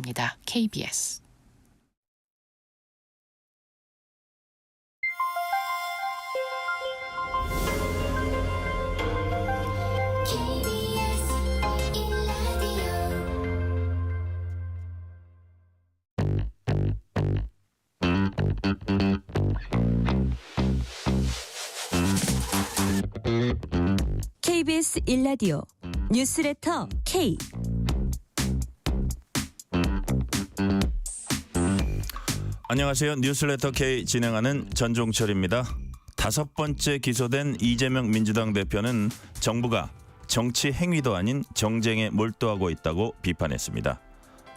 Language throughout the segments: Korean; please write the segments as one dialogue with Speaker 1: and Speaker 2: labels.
Speaker 1: 있습니다. KBS.
Speaker 2: KBS 1라디오 뉴스레터 K.
Speaker 3: 안녕하세요. 뉴스레터 K 진행하는 전종철입니다. 5번째 기소된 이재명 민주당 대표는 정부가 정치 행위도 아닌 정쟁에 몰두하고 있다고 비판했습니다.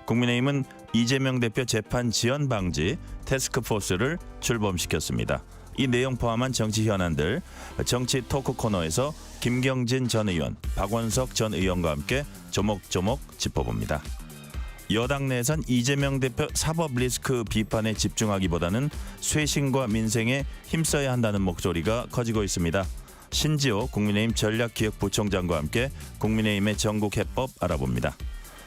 Speaker 3: 국민의힘은 이재명 대표 재판 지연 방지 태스크포스를 출범시켰습니다. 이 내용 포함한 정치 현안들 정치 토크 코너에서 김경진 전 의원, 박원석 전 의원과 함께 조목조목 짚어봅니다. 여당 내에선 이재명 대표 사법 리스크 비판에 집중하기보다는 쇄신과 민생에 힘써야 한다는 목소리가 커지고 있습니다. 신지호 국민의힘 전략기획부총장과 함께 국민의힘의 전국 해법 알아봅니다.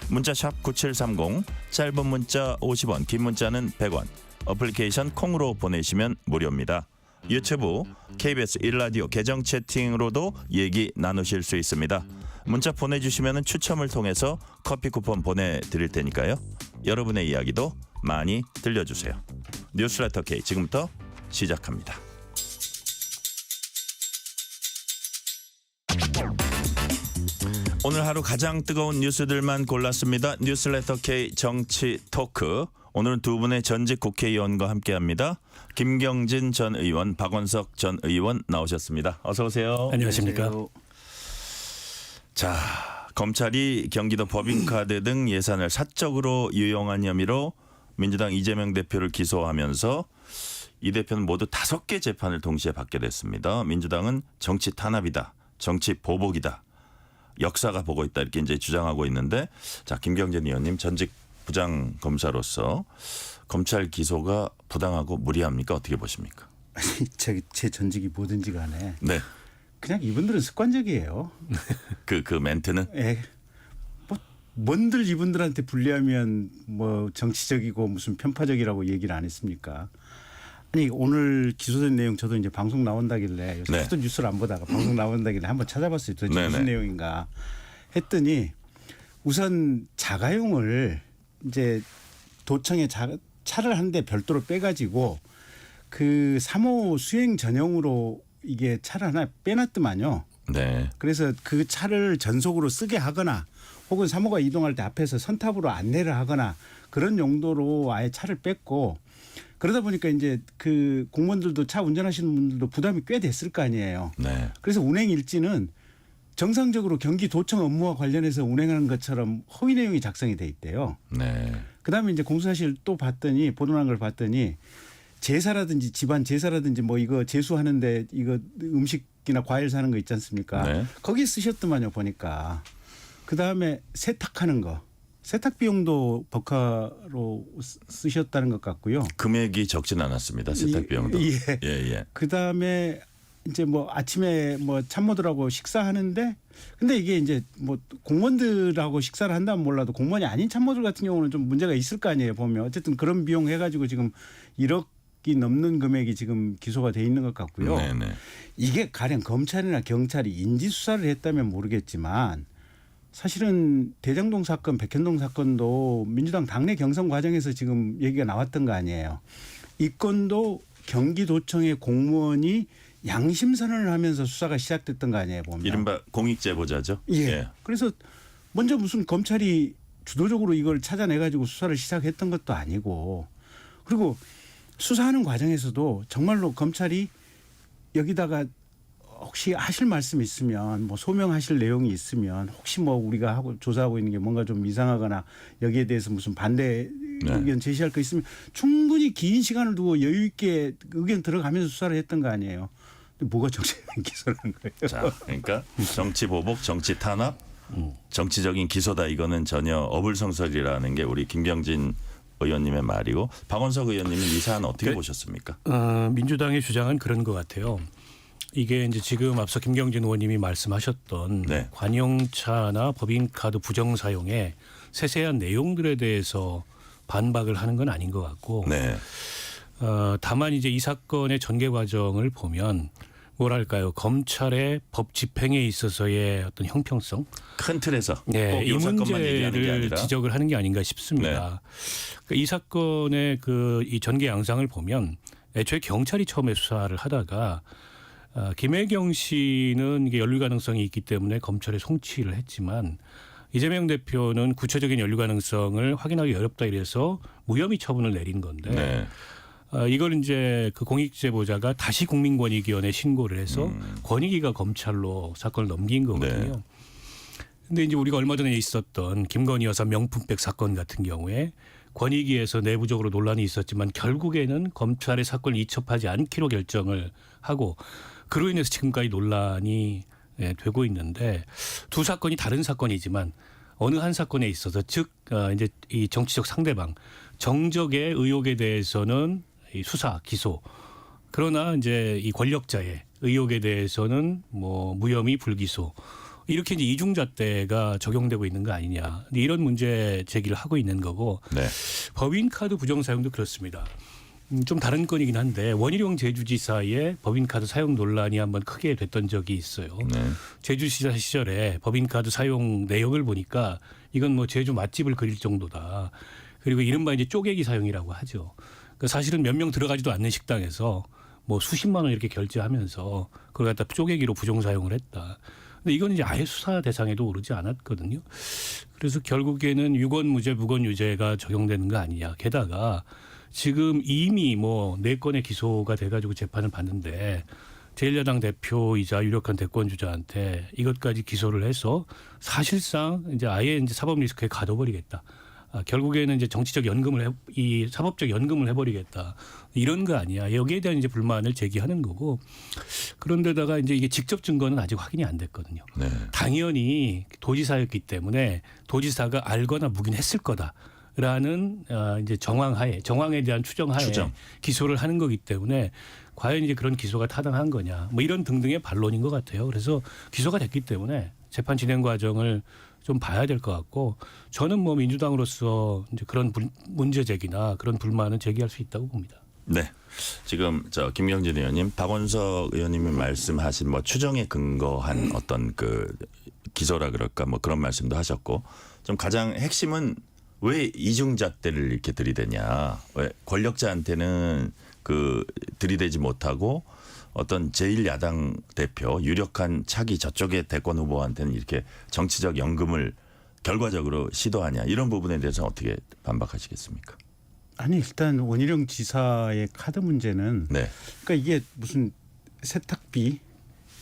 Speaker 3: 문자 샵 9730, 짧은 문자 50원, 긴 문자는 100원, 어플리케이션 콩으로 보내시면 무료입니다. 유튜브 KBS 1라디오 계정 채팅으로도 얘기 나누실 수 있습니다. 문자 보내주시면 추첨을 통해서 커피 쿠폰 보내드릴 테니까요. 여러분의 이야기도 많이 들려주세요. 뉴스레터 K 지금부터 시작합니다. 오늘 하루 가장 뜨거운 뉴스들만 골랐습니다. 뉴스레터 K 정치 토크. 오늘은 두 분의 전직 국회의원과 함께합니다. 김경진 전 의원, 박원석 전 의원 나오셨습니다. 어서 오세요.
Speaker 4: 안녕하십니까.
Speaker 3: 자, 검찰이 경기도 법인카드 등 예산을 사적으로 유용한 혐의로 민주당 이재명 대표를 기소하면서 이 대표는 모두 5개 재판을 동시에 받게 됐습니다. 민주당은 정치 탄압이다, 정치 보복이다, 역사가 보고 있다 이렇게 이제 주장하고 있는데, 자, 김경진 의원님 전직 부장 검사로서 검찰 기소가 부당하고 무리합니까? 어떻게 보십니까?
Speaker 4: 제 전직이 뭐든지 간에
Speaker 3: 네.
Speaker 4: 그냥 이분들은 습관적이에요.
Speaker 3: 그 멘트는?
Speaker 4: 예. 뭐 뭔들 이분들한테 불리하면 뭐 정치적이고 무슨 편파적이라고 얘기를 안 했습니까? 아니 오늘 기소된 내용 저도 이제 방송 나온다길래 요새 하도 뉴스를 안 보다가 방송 나온다길래 한번 찾아봤어요. 도대체 무슨 내용인가 했더니 우선 자가용을 이제 도청에 차를 한 대 별도로 빼가지고 그 3호 수행 전용으로 이게 차를 하나 빼놨더만요.
Speaker 3: 네.
Speaker 4: 그래서 그 차를 전속으로 쓰게 하거나 혹은 3호가 이동할 때 앞에서 선탑으로 안내를 하거나 그런 용도로 아예 차를 뺐고, 그러다 보니까 이제 그 공무원들도 차 운전하시는 분들도 부담이 꽤 됐을 거 아니에요.
Speaker 3: 네.
Speaker 4: 그래서 운행 일지는 정상적으로 경기도청 업무와 관련해서 운행하는 것처럼 허위 내용이 작성이 돼 있대요.
Speaker 3: 네.
Speaker 4: 그다음에 이제 공수사실 또 봤더니 보도난 걸 봤더니 제사라든지 집안 제사라든지 뭐 이거 제수하는데 이거 음식이나 과일 사는 거 있지 않습니까?
Speaker 3: 네.
Speaker 4: 거기 쓰셨더만요 보니까. 그다음에 세탁하는 거. 세탁 비용도 법카로 쓰셨다는 것 같고요.
Speaker 3: 금액이 적진 않았습니다. 세탁 비용도.
Speaker 4: 예.
Speaker 3: 예.
Speaker 4: 그다음에 이제 뭐 아침에 뭐 참모들하고 식사하는데, 근데 이게 이제 뭐 공무원들하고 식사를 한다면 몰라도 공무원이 아닌 참모들 같은 경우는 좀 문제가 있을 거 아니에요 보면. 어쨌든 그런 비용 해가지고 지금 1억이 넘는 금액이 지금 기소가 돼 있는 것 같고요.
Speaker 3: 네네.
Speaker 4: 이게 가령 검찰이나 경찰이 인지 수사를 했다면 모르겠지만 사실은 대장동 사건, 백현동 사건도 민주당 당내 경선 과정에서 지금 얘기가 나왔던 거 아니에요. 이 건도 경기도청의 공무원이 양심선언을 하면서 수사가 시작됐던 거 아니에요 보면.
Speaker 3: 이른바 공익제보자죠.
Speaker 4: 예. 그래서 먼저 무슨 검찰이 주도적으로 이걸 찾아내가지고 수사를 시작했던 것도 아니고, 그리고 수사하는 과정에서도 정말로 검찰이 여기다가 혹시 하실 말씀 있으면 뭐 소명하실 내용이 있으면 혹시 뭐 우리가 하고 조사하고 있는 게 뭔가 좀 이상하거나 여기에 대해서 무슨 반대 의견 제시할 거 있으면 충분히 긴 시간을 두고 여유 있게 의견 들어가면서 수사를 했던 거 아니에요. 근데 뭐가 정치적인 기소를 한 거예요?
Speaker 3: 자, 그러니까 정치 보복, 정치 탄압, 정치적인 기소다, 이거는 전혀 어불성설이라는 게 우리 김경진 의원님의 말이고, 박원석 의원님은 이 사안 어떻게 보셨습니까?
Speaker 5: 민주당의 주장은 그런 것 같아요. 이게 이제 지금 앞서 김경진 의원님이 말씀하셨던 관용차나 법인카드 부정 사용의 세세한 내용들에 대해서 반박을 하는 건 아닌 것 같고
Speaker 3: 네.
Speaker 5: 다만 이제 이 사건의 전개 과정을 보면 뭐랄까요, 검찰의 법 집행에 있어서의 어떤 형평성,
Speaker 3: 큰 틀에서
Speaker 5: 네,
Speaker 3: 꼭
Speaker 5: 이
Speaker 3: 이 사건만 얘기하는 게
Speaker 5: 문제를
Speaker 3: 아니라
Speaker 5: 지적을 하는 게 아닌가 싶습니다. 그러니까 이 사건의 이 전개 양상을 보면 애초에 경찰이 처음에 수사를 하다가 김혜경 씨는 이게 연루 가능성이 있기 때문에 검찰에 송치를 했지만 이재명 대표는 구체적인 연루 가능성을 확인하기 어렵다 이래서 무혐의 처분을 내린 건데
Speaker 3: 네.
Speaker 5: 이걸 이제 그 공익제보자가 다시 국민권익위원회에 신고를 해서 권익위가 검찰로 사건을 넘긴 거거든요.
Speaker 3: 네.
Speaker 5: 근데 이제 우리가 얼마 전에 있었던 김건희 여사 명품백 사건 같은 경우에 권익위에서 내부적으로 논란이 있었지만 결국에는 검찰의 사건을 이첩하지 않기로 결정을 하고 그로 인해서 지금까지 논란이 되고 있는데 두 사건이 다른 사건이지만 어느 한 사건에 있어서 즉 이제 이 정치적 상대방 정적의 의혹에 대해서는 이 수사 기소 그러나 이제 이 권력자의 의혹에 대해서는 뭐 무혐의 불기소 이렇게 이제 이중잣대가 적용되고 있는 거 아니냐 이런 문제 제기를 하고 있는 거고
Speaker 3: 네.
Speaker 5: 법인카드 부정 사용도 그렇습니다. 좀 다른 건이긴 한데 원희룡 제주지사의 법인카드 사용 논란이 한번 크게 됐던 적이 있어요.
Speaker 3: 네.
Speaker 5: 제주시장 시절에 법인카드 사용 내역을 보니까 이건 뭐 제주 맛집을 그릴 정도다. 그리고 이른바 이제 쪼개기 사용이라고 하죠. 그러니까 사실은 몇 명 들어가지도 않는 식당에서 뭐 수십만 원 이렇게 결제하면서 그걸 갖다 쪼개기로 부정 사용을 했다. 근데 이건 이제 아예 수사 대상에도 오르지 않았거든요. 그래서 결국에는 유권무죄, 무권유죄가 적용되는 거 아니냐. 게다가 지금 이미 뭐 4건의 기소가 돼가지고 재판을 받는데 제1야당 대표이자 유력한 대권 주자한테 이것까지 기소를 해서 사실상 이제 아예 이제 사법 리스크에 가둬버리겠다. 결국에는 이제 정치적 연금을 이 사법적 연금을 해버리겠다. 이런 거 아니야. 여기에 대한 이제 불만을 제기하는 거고 그런데다가 이제 이게 직접 증거는 아직 확인이 안 됐거든요.
Speaker 3: 네.
Speaker 5: 당연히 도지사였기 때문에 도지사가 알거나 묵인했을 거다라는 이제 정황에 대한 추정하에
Speaker 3: 추정.
Speaker 5: 기소를 하는 거기 때문에 과연 이제 그런 기소가 타당한 거냐 뭐 이런 등등의 반론인 것 같아요. 그래서 기소가 됐기 때문에 재판 진행 과정을 좀 봐야 될 것 같고 저는 뭐 민주당으로서 이제 그런 문제 제기나 그런 불만은 제기할 수 있다고 봅니다.
Speaker 3: 네. 지금 김경진 의원님, 박원석 의원님이 말씀하신 뭐 추정에 근거한 어떤 그 기소라 그럴까 뭐 그런 말씀도 하셨고 좀 가장 핵심은 왜 이중잣대를 이렇게 들이대냐. 왜 권력자한테는 그 들이대지 못하고 어떤 제1야당 대표 유력한 차기 저쪽의 대권 후보한테는 이렇게 정치적 연금을 결과적으로 시도하냐. 이런 부분에 대해서 어떻게 반박하시겠습니까?
Speaker 4: 아니 일단 원희룡 지사의 카드 문제는
Speaker 3: 네.
Speaker 4: 그러니까 이게 무슨 세탁비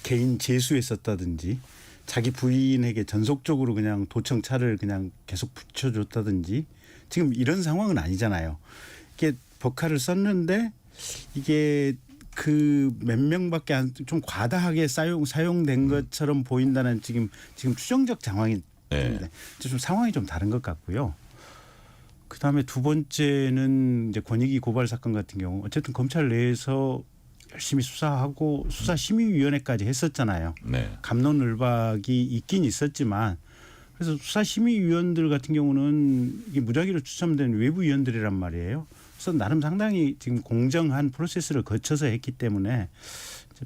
Speaker 4: 개인 재수했었다든지 자기 부인에게 전속적으로 그냥 도청 차를 그냥 계속 붙여줬다든지 지금 이런 상황은 아니잖아요. 이게 법카를 썼는데 이게 그 몇 명밖에 좀 과다하게 사용된 것처럼 보인다는 지금 추정적 상황입니다.
Speaker 3: 네.
Speaker 4: 좀 상황이 좀 다른 것 같고요. 그다음에 두 번째는 이제 권익위 고발 사건 같은 경우 어쨌든 검찰 내에서 열심히 수사하고 수사심의위원회까지 했었잖아요.
Speaker 3: 네.
Speaker 4: 갑론을박이 있긴 있었지만 그래서 수사심의위원들 같은 경우는 이게 무작위로 추첨된 외부위원들이란 말이에요. 그래서 나름 상당히 지금 공정한 프로세스를 거쳐서 했기 때문에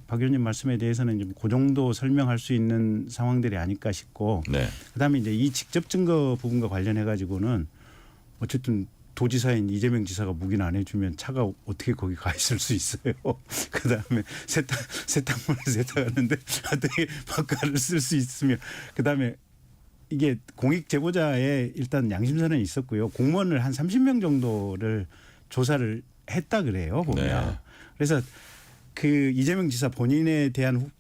Speaker 4: 박 의원님 말씀에 대해서는 좀 그 정도 설명할 수 있는 상황들이 아닐까 싶고
Speaker 3: 네. 그다음에
Speaker 4: 이제 이 직접 증거 부분과 관련해 가지고는 어쨌든 도지사인 이재명 지사가 묵인 안 해주면 차가 어떻게 거기 가 있을 수 있어요. 그다음에 세탁물을 세탁하는데 어떻게 밥가를 쓸 수 있으며 그다음에 이게 공익 제보자의 일단 양심선언이 있었고요. 공무원을 한 30명 정도를 조사를 했다 그래요. 보면.
Speaker 3: 네.
Speaker 4: 그래서 그 이재명 지사 본인에 대한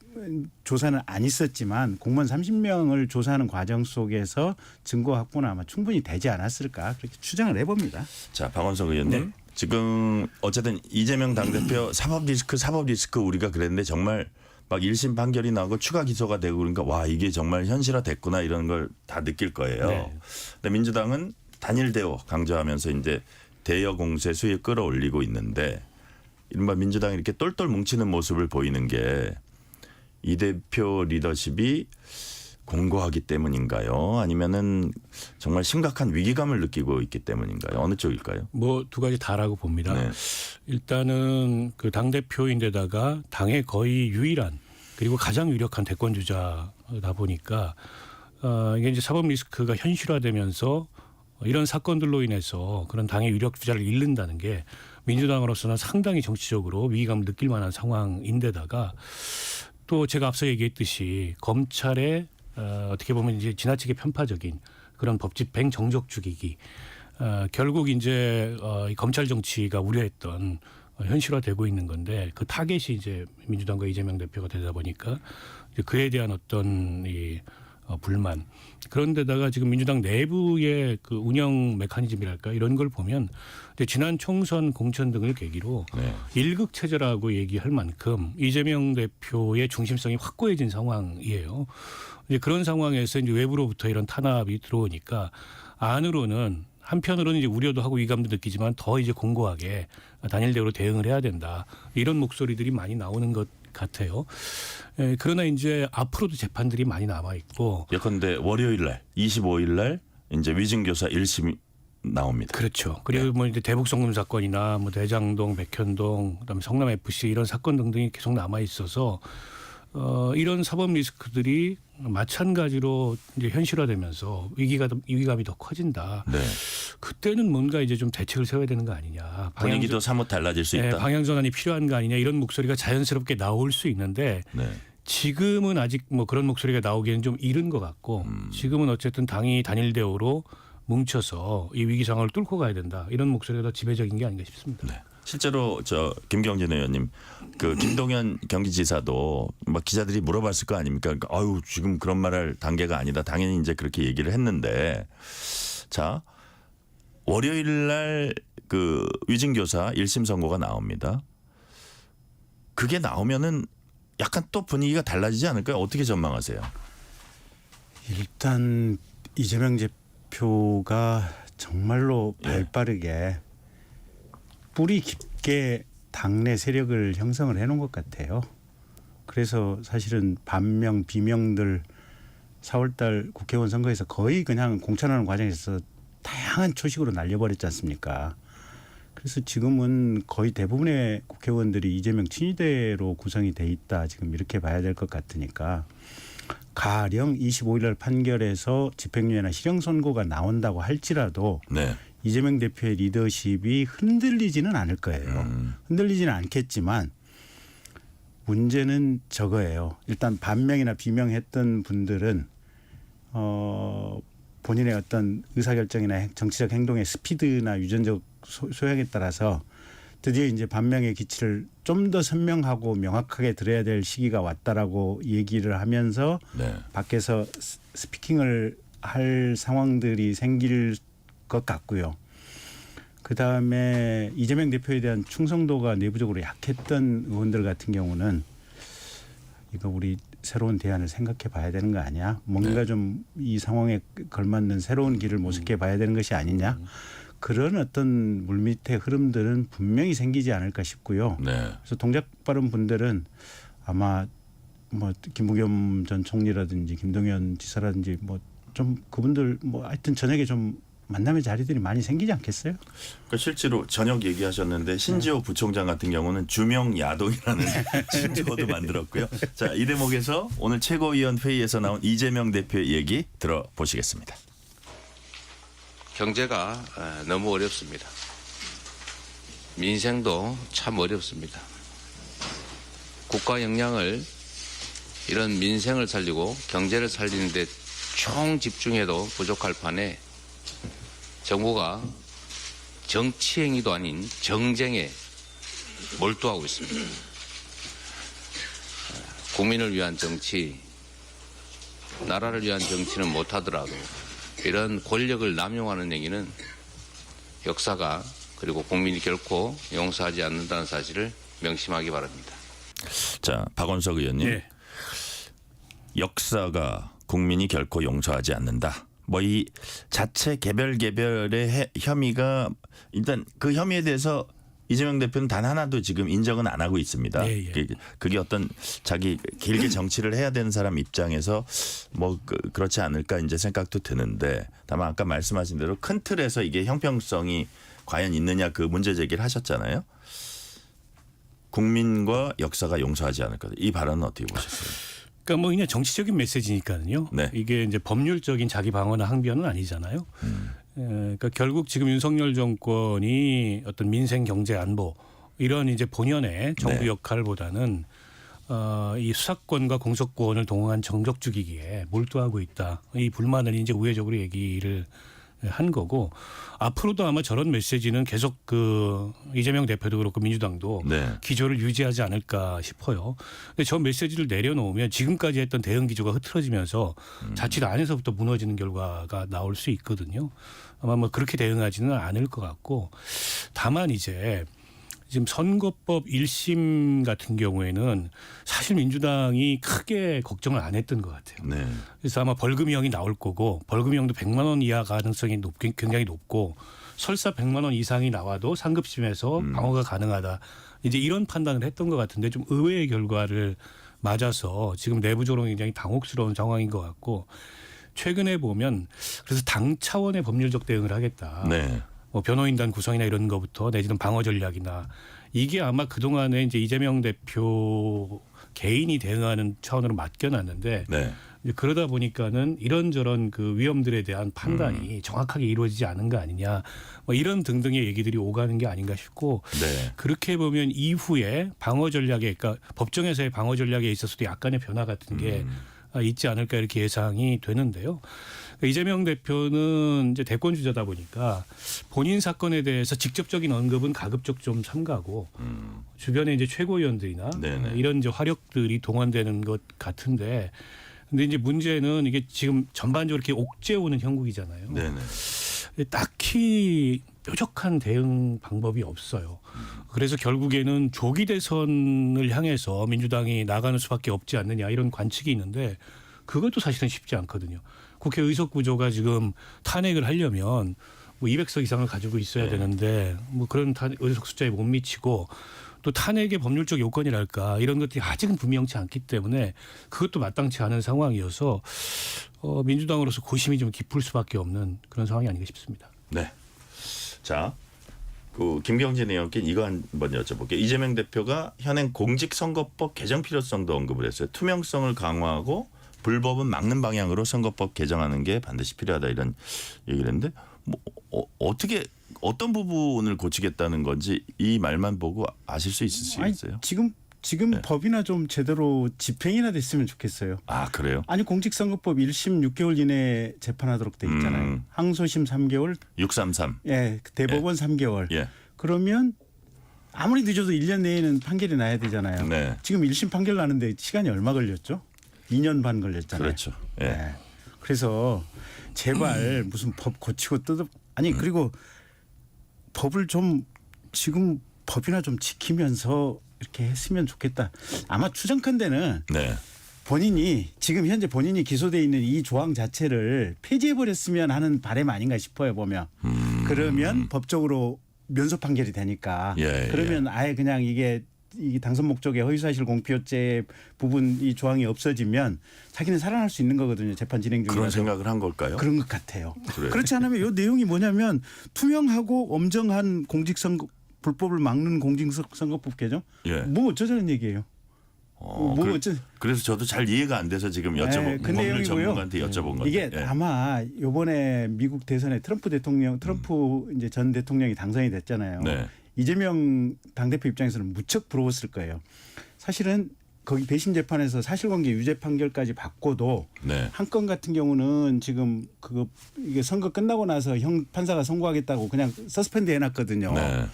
Speaker 4: 조사는 안 있었지만 공무원 30명을 조사하는 과정 속에서 증거 확보는 아마 충분히 되지 않았을까 그렇게 추정을 해봅니다.
Speaker 3: 자, 박원석 의원님.
Speaker 5: 네.
Speaker 3: 지금 어쨌든 이재명 당대표 사법 리스크 우리가 그랬는데 정말 막 1심 판결이 나고 추가 기소가 되고 그러니까 와 이게 정말 현실화됐구나 이런 걸 다 느낄 거예요.
Speaker 5: 네.
Speaker 3: 근데 민주당은 단일 대우 강조하면서 이제 대여 공세 수위 끌어올리고 있는데 이른바 민주당이 이렇게 똘똘 뭉치는 모습을 보이는 게 이 대표 리더십이 공고하기 때문인가요? 아니면은 정말 심각한 위기감을 느끼고 있기 때문인가요? 어느 쪽일까요?
Speaker 5: 뭐 두 가지 다라고 봅니다.
Speaker 3: 네.
Speaker 5: 일단은 그 당 대표인데다가 당의 거의 유일한 그리고 가장 유력한 대권 주자다 보니까 이게 이제 사법 리스크가 현실화되면서 이런 사건들로 인해서 그런 당의 유력 주자를 잃는다는 게 민주당으로서는 상당히 정치적으로 위기감을 느낄 만한 상황인데다가 또 제가 앞서 얘기했듯이 검찰의 어떻게 보면 이제 지나치게 편파적인 그런 법 집행 정적 죽이기 결국 이제 이 검찰 정치가 우려했던 현실화되고 있는 건데 그 타겟이 이제 민주당과 이재명 대표가 되다 보니까 이제 그에 대한 어떤 이 불만 그런데다가 지금 민주당 내부의 그 운영 메커니즘이랄까 이런 걸 보면 이제 지난 총선 공천 등을 계기로
Speaker 3: 네.
Speaker 5: 일극 체제라고 얘기할 만큼 이재명 대표의 중심성이 확고해진 상황이에요. 이제 그런 상황에서 이제 외부로부터 이런 탄압이 들어오니까 안으로는 한편으로는 이제 우려도 하고 위감도 느끼지만 더 이제 공고하게 단일대우로 대응을 해야 된다. 이런 목소리들이 많이 나오는 것 같아요. 그러나 이제 앞으로도 재판들이 많이 남아 있고.
Speaker 3: 예컨대 월요일 날 25일 날 이제 위증교사 1심이 나옵니다.
Speaker 5: 그렇죠. 그리고 뭐 이제 대북송금 사건이나 뭐 대장동, 백현동, 그다음에 성남 FC 이런 사건 등등이 계속 남아 있어서 이런 사법 리스크들이 마찬가지로 이제 현실화되면서 위기감이 더 커진다.
Speaker 3: 네.
Speaker 5: 그때는 뭔가 이제 좀 대책을 세워야 되는 거 아니냐.
Speaker 3: 분위기도 사뭇 달라질 수 있다.
Speaker 5: 방향 전환이 필요한 거 아니냐 이런 목소리가 자연스럽게 나올 수 있는데
Speaker 3: 네.
Speaker 5: 지금은 아직 뭐 그런 목소리가 나오기에는 좀 이른 것 같고 지금은 어쨌든 당이 단일 대우로 뭉쳐서 이 위기 상황을 뚫고 가야 된다. 이런 목소리가 더 지배적인 게 아닌가 싶습니다.
Speaker 3: 네. 실제로 저 김경진 의원님 그 김동연 경기지사도 막 기자들이 물어봤을 거 아닙니까? 그러니까 아유 지금 그런 말할 단계가 아니다. 당연히 이제 그렇게 얘기를 했는데 자 월요일 날 그 위증교사 1심 선고가 나옵니다. 그게 나오면은 약간 또 분위기가 달라지지 않을까요? 어떻게 전망하세요?
Speaker 4: 일단 이재명 대표가 정말로 발빠르게 뿌리 깊게 당내 세력을 형성을 해놓은 것 같아요. 그래서 사실은 반명 비명들 4월달 국회의원 선거에서 거의 그냥 공천하는 과정에서 다양한 초식으로 날려버렸지 않습니까? 그래서 지금은 거의 대부분의 국회의원들이 이재명 친위대로 구성이 돼 있다. 지금 이렇게 봐야 될 것 같으니까 가령 25일 날 판결에서 집행유예나 실형 선고가 나온다고 할지라도
Speaker 3: 네.
Speaker 4: 이재명 대표의 리더십이 흔들리지는 않을 거예요. 흔들리지는 않겠지만 문제는 저거예요. 일단 반명이나 비명했던 분들은 본인의 어떤 의사결정이나 정치적 행동의 스피드나 유전적 소양에 따라서 드디어 이제 반명의 기치를 좀 더 선명하고 명확하게 들어야 될 시기가 왔다라고 얘기를 하면서
Speaker 3: 네.
Speaker 4: 밖에서 스피킹을 할 상황들이 생길 것 같고요. 그다음에 이재명 대표에 대한 충성도가 내부적으로 약했던 의원들 같은 경우는 이거 우리 새로운 대안을 생각해 봐야 되는 거 아니야? 뭔가 좀 이 상황에 걸맞는 새로운 길을 모색해 봐야 되는 것이 아니냐? 그런 어떤 물밑의 흐름들은 분명히 생기지 않을까 싶고요.
Speaker 3: 네.
Speaker 4: 그래서 동작 빠른 분들은 아마 뭐 김부겸 전 총리라든지 김동연 지사라든지 뭐 좀 그분들 뭐 하여튼 저녁에 좀 만남의 자리들이 많이 생기지 않겠어요?
Speaker 3: 그러니까 실제로 저녁 얘기하셨는데 신지호 부총장 같은 경우는 주명 야동이라는 신조어도 만들었고요. 자, 이 대목에서 오늘 최고위원 회의에서 나온 이재명 대표의 얘기 들어보시겠습니다.
Speaker 1: 경제가 너무 어렵습니다. 민생도 참 어렵습니다. 국가 역량을 이런 민생을 살리고 경제를 살리는 데 총 집중해도 부족할 판에 정부가 정치행위도 아닌 정쟁에 몰두하고 있습니다. 국민을 위한 정치, 나라를 위한 정치는 못하더라도 이런 권력을 남용하는 행위는 역사가 그리고 국민이 결코 용서하지 않는다는 사실을 명심하기 바랍니다.
Speaker 3: 자, 박원석 의원님.
Speaker 5: 네.
Speaker 3: 역사가 국민이 결코 용서하지 않는다. 뭐 이 자체 개별의 혐의가 일단 그 혐의에 대해서 이재명 대표는 단 하나도 지금 인정은 안 하고 있습니다.
Speaker 5: 예, 예.
Speaker 3: 그게 어떤 자기 길게 정치를 해야 되는 사람 입장에서 뭐 그렇지 않을까 이제 생각도 드는데 다만 아까 말씀하신 대로 큰 틀에서 이게 형평성이 과연 있느냐 그 문제 제기를 하셨잖아요. 국민과 역사가 용서하지 않을 거다. 이 발언은 어떻게 보셨어요?
Speaker 5: 그러니까 뭐 그냥 정치적인 메시지니까요.
Speaker 3: 네.
Speaker 5: 이게 이제 법률적인 자기 방어나 항변은 아니잖아요. 그러니까 결국 지금 윤석열 정권이 어떤 민생, 경제, 안보 이런 이제 본연의 정부
Speaker 3: 네.
Speaker 5: 역할보다는 이 수사권과 공소권을 동원한 정적주기기에 몰두하고 있다. 이 불만을 이제 우회적으로 얘기를 한 거고 앞으로도 아마 저런 메시지는 계속 그 이재명 대표도 그렇고 민주당도
Speaker 3: 네.
Speaker 5: 기조를 유지하지 않을까 싶어요. 근데 저 메시지를 내려놓으면 지금까지 했던 대응 기조가 흐트러지면서 자칫 안에서부터 무너지는 결과가 나올 수 있거든요. 아마 뭐 그렇게 대응하지는 않을 것 같고 다만 이제 지금 선거법 1심 같은 경우에는 사실 민주당이 크게 걱정을 안 했던 것 같아요.
Speaker 3: 네.
Speaker 5: 그래서 아마 벌금형이 나올 거고 벌금형도 100만 원 이하 가능성이 굉장히 높고 설사 100만 원 이상이 나와도 상급심에서 방어가 가능하다. 이제 이런 판단을 했던 것 같은데 좀 의외의 결과를 맞아서 지금 내부적으로 굉장히 당혹스러운 상황인 것 같고 최근에 보면 그래서 당 차원의 법률적 대응을 하겠다.
Speaker 3: 네.
Speaker 5: 뭐 변호인단 구성이나 이런 거부터 내지는 방어 전략이나 이게 아마 그동안에 이제 이재명 대표 개인이 대응하는 차원으로 맡겨놨는데
Speaker 3: 네.
Speaker 5: 이제 그러다 보니까는 이런저런 그 위험들에 대한 판단이 정확하게 이루어지지 않은 거 아니냐 뭐 이런 등등의 얘기들이 오가는 게 아닌가 싶고
Speaker 3: 네.
Speaker 5: 그렇게 보면 이후에 방어 전략에 그러니까 법정에서의 방어 전략에 있어서도 약간의 변화 같은 게 있지 않을까 이렇게 예상이 되는데요. 이재명 대표는 이제 대권 주자다 보니까 본인 사건에 대해서 직접적인 언급은 가급적 좀 삼가고 주변에 이제 최고위원들이나
Speaker 3: 네네.
Speaker 5: 이런 이제 화력들이 동원되는 것 같은데 근데 이제 문제는 이게 지금 전반적으로 이렇게 옥죄오는 형국이잖아요.
Speaker 3: 네네.
Speaker 5: 딱히 뾰족한 대응 방법이 없어요. 그래서 결국에는 조기 대선을 향해서 민주당이 나가는 수밖에 없지 않느냐 이런 관측이 있는데 그것도 사실은 쉽지 않거든요. 국회 의석 구조가 지금 탄핵을 하려면 뭐 200석 이상을 가지고 있어야
Speaker 3: 네.
Speaker 5: 되는데 뭐 그런 의석 숫자에 못 미치고 또 탄핵의 법률적 요건이랄까 이런 것들이 아직은 분명치 않기 때문에 그것도 마땅치 않은 상황이어서 민주당으로서 고심이 좀 깊을 수밖에 없는 그런 상황이 아닌가 싶습니다.
Speaker 3: 네. 자, 그 김경진 의원께 이거 한번 여쭤볼게요. 이재명 대표가 현행 공직선거법 개정 필요성도 언급을 했어요. 투명성을 강화하고 불법은 막는 방향으로 선거법 개정하는 게 반드시 필요하다 이런 얘기를 했는데 뭐 어떻게 어떤 부분을 고치겠다는 건지 이 말만 보고 아실 수 있으시겠어요?
Speaker 4: 지금
Speaker 3: 네.
Speaker 4: 법이나 좀 제대로 집행이나 됐으면 좋겠어요.
Speaker 3: 아 그래요?
Speaker 4: 아니 공직선거법 1심 6개월 이내에 재판하도록 돼 있잖아요. 항소심 3개월,
Speaker 3: 633.
Speaker 4: 예, 대법원 3개월.
Speaker 3: 예.
Speaker 4: 그러면 아무리 늦어도 1년 내에는 판결이 나야 되잖아요.
Speaker 3: 네.
Speaker 4: 지금 1심 판결 나는데 시간이 얼마 걸렸죠? 2년 반 걸렸잖아요.
Speaker 3: 그렇죠. 예.
Speaker 4: 네. 그래서 제발 무슨 법 고치고 아니 그리고 법을 좀 지금 법이나 좀 지키면서 이렇게 했으면 좋겠다. 아마 추정컨대는
Speaker 3: 네.
Speaker 4: 본인이 지금 현재 본인이 기소돼 있는 이 조항 자체를 폐지해 버렸으면 하는 바람 아닌가 싶어요 보면. 그러면 법적으로 면소 판결이 되니까.
Speaker 3: 예,
Speaker 4: 그러면 아예 그냥 이게 당선 목적의 허위사실 공표죄 부분 이 조항이 없어지면 자기는 살아날 수 있는 거거든요. 재판 진행 중이라서.
Speaker 3: 그런 생각을 한 걸까요?
Speaker 4: 그런 것 같아요.
Speaker 3: 그래요?
Speaker 4: 그렇지 않으면 이 내용이 뭐냐면 투명하고 엄정한 공직선거 불법을 막는 공직선거법 개정?
Speaker 3: 예.
Speaker 4: 뭐 어쩌자는 얘기예요.
Speaker 3: 그래서 저도 잘 이해가 안 돼서 지금
Speaker 4: 그
Speaker 3: 법률
Speaker 4: 내용이고요.
Speaker 3: 전문가한테 여쭤본 건데.
Speaker 4: 이게
Speaker 3: 예.
Speaker 4: 아마 이번에 미국 대선에 트럼프 이제 전 대통령이 당선이 됐잖아요.
Speaker 3: 네.
Speaker 4: 이재명 당대표 입장에서는 무척 부러웠을 거예요. 사실은 거기 배심 재판에서 사실관계 유죄 판결까지 받고도
Speaker 3: 네.
Speaker 4: 한 건 같은 경우는 지금 이게 선거 끝나고 나서 판사가 선고하겠다고 그냥 서스펜드 해놨거든요.
Speaker 3: 네.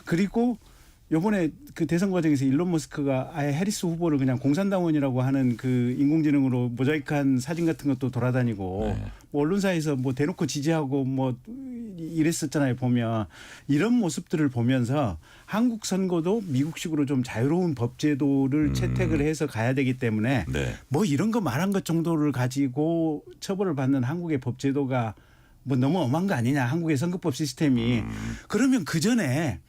Speaker 4: 그리고 요번에 그 대선 과정에서 일론 머스크가 아예 해리스 후보를 그냥 공산당원이라고 하는 그 인공지능으로 모자이크한 사진 같은 것도 돌아다니고
Speaker 3: 네.
Speaker 4: 뭐 언론사에서 뭐 대놓고 지지하고 뭐 이랬었잖아요. 보면 이런 모습들을 보면서 한국 선거도 미국식으로 좀 자유로운 법 제도를 채택을 해서 가야 되기 때문에
Speaker 3: 네.
Speaker 4: 뭐 이런 거 말한 것 정도를 가지고 처벌을 받는 한국의 법 제도가 뭐 너무 엄한 거 아니냐. 한국의 선거법 시스템이. 그러면 그 전에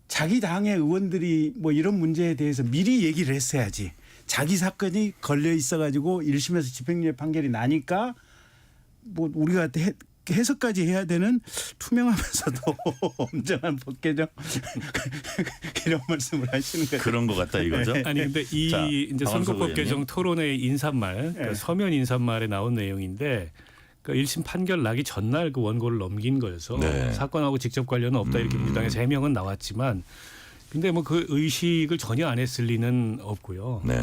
Speaker 4: 자기 당의 의원들이 뭐 이런 문제에 대해서 미리 얘기를 했어야지. 자기 사건이 걸려 있어가지고 1심에서 집행유예 판결이 나니까 뭐 우리가 해석까지 해야 되는 투명하면서도 엄정한 법개정 이런 말씀을 하시는 거예요.
Speaker 3: 그런 것 같다 이거죠.
Speaker 5: 아니 근데 이
Speaker 3: 자,
Speaker 5: 이제
Speaker 3: 박원석
Speaker 5: 선거법
Speaker 3: 의원님.
Speaker 5: 개정 토론회 인사말 그 서면 인사말에 나온 내용인데 그 1심 판결 나기 전날 그 원고를 넘긴 거여서
Speaker 3: 네.
Speaker 5: 사건하고 직접 관련은 없다 이렇게 민주당에서 해명은 나왔지만 근데 뭐 그 의식을 전혀 안 했을 리는 없고요.
Speaker 3: 네.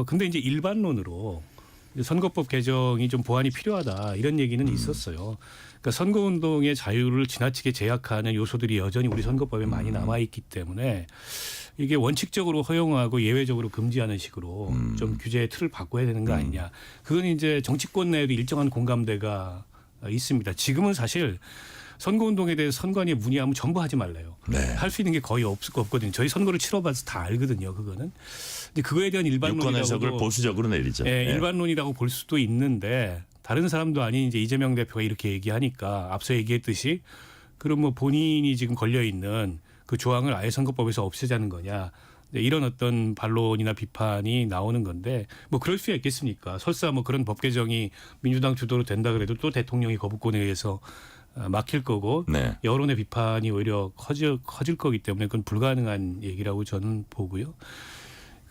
Speaker 5: 근데 이제 일반론으로 선거법 개정이 좀 보완이 필요하다 이런 얘기는 있었어요. 그러니까 선거운동의 자유를 지나치게 제약하는 요소들이 여전히 우리 선거법에 많이 남아 있기 때문에 이게 원칙적으로 허용하고 예외적으로 금지하는 식으로 좀 규제의 틀을 바꿔야 되는 거 아니냐. 그건 이제 정치권 내에도 일정한 공감대가 있습니다. 지금은 사실 선거운동에 대해서 선관위에 문의하면 전부 하지 말래요.
Speaker 3: 네.
Speaker 5: 할 수 있는 게 거의 없거든요. 저희 선거를 치러봐서 다 알거든요. 그거는. 근데 그거에 대한
Speaker 3: 유권 해석을
Speaker 5: 일반론이라고
Speaker 3: 보수적으로 내리죠.
Speaker 5: 예,
Speaker 3: 예.
Speaker 5: 일반론이라고 볼 수도 있는데 다른 사람도 아닌 이제 이재명 대표가 이렇게 얘기하니까 앞서 얘기했듯이 그럼 뭐 본인이 지금 걸려 있는 그 조항을 아예 선거법에서 없애자는 거냐. 네, 이런 어떤 반론이나 비판이 나오는 건데 뭐 그럴 수야 있겠습니까? 설사 뭐 그런 법 개정이 민주당 주도로 된다 그래도 또 대통령이 거부권에 의해서 막힐 거고
Speaker 3: 네.
Speaker 5: 여론의 비판이 오히려 커질 거기 때문에 그건 불가능한 얘기라고 저는 보고요.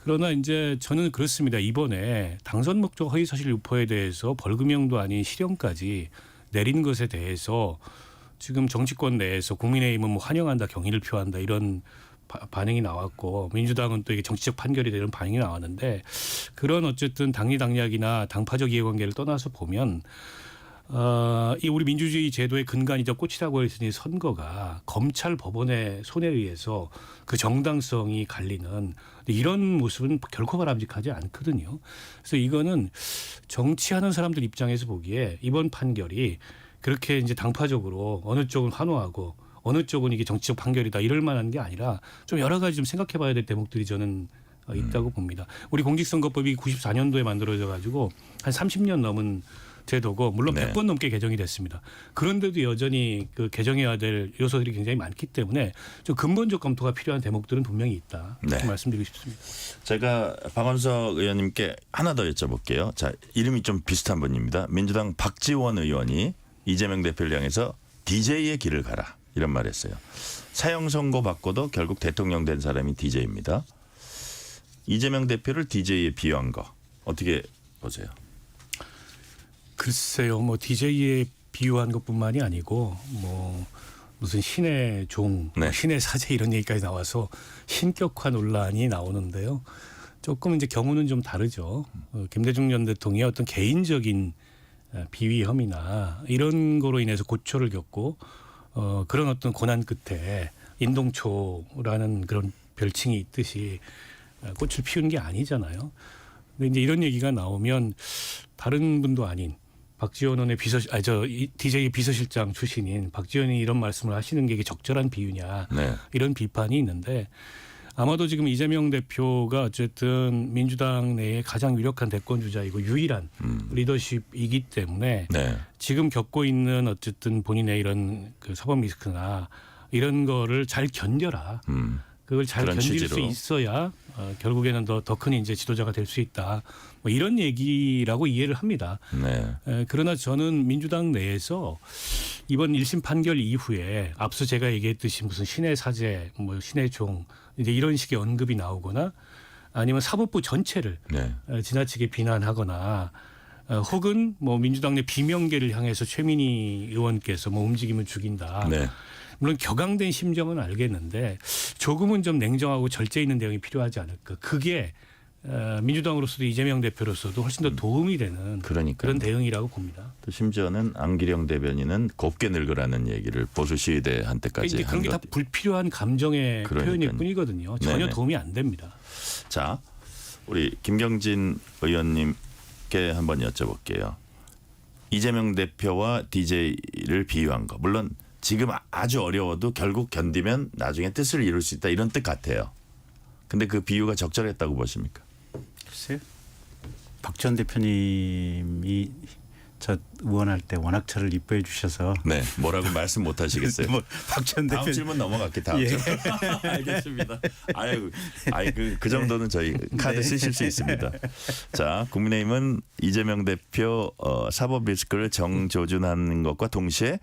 Speaker 5: 그러나 이제 저는 그렇습니다. 이번에 당선 목적 허위 사실 유포에 대해서 벌금형도 아닌 실형까지 내린 것에 대해서 지금 정치권 내에서 국민의힘은 뭐 환영한다, 경의를 표한다 이런 반응이 나왔고 민주당은 또 이게 정치적 판결이 되는 반응이 나왔는데 그런 어쨌든 당리당략이나 당파적 이해관계를 떠나서 보면 이 우리 민주주의 제도의 근간이자 꽃이라고 했으니 선거가 검찰 법원의 손에 의해서 그 정당성이 갈리는 이런 모습은 결코 바람직하지 않거든요. 그래서 이거는 정치하는 사람들 입장에서 보기에 이번 판결이 그렇게 이제 당파적으로 어느 쪽은 환호하고 어느 쪽은 이게 정치적 판결이다 이럴 만한 게 아니라 좀 여러 가지 좀 생각해 봐야 될 대목들이 저는 있다고 봅니다. 우리 공직선거법이 94년도에 만들어져 가지고 한 30년 넘은 제도고 물론
Speaker 3: 네.
Speaker 5: 100번 넘게 개정이 됐습니다. 그런데도 여전히 그 개정해야 될 요소들이 굉장히 많기 때문에 좀 근본적 검토가 필요한 대목들은 분명히 있다.
Speaker 3: 네.
Speaker 5: 이렇게 말씀드리고 싶습니다.
Speaker 3: 제가 박원석 의원님께 하나 더 여쭤볼게요. 자, 이름이 좀 비슷한 분입니다. 민주당 박지원 의원이 이재명 대표를 향해서 DJ의 길을 가라 이런 말 했어요. 사형 선고 받고도 결국 대통령 된 사람이 DJ입니다. 이재명 대표를 DJ에 비유한 거 어떻게 보세요?
Speaker 5: 글쎄요, 뭐 DJ에 비유한 것뿐만이 아니고 뭐 무슨 신의 종,
Speaker 3: 네.
Speaker 5: 신의 사제 이런 얘기까지 나와서 신격화 논란이 나오는데요. 조금 이제 경우는 좀 다르죠. 김대중 전 대통령의 어떤 개인적인 비위 혐의나 이런 거로 인해서 고초를 겪고 그런 어떤 고난 끝에 인동초라는 그런 별칭이 있듯이 꽃을 피우는 게 아니잖아요. 근데 이제 이런 얘기가 나오면 다른 분도 아닌 박지원 의원의 DJ 비서실장 출신인 박지원이 이런 말씀을 하시는 게 이게 적절한 비유냐
Speaker 3: 네.
Speaker 5: 이런 비판이 있는데 아마도 지금 이재명 대표가 어쨌든 민주당 내에 가장 유력한 대권 주자이고 유일한 리더십이기 때문에
Speaker 3: 네.
Speaker 5: 지금 겪고 있는 어쨌든 본인의 이런 그 사법 리스크나 이런 거를 잘 견뎌라. 그걸 잘
Speaker 3: 그런
Speaker 5: 견딜
Speaker 3: 취지로.
Speaker 5: 수 있어야 결국에는 더 큰 이제 지도자가 될 수 있다. 뭐 이런 얘기라고 이해를 합니다.
Speaker 3: 네.
Speaker 5: 그러나 저는 민주당 내에서 이번 1심 판결 이후에 앞서 제가 얘기했듯이 무슨 신의 사제, 뭐 신의 종 이제 이런 식의 언급이 나오거나 아니면 사법부 전체를
Speaker 3: 네.
Speaker 5: 지나치게 비난하거나 혹은 뭐 민주당 내 비명계를 향해서 최민희 의원께서 뭐 움직이면 죽인다.
Speaker 3: 네.
Speaker 5: 물론 격앙된 심정은 알겠는데 조금은 좀 냉정하고 절제 있는 대응이 필요하지 않을까. 그게 민주당으로서도 이재명 대표로서도 훨씬 더 도움이 되는
Speaker 3: 그러니까요.
Speaker 5: 그런 대응이라고 봅니다.
Speaker 3: 또 심지어는 안기령 대변인은 곱게 늙으라는 얘기를 보수 시위대 한때까지
Speaker 5: 그러니까 그런 게 다 불필요한 감정의
Speaker 3: 그러니까요.
Speaker 5: 표현일 뿐이거든요. 전혀
Speaker 3: 네네.
Speaker 5: 도움이 안 됩니다.
Speaker 3: 자, 우리 김경진 의원님께 한번 여쭤볼게요. 이재명 대표와 DJ를 비유한 거. 물론 지금 아주 어려워도 결국 견디면 나중에 뜻을 이룰 수 있다 이런 뜻 같아요. 근데 그 비유가 적절했다고 보십니까?
Speaker 4: 글쎄요. 박 전 대표님이 저 의원할 때 워낙 저를 이뻐해 주셔서
Speaker 3: 네, 뭐라고 말씀 못 하시겠어요.
Speaker 4: 뭐 박지원
Speaker 3: 다음
Speaker 4: 대표
Speaker 3: 질문 넘어갈게 다음
Speaker 4: 예.
Speaker 3: 질문. 알겠습니다. 그 정도는 저희 카드 쓰실 수 있습니다. 자, 국민의힘은 이재명 대표 사법 리스크를 정조준하는 것과 동시에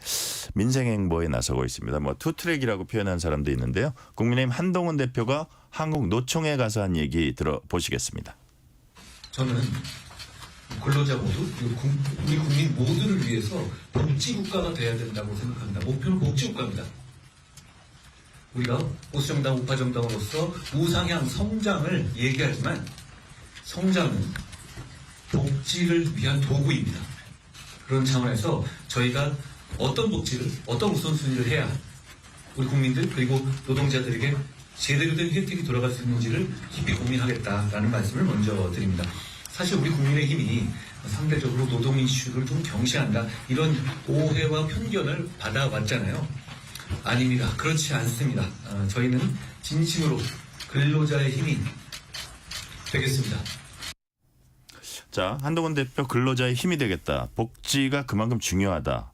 Speaker 3: 민생 행보에 나서고 있습니다. 뭐 투트랙이라고 표현한 사람도 있는데요. 국민의힘 한동훈 대표가 한국 노총에 가서 한 얘기 들어보시겠습니다.
Speaker 6: 저는 근로자 모두 그리고 우리 국민 모두를 위해서 복지국가가 돼야 된다고 생각합니다. 목표는 복지국가입니다. 우리가 보수정당, 우파정당으로서 우상향 성장을 얘기하지만 성장은 복지를 위한 도구입니다. 그런 차원에서 저희가 어떤 복지를, 어떤 우선순위를 해야 우리 국민들 그리고 노동자들에게 제대로 된 혜택이 돌아갈 수 있는지를 깊이 고민하겠다라는 말씀을 먼저 드립니다. 사실 우리 국민의힘이 상대적으로 노동 이슈를 좀 경시한다 이런 오해와 편견을 받아왔잖아요. 아닙니다. 그렇지 않습니다. 저희는 진심으로 근로자의 힘이 되겠습니다.
Speaker 3: 자, 한동훈 대표 근로자의 힘이 되겠다. 복지가 그만큼 중요하다.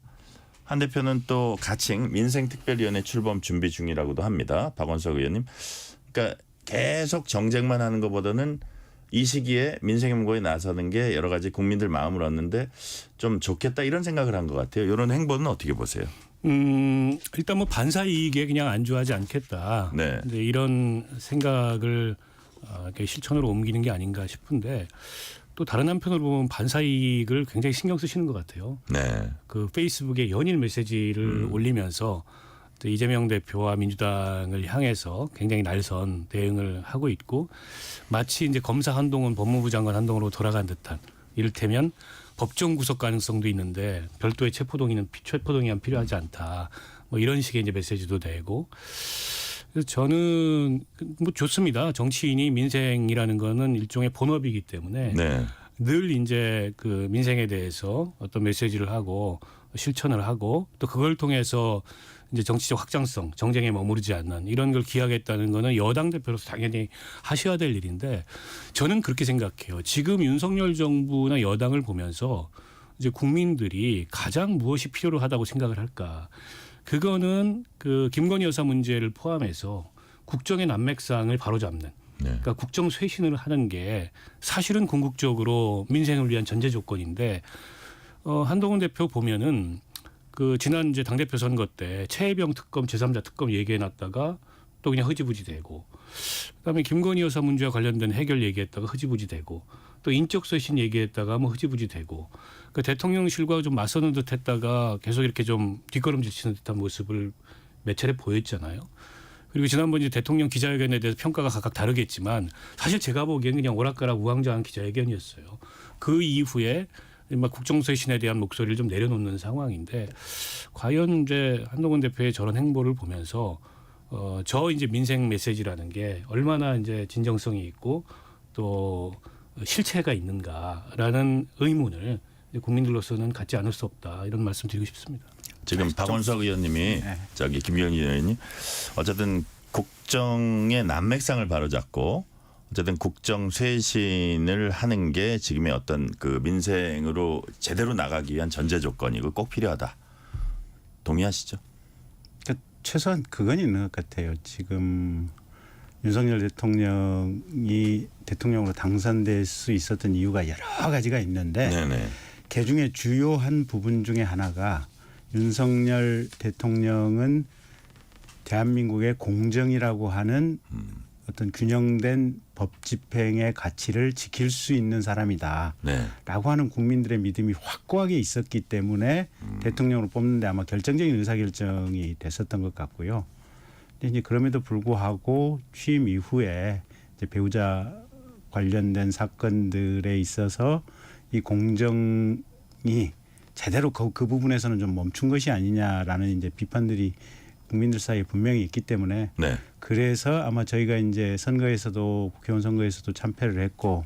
Speaker 3: 한 대표는 또 가칭 민생특별위원회 출범 준비 중이라고도 합니다. 박원석 의원님. 그러니까 계속 정쟁만 하는 것보다는 이 시기에 민생행보에 나서는 게 여러 가지 국민들 마음을 얻는데 좀 좋겠다 이런 생각을 한 것 같아요. 이런 행보는 어떻게 보세요?
Speaker 5: 일단 뭐 반사 이익에 그냥 안주하지 않겠다.
Speaker 3: 네.
Speaker 5: 이제 이런 생각을 이렇게 실천으로 옮기는 게 아닌가 싶은데 또 다른 한편으로 보면 반사 이익을 굉장히 신경 쓰시는 것 같아요.
Speaker 3: 네.
Speaker 5: 그 페이스북에 연일 메시지를 올리면서 또 이재명 대표와 민주당을 향해서 굉장히 날선 대응을 하고 있고 마치 이제 검사 한동훈 법무부 장관 한동훈으로 돌아간 듯한 이를테면 법정 구속 가능성도 있는데 별도의 체포동의안 필요하지 않다. 뭐 이런 식의 이제 메시지도 되고 그래서 저는 뭐 좋습니다. 정치인이 민생이라는 거는 일종의 본업이기 때문에
Speaker 3: 네.
Speaker 5: 늘 이제 그 민생에 대해서 어떤 메시지를 하고 실천을 하고 또 그걸 통해서 이제 정치적 확장성, 정쟁에 머무르지 않는 이런 걸 기하겠다는 거는 여당 대표로서 당연히 하셔야 될 일인데 저는 그렇게 생각해요. 지금 윤석열 정부나 여당을 보면서 이제 국민들이 가장 무엇이 필요로 하다고 생각을 할까? 그거는 그 김건희 여사 문제를 포함해서 국정의 난맥상을 바로잡는
Speaker 3: 네.
Speaker 5: 그러니까 국정 쇄신을 하는 게 사실은 궁극적으로 민생을 위한 전제 조건인데 한동훈 대표 보면은 그 지난 이제 당대표 선거 때 최혜병 특검 제3자 특검 얘기해놨다가 또 그냥 흐지부지되고 그다음에 김건희 여사 문제와 관련된 해결 얘기했다가 흐지부지되고 또 인적 쇄신 얘기했다가 뭐 흐지부지되고 그 대통령실과 좀 맞서는 듯했다가 계속 이렇게 좀 뒷걸음질 치는 듯한 모습을 몇 차례 보였잖아요. 그리고 지난번 이제 대통령 기자회견에 대해서 평가가 각각 다르겠지만 사실 제가 보기에는 그냥 오락가락 우왕좌왕 기자회견이었어요. 그 이후에 막 국정쇄신에 대한 목소리를 좀 내려놓는 상황인데 과연 이제 한동훈 대표의 저런 행보를 보면서 저 이제 민생 메시지라는 게 얼마나 이제 진정성이 있고 또 실체가 있는가라는 의문을 국민들로서는 갖지 않을 수 없다 이런 말씀 드리고 싶습니다.
Speaker 3: 지금 박원석 의원님이 저기 김병기 의원님 어쨌든 국정의 난맥상을 바로잡고 어쨌든 국정 쇄신을 하는 게 지금의 어떤 그 민생으로 제대로 나가기 위한 전제 조건이고 꼭 필요하다. 동의하시죠?
Speaker 4: 그러니까 최소한 그건 있는 것 같아요. 지금 윤석열 대통령이 대통령으로 당선될 수 있었던 이유가 여러 가지가 있는데
Speaker 3: 네네.
Speaker 4: 그 중에 주요한 부분 중에 하나가 윤석열 대통령은 대한민국의 공정이라고 하는 어떤 균형된 법 집행의 가치를 지킬 수 있는 사람이다.
Speaker 3: 네.
Speaker 4: 라고 하는 국민들의 믿음이 확고하게 있었기 때문에 대통령으로 뽑는데 아마 결정적인 의사결정이 됐었던 것 같고요. 근데 이제 그럼에도 불구하고 취임 이후에 이제 배우자 관련된 사건들에 있어서 이 공정이 제대로 그 부분에서는 좀 멈춘 것이 아니냐라는 이제 비판들이 국민들 사이에 분명히 있기 때문에
Speaker 3: 네.
Speaker 4: 그래서 아마 저희가 이제 선거에서도 국회의원 선거에서도 참패를 했고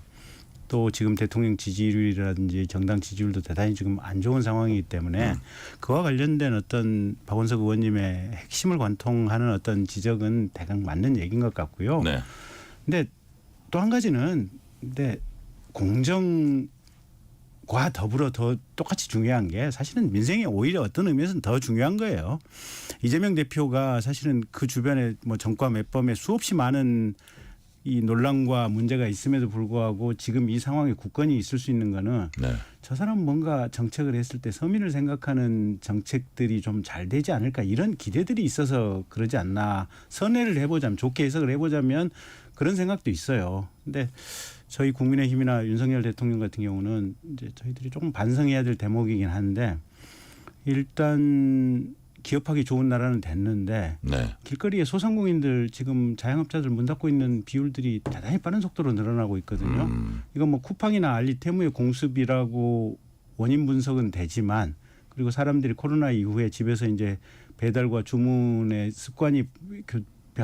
Speaker 4: 또 지금 대통령 지지율이라든지 정당 지지율도 대단히 지금 안 좋은 상황이기 때문에 그와 관련된 어떤 박원석 의원님의 핵심을 관통하는 어떤 지적은 대강 맞는 얘기인 것 같고요.
Speaker 3: 네.
Speaker 4: 근데 또 한 가지는 근데 과 더불어 더 똑같이 중요한 게 사실은 민생이 오히려 어떤 의미에서는 더 중요한 거예요. 이재명 대표가 사실은 그 주변에 뭐 정과 매범에 수없이 많은 이 논란과 문제가 있음에도 불구하고 지금 이 상황에 굳건히 있을 수 있는 거는
Speaker 3: 네.
Speaker 4: 저 사람 뭔가 정책을 했을 때 서민을 생각하는 정책들이 좀 잘 되지 않을까 이런 기대들이 있어서 그러지 않나. 선회를 해보자면 좋게 해석을 해보자면 그런 생각도 있어요. 근데 저희 국민의힘이나 윤석열 대통령 같은 경우는 이제 저희들이 조금 반성해야 될 대목이긴 한데 일단 기업하기 좋은 나라는 됐는데
Speaker 3: 네.
Speaker 4: 길거리에 소상공인들 지금 자영업자들 문 닫고 있는 비율들이 대단히 빠른 속도로 늘어나고 있거든요. 이건 뭐 쿠팡이나 알리, 테무의 공습이라고 원인 분석은 되지만 그리고 사람들이 코로나 이후에 집에서 이제 배달과 주문의 습관이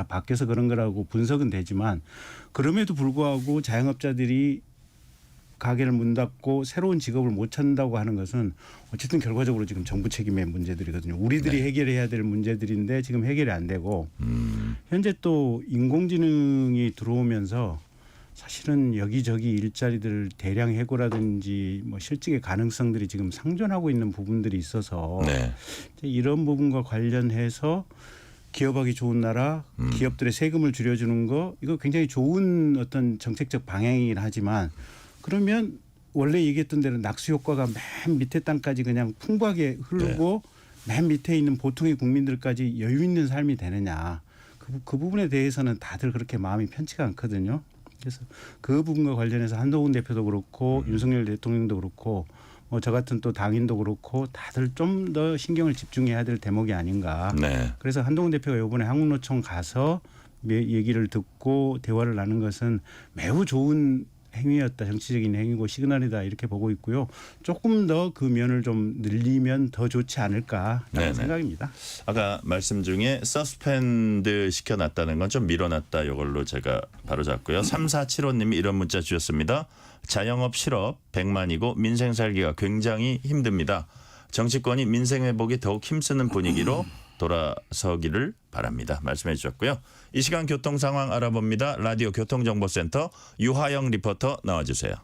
Speaker 4: 바뀌어서 그런 거라고 분석은 되지만 그럼에도 불구하고 자영업자들이 가게를 문 닫고 새로운 직업을 못 찾는다고 하는 것은 어쨌든 결과적으로 지금 정부 책임의 문제들이거든요. 우리들이 해결해야 될 문제들인데 지금 해결이 안 되고 현재 또 인공지능이 들어오면서 사실은 여기저기 일자리들 대량 해고라든지 뭐 실직의 가능성들이 지금 상존하고 있는 부분들이 있어서
Speaker 3: 네.
Speaker 4: 이런 부분과 관련해서 기업하기 좋은 나라, 기업들의 세금을 줄여주는 거 이거 굉장히 좋은 어떤 정책적 방향이긴 하지만 그러면 원래 얘기했던 대로 낙수 효과가 맨 밑에 땅까지 그냥 풍부하게 흐르고 맨 밑에 있는 보통의 국민들까지 여유 있는 삶이 되느냐. 그 부분에 대해서는 다들 그렇게 마음이 편치가 않거든요. 그래서 그 부분과 관련해서 한동훈 대표도 그렇고 윤석열 대통령도 그렇고 뭐 저 같은 또 당인도 그렇고 다들 좀 더 신경을 집중해야 될 대목이 아닌가.
Speaker 3: 네.
Speaker 4: 그래서 한동훈 대표가 이번에 한국노총 가서 얘기를 듣고 대화를 나눈 것은 매우 좋은 행위였다. 정치적인 행위고 시그널이다. 이렇게 보고 있고요. 조금 더 그 면을 좀 늘리면 더 좋지 않을까라는
Speaker 3: 네네.
Speaker 4: 생각입니다.
Speaker 3: 아까 말씀 중에 서스펜드 시켜놨다는 건 좀 밀어놨다. 이걸로 제가 바로 잡고요. 3475님이 이런 문자 주셨습니다. 자영업 실업 100만이고 민생 살기가 굉장히 힘듭니다. 정치권이 민생 회복에 더욱 힘쓰는 분위기로 돌아서기를 바랍니다. 말씀해 주셨고요. 이 시간 교통 상황 알아봅니다. 라디오 교통정보센터 유하영 리포터 나와주세요.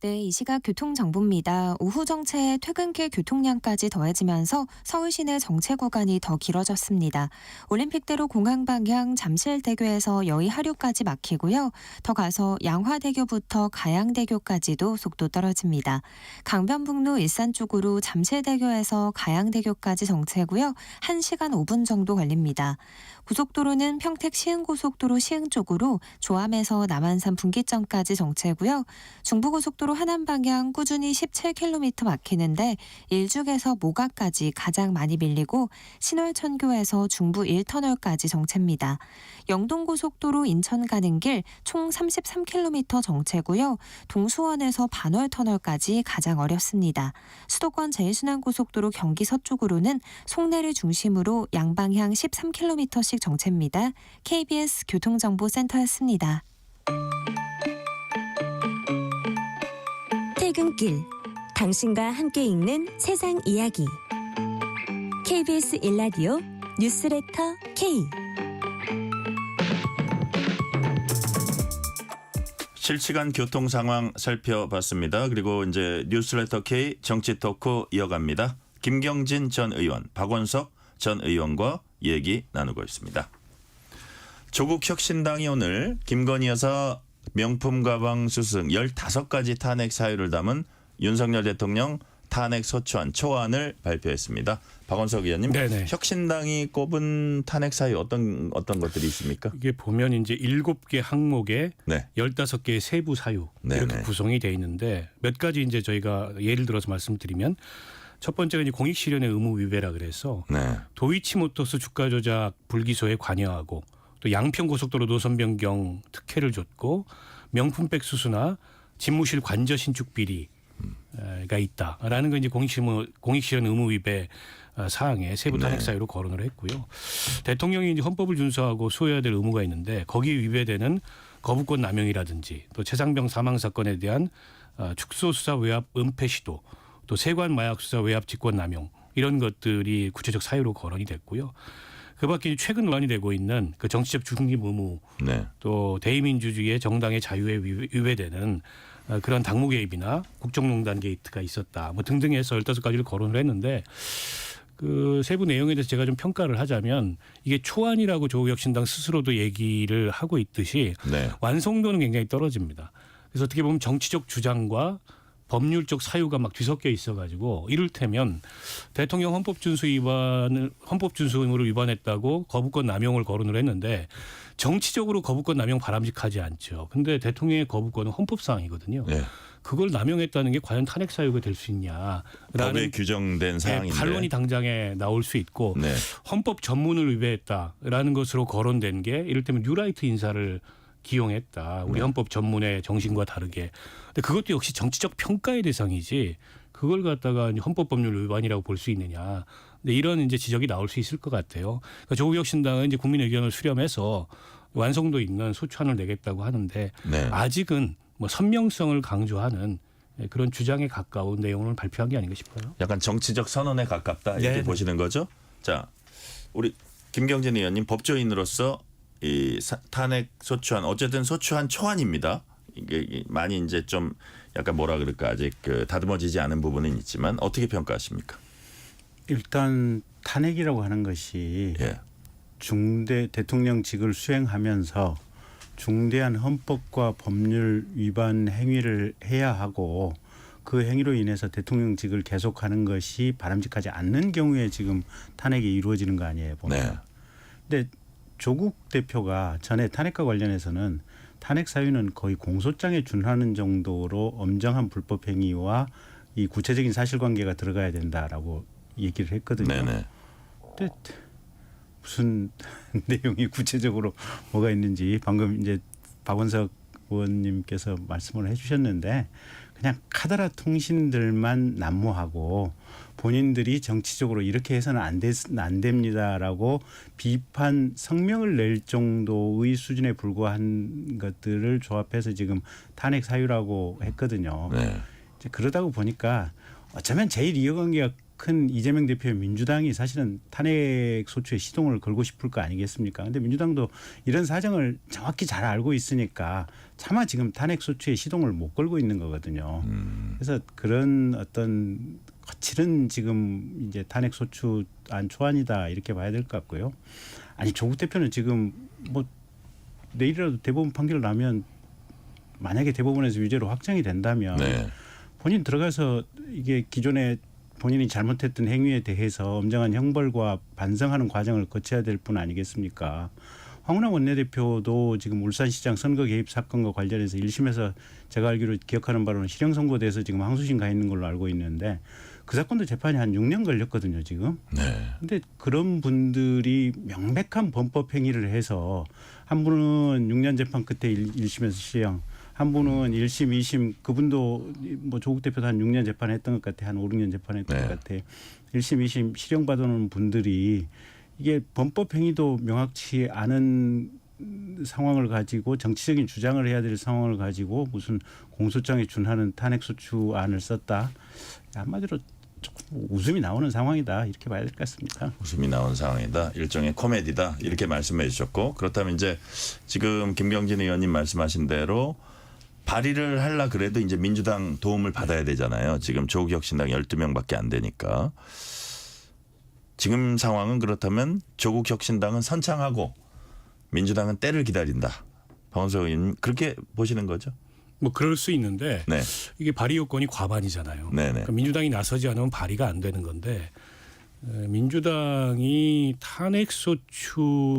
Speaker 7: 네, 이 시각 교통정보입니다. 오후 정체에 퇴근길 교통량까지 더해지면서 서울 시내 정체 구간이 더 길어졌습니다. 올림픽대로 공항 방향 잠실대교에서 여의 하류까지 막히고요. 더 가서 양화대교부터 가양대교까지도 속도 떨어집니다. 강변북로 일산 쪽으로 잠실대교에서 가양대교까지 정체고요. 1시간 5분 정도 걸립니다. 고속도로는 평택 시흥고속도로 시흥 쪽으로 조암에서 남한산 분기점까지 정체고요. 중부고속도로 하남 방향 꾸준히 17km 막히는데 일죽에서 모가까지 가장 많이 밀리고 신월천교에서 중부 1터널까지 정체입니다. 영동고속도로 인천 가는 길 총 33km 정체고요. 동수원에서 반월터널까지 가장 어렵습니다. 수도권 제1순환고속도로 경기 서쪽으로는 송내를 중심으로 양방향 13km씩 정체입니다. KBS 교통정보센터였습니다.
Speaker 2: 퇴근길, 당신과 함께 읽는 세상 이야기. KBS 일라디오 뉴스레터 K.
Speaker 3: 실시간 교통 상황 살펴봤습니다. 그리고 이제 뉴스레터 K 정치 토크 이어갑니다. 김경진 전 의원, 박원석 전 의원과 얘기 나누고 있습니다. 조국 혁신당이 오늘 김건희 여사 명품 가방 수승 15가지 탄핵 사유를 담은 윤석열 대통령 탄핵 소추안 초안을 발표했습니다. 박원석 의원님,
Speaker 5: 네네.
Speaker 3: 혁신당이 꼽은 탄핵 사유 어떤 것들이 있습니까?
Speaker 5: 이게 보면 이제 7개 항목에
Speaker 3: 네.
Speaker 5: 15개의 세부 사유
Speaker 3: 네네.
Speaker 5: 이렇게 구성이 돼 있는데 몇 가지 이제 저희가 예를 들어서 말씀드리면 첫 번째가 이제 공익 실현의 의무 위배라 그래서
Speaker 3: 네.
Speaker 5: 도이치모터스 주가 조작 불기소에 관여하고 또 양평 고속도로 노선 변경 특혜를 줬고 명품백 수수나 집무실 관저 신축 비리가 있다라는 건 이제 공익 실현 의무 위배 사항에 세부 탄핵 사유로 거론을 했고요. 대통령이 이제 헌법을 준수하고 수호해야 될 의무가 있는데 거기에 위배되는 거부권 남용이라든지 또 최상병 사망 사건에 대한 축소 수사 외압 은폐 시도 또 세관 마약 수사 외압 직권 남용 이런 것들이 구체적 사유로 거론이 됐고요. 그밖에 최근 논란이 되고 있는 그 정치적 중립 의무
Speaker 3: 네.
Speaker 5: 또 대의민주주의의 정당의 자유에 위배되는 그런 당무 개입이나 국정농단 게이트가 있었다. 뭐 등등 해서 15가지를 거론을 했는데 그 세부 내용에 대해서 제가 좀 평가를 하자면 이게 초안이라고 조국혁신당 스스로도 얘기를 하고 있듯이
Speaker 3: 네.
Speaker 5: 완성도는 굉장히 떨어집니다. 그래서 어떻게 보면 정치적 주장과 법률적 사유가 막 뒤섞여 있어가지고 이를테면 대통령 헌법준수를 위반했다고 거부권 남용을 거론을 했는데 정치적으로 거부권 남용 바람직하지 않죠. 근데 대통령의 거부권은 헌법사항이거든요.
Speaker 3: 네.
Speaker 5: 그걸 남용했다는 게 과연 탄핵 사유가 될 수 있냐라는
Speaker 3: 법에 규정된 사항인데
Speaker 5: 반론이 당장에 나올 수 있고
Speaker 3: 네.
Speaker 5: 헌법 전문을 위배했다라는 것으로 거론된 게 이를테면 뉴라이트 인사를 기용했다. 우리 헌법 전문의 정신과 다르게. 근데 그것도 역시 정치적 평가의 대상이지 그걸 갖다가 헌법 법률 위반이라고 볼 수 있느냐. 근데 이런 이제 지적이 나올 수 있을 것 같아요. 그러니까 조국혁신당은 이제 국민 의견을 수렴해서 완성도 있는 소추안을 내겠다고 하는데
Speaker 3: 네.
Speaker 5: 아직은 뭐 선명성을 강조하는 그런 주장에 가까운 내용을 발표한 게 아닌가 싶어요.
Speaker 3: 약간 정치적 선언에 가깝다 이렇게
Speaker 5: 네.
Speaker 3: 보시는 거죠. 자, 우리 김경진 의원님 법조인으로서 이 탄핵 소추안 어쨌든 소추안 초안입니다. 이게 많이 이제 좀 약간 뭐라 그럴까 아직 그 다듬어지지 않은 부분은 있지만 어떻게 평가하십니까?
Speaker 4: 일단 탄핵이라고 하는 것이
Speaker 3: 예.
Speaker 4: 중대 대통령직을 수행하면서 중대한 헌법과 법률 위반 행위를 해야 하고 그 행위로 인해서 대통령직을 계속하는 것이 바람직하지 않는 경우에 지금 탄핵이 이루어지는 거 아니에요, 보면.
Speaker 3: 네.
Speaker 4: 근데 조국 대표가 전에 탄핵과 관련해서는 탄핵 사유는 거의 공소장에 준하는 정도로 엄정한 불법 행위와 이 구체적인 사실관계가 들어가야 된다라고 얘기를 했거든요.
Speaker 3: 네네.
Speaker 4: 근데 무슨 내용이 구체적으로 뭐가 있는지 방금 이제 박원석 의원님께서 말씀을 해주셨는데 그냥 카더라 통신들만 난무하고 본인들이 정치적으로 이렇게 해서는 안 됩니다라고 비판 성명을 낼 정도의 수준에 불과한 것들을 조합해서 지금 탄핵 사유라고 했거든요.
Speaker 3: 네.
Speaker 4: 이제 그러다고 보니까 어쩌면 제일 이해관계가 큰 이재명 대표의 민주당이 사실은 탄핵 소추에 시동을 걸고 싶을 거 아니겠습니까? 근데 민주당도 이런 사정을 정확히 잘 알고 있으니까 차마 지금 탄핵 소추에 시동을 못 걸고 있는 거거든요. 그래서 그런 어떤 거칠은 지금 이제 탄핵 소추안 초안이다 이렇게 봐야 될 것 같고요. 아니 조국 대표는 지금 뭐 내일이라도 대법원 판결 나면 만약에 대법원에서 유죄로 확정이 된다면
Speaker 3: 네.
Speaker 4: 본인 들어가서 이게 기존에 본인이 잘못했던 행위에 대해서 엄정한 형벌과 반성하는 과정을 거쳐야 될 뿐 아니겠습니까? 황운하 원내대표도 지금 울산시장 선거 개입 사건과 관련해서 1심에서 제가 알기로 기억하는 바로는 실형 선고돼서 지금 항소심 가 있는 걸로 알고 있는데 그 사건도 재판이 한 6년 걸렸거든요, 지금.
Speaker 3: 네.
Speaker 4: 근데 그런 분들이 명백한 범법 행위를 해서 한 분은 6년 재판 끝에 1심에서 실형, 한 분은 1심, 2심 그분도 뭐 조국 대표도 한 6년 재판했던 것 같아. 한 5, 6년 재판했던 것 같아. 1심, 2심 실형 받아놓은 분들이 이게 범법 행위도 명확치 않은 상황을 가지고 정치적인 주장을 해야 될 상황을 가지고 무슨 공소장에 준하는 탄핵소추안을 썼다. 한마디로 조금 웃음이 나오는 상황이다. 이렇게 봐야 될 것 같습니다.
Speaker 3: 웃음이 나온 상황이다. 일종의 코미디다. 이렇게 말씀해 주셨고 그렇다면 이제 지금 김경진 의원님 말씀하신 대로 발의를 하려 그래도 이제 민주당 도움을 받아야 되잖아요. 지금 조국혁신당 12명밖에 안 되니까. 지금 상황은 그렇다면 조국혁신당은 선창하고 민주당은 때를 기다린다. 박원석 의원님 그렇게 보시는 거죠?
Speaker 5: 뭐 그럴 수 있는데
Speaker 3: 네.
Speaker 5: 이게 발의 요건이 과반이잖아요.
Speaker 3: 네네.
Speaker 5: 그러니까 민주당이 나서지 않으면 발의가 안 되는 건데 민주당이 탄핵소추에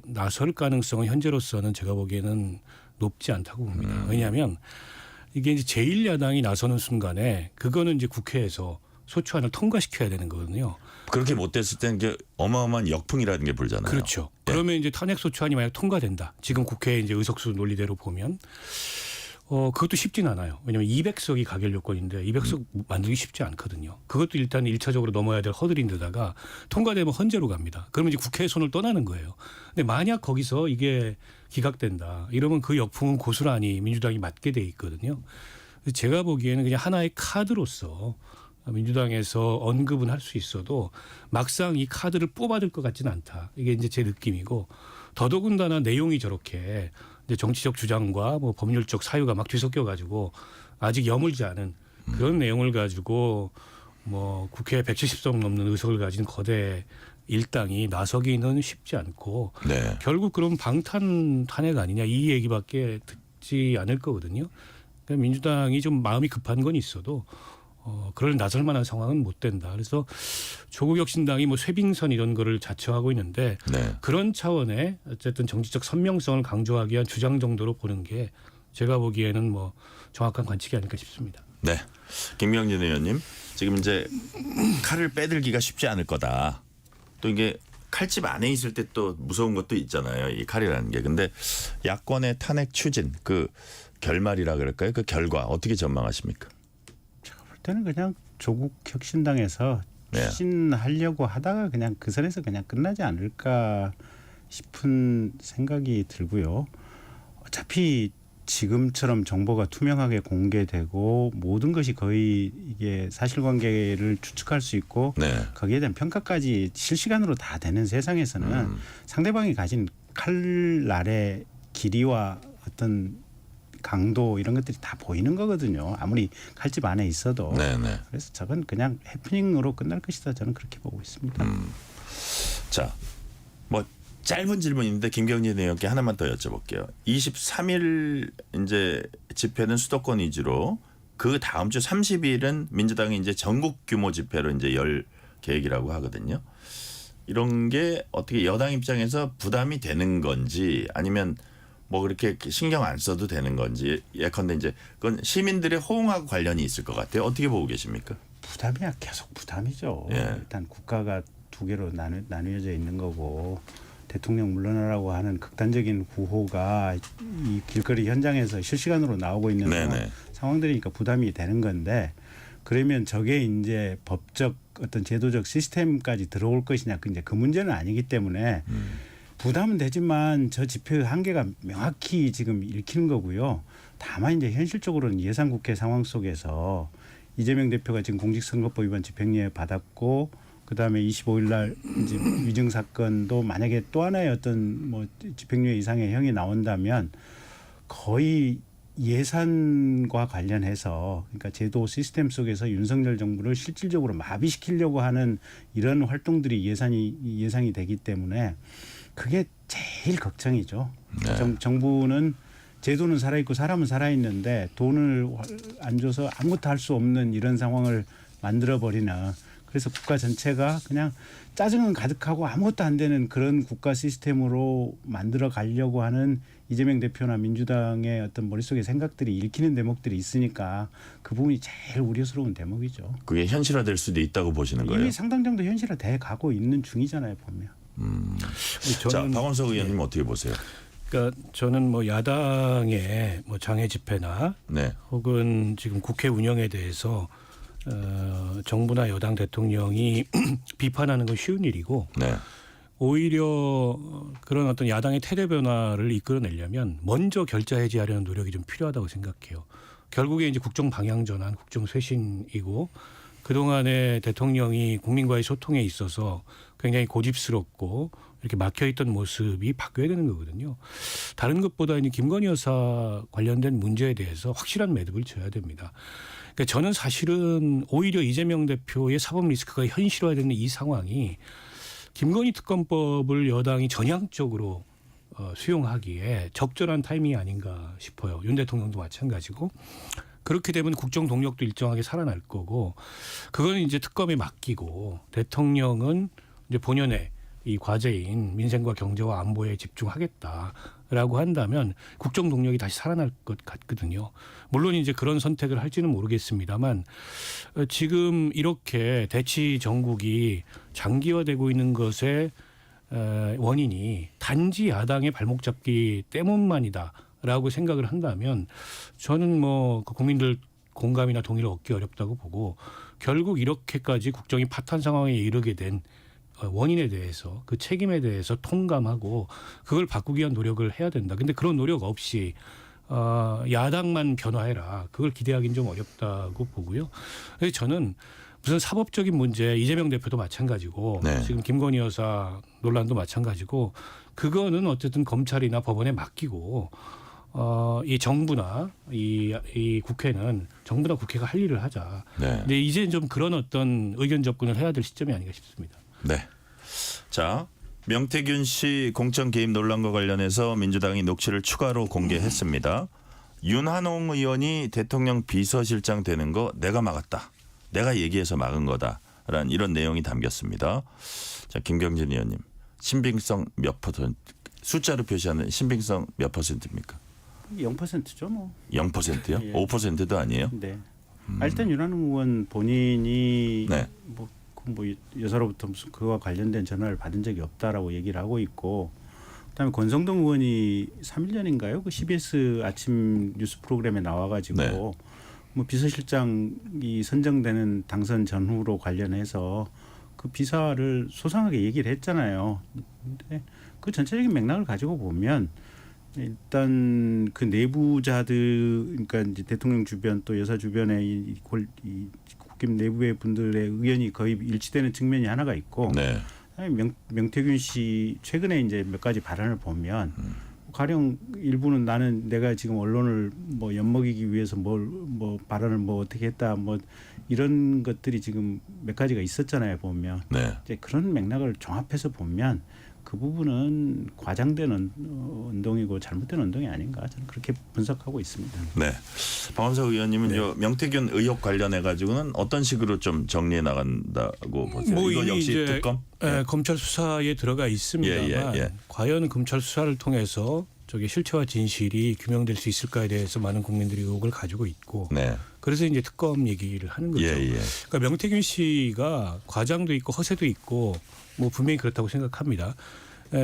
Speaker 5: 나설 가능성은 현재로서는 제가 보기에는 높지 않다고 봅니다. 왜냐하면 이게 이제 제1야당이 나서는 순간에 그거는 이제 국회에서 소추안을 통과시켜야 되는 거거든요.
Speaker 3: 그렇게 못 됐을 때는 이게 어마어마한 역풍이라는 게 불잖아요.
Speaker 5: 그렇죠.
Speaker 3: 예.
Speaker 5: 그러면 이제 탄핵소추안이 만약 통과된다. 지금 국회 이제 의석수 논리대로 보면 그것도 쉽진 않아요. 왜냐하면 200석이 가결 요건인데 200석 만들기 쉽지 않거든요. 그것도 일단 1차적으로 넘어야 될 허들인데다가 통과되면 헌재로 갑니다. 그러면 이제 국회의 손을 떠나는 거예요. 근데 만약 거기서 이게 기각된다. 이러면 그 역풍은 고스란히 민주당이 맞게 돼 있거든요. 제가 보기에는 그냥 하나의 카드로서 민주당에서 언급은 할 수 있어도 막상 이 카드를 뽑아들 것 같지는 않다. 이게 이제 제 느낌이고 더더군다나 내용이 저렇게 이제 정치적 주장과 뭐 법률적 사유가 막 뒤섞여 가지고 아직 여물지 않은 그런 내용을 가지고 뭐 국회 170석 넘는 의석을 가진 거대 일당이 나서기는 쉽지 않고
Speaker 3: 네.
Speaker 5: 결국 그럼 방탄 탄핵 아니냐 이 얘기밖에 듣지 않을 거거든요. 그러니까 민주당이 좀 마음이 급한 건 있어도 그럴 나설 만한 상황은 못 된다. 그래서 조국혁신당이 뭐 쇄빙선 이런 거를 자처하고 있는데
Speaker 3: 네.
Speaker 5: 그런 차원의 어쨌든 정치적 선명성을 강조하기 위한 주장 정도로 보는 게 제가 보기에는 뭐 정확한 관측이 아닐까 싶습니다.
Speaker 3: 네. 김병진 의원님, 지금 이제 칼을 빼들기가 쉽지 않을 거다. 또 이게 칼집 안에 있을 때 또 무서운 것도 있잖아요. 이 칼이라는 게. 근데 야권의 탄핵 추진, 그 결말이라 그럴까요? 그 결과 어떻게 전망하십니까?
Speaker 4: 제가 볼 때는 그냥 조국 혁신당에서
Speaker 3: 네.
Speaker 4: 추진하려고 하다가 그냥 그 선에서 그냥 끝나지 않을까 싶은 생각이 들고요. 어차피 지금처럼 정보가 투명하게 공개되고 모든 것이 거의 이게 사실관계를 추측할 수 있고
Speaker 3: 네.
Speaker 4: 거기에 대한 평가까지 실시간으로 다 되는 세상에서는 상대방이 가진 칼날의 길이와 어떤 강도 이런 것들이 다 보이는 거거든요. 아무리 칼집 안에 있어도.
Speaker 3: 네, 네.
Speaker 4: 그래서 저건 그냥 해프닝으로 끝날 것이다. 저는 그렇게 보고 있습니다.
Speaker 3: 자, 뭐 짧은 질문인데 김경진 의원께 하나만 더 여쭤볼게요. 23일 이제 집회는 수도권 위주로 그 다음 주 30일은 민주당이 이제 전국 규모 집회로 이제 열 계획이라고 하거든요. 이런 게 어떻게 여당 입장에서 부담이 되는 건지 아니면 뭐 그렇게 신경 안 써도 되는 건지 예컨대 이제 그건 시민들의 호응하고 관련이 있을 것 같아요. 어떻게 보고 계십니까?
Speaker 4: 부담이야 계속 부담이죠.
Speaker 3: 예.
Speaker 4: 일단 국가가 두 개로 나뉘어져 있는 거고 대통령 물러나라고 하는 극단적인 구호가 이 길거리 현장에서 실시간으로 나오고 있는
Speaker 3: 네네.
Speaker 4: 상황들이니까 부담이 되는 건데 그러면 저게 이제 법적 어떤 제도적 시스템까지 들어올 것이냐 이제 그 문제는 아니기 때문에 부담은 되지만 저 집회 한계가 명확히 지금 읽히는 거고요. 다만 이제 현실적으로는 예산국회 상황 속에서 이재명 대표가 지금 공직선거법 위반 집행유예 받았고 그다음에 25일 날 이제 위증 사건도 만약에 또 하나의 어떤 뭐 집행유예 이상의 형이 나온다면 거의 예산과 관련해서 그러니까 제도 시스템 속에서 윤석열 정부를 실질적으로 마비시키려고 하는 이런 활동들이 예상이 되기 때문에 그게 제일 걱정이죠.
Speaker 3: 네.
Speaker 4: 정부는 제도는 살아있고 사람은 살아있는데 돈을 안 줘서 아무것도 할 수 없는 이런 상황을 만들어버리는 그래서 국가 전체가 그냥 짜증은 가득하고 아무것도 안 되는 그런 국가 시스템으로 만들어 가려고 하는 이재명 대표나 민주당의 어떤 머릿속에 생각들이 읽히는 대목들이 있으니까 그 부분이 제일 우려스러운 대목이죠.
Speaker 3: 그게 현실화될 수도 있다고 보시는 거예요?
Speaker 4: 이미 상당 정도 현실화돼 가고 있는 중이잖아요, 보면.
Speaker 3: 자, 박원석 의원님 어떻게 보세요?
Speaker 5: 그러니까 저는 뭐 야당의 뭐 장애 집회나
Speaker 3: 네.
Speaker 5: 혹은 지금 국회 운영에 대해서 정부나 여당 대통령이 비판하는 건 쉬운 일이고
Speaker 3: 네.
Speaker 5: 오히려 그런 어떤 야당의 태도 변화를 이끌어내려면 먼저 결자 해지하려는 노력이 좀 필요하다고 생각해요. 결국에 이제 국정 방향 전환, 국정 쇄신이고 그동안에 대통령이 국민과의 소통에 있어서 굉장히 고집스럽고 이렇게 막혀있던 모습이 바뀌어야 되는 거거든요. 다른 것보다 이제 김건희 여사 관련된 문제에 대해서 확실한 매듭을 져야 됩니다. 그러니까 저는 사실은 오히려 이재명 대표의 사법 리스크가 현실화되는 이 상황이 김건희 특검법을 여당이 전향적으로 수용하기에 적절한 타이밍이 아닌가 싶어요. 윤 대통령도 마찬가지고. 그렇게 되면 국정 동력도 일정하게 살아날 거고 그거는 이제 특검에 맡기고 대통령은 이제 본연의 이 과제인 민생과 경제와 안보에 집중하겠다라고 한다면 국정 동력이 다시 살아날 것 같거든요. 물론 이제 그런 선택을 할지는 모르겠습니다만 지금 이렇게 대치 정국이 장기화되고 있는 것의 원인이 단지 야당의 발목 잡기 때문만이다라고 생각을 한다면 저는 뭐 국민들 공감이나 동의를 얻기 어렵다고 보고 결국 이렇게까지 국정이 파탄 상황에 이르게 된 원인에 대해서 그 책임에 대해서 통감하고 그걸 바꾸기 위한 노력을 해야 된다. 근데 그런 노력 없이 야당만 변화해라. 그걸 기대하기는 좀 어렵다고 보고요. 그래서 저는 무슨 사법적인 문제 이재명 대표도 마찬가지고
Speaker 3: 네.
Speaker 5: 지금 김건희 여사 논란도 마찬가지고 그거는 어쨌든 검찰이나 법원에 맡기고 이 정부나 이 국회는 정부나 국회가 할 일을 하자.
Speaker 3: 네.
Speaker 5: 근데 이제 좀 그런 어떤 의견 접근을 해야 될 시점이 아닌가 싶습니다.
Speaker 3: 네. 자, 명태균 씨 공천 개입 논란과 관련해서 민주당이 녹취를 추가로 공개했습니다. 윤한홍 의원이 대통령 비서실장 되는 거 내가 막았다. 내가 얘기해서 막은 거다라는 이런 내용이 담겼습니다. 자, 김경진 의원님. 신빙성 몇 퍼센트? 숫자로 표시하는 신빙성 몇 퍼센트입니까?
Speaker 4: 0%죠, 뭐.
Speaker 3: 0%요?
Speaker 4: 예.
Speaker 3: 5%도 아니에요?
Speaker 4: 네. 일단 윤한홍 의원 본인이
Speaker 3: 네.
Speaker 4: 뭐 여사로부터 무슨 그와 관련된 전화를 받은 적이 없다라고 얘기를 하고 있고, 그다음에 권성동 의원이 3일 전인가요? 그 CBS 아침 뉴스 프로그램에 나와가지고
Speaker 3: 네.
Speaker 4: 뭐 비서실장이 선정되는 당선 전후로 관련해서 그 비사를 소상하게 얘기를 했잖아요. 근데 그 전체적인 맥락을 가지고 보면 일단 그 내부자들, 그러니까 이제 대통령 주변 또 여사 주변의 이 국힘 내부의 분들의 의견이 거의 일치되는 측면이 하나가 있고,
Speaker 3: 네.
Speaker 4: 명태균 씨 최근에 이제 몇 가지 발언을 보면 가령 일부는 나는 내가 지금 언론을 뭐 엿먹이기 위해서 뭐 발언을 뭐 어떻게 했다 뭐 이런 것들이 지금 몇 가지가 있었잖아요, 보면.
Speaker 3: 네.
Speaker 4: 이제 그런 맥락을 종합해서 보면 그 부분은 과장된 운동이고 잘못된 운동이 아닌가, 저는 그렇게 분석하고 있습니다.
Speaker 3: 네. 박원석 의원님은 요 명태균 의혹 관련해 가지고는 어떤 식으로 좀 정리해 나간다고 보세요?
Speaker 5: 뭐
Speaker 3: 이거
Speaker 5: 이미
Speaker 3: 역시
Speaker 5: 이제
Speaker 3: 특검?
Speaker 5: 검찰 수사에 들어가 있습니다만
Speaker 3: 예.
Speaker 5: 과연 검찰 수사를 통해서 저게 실체와 진실이 규명될 수 있을까에 대해서 많은 국민들이 의혹을 가지고 있고,
Speaker 3: 네.
Speaker 5: 그래서 이제 특검 얘기를 하는 거죠.
Speaker 3: 예.
Speaker 5: 그러니까 명태균 씨가 과장도 있고 허세도 있고 뭐 분명히 그렇다고 생각합니다.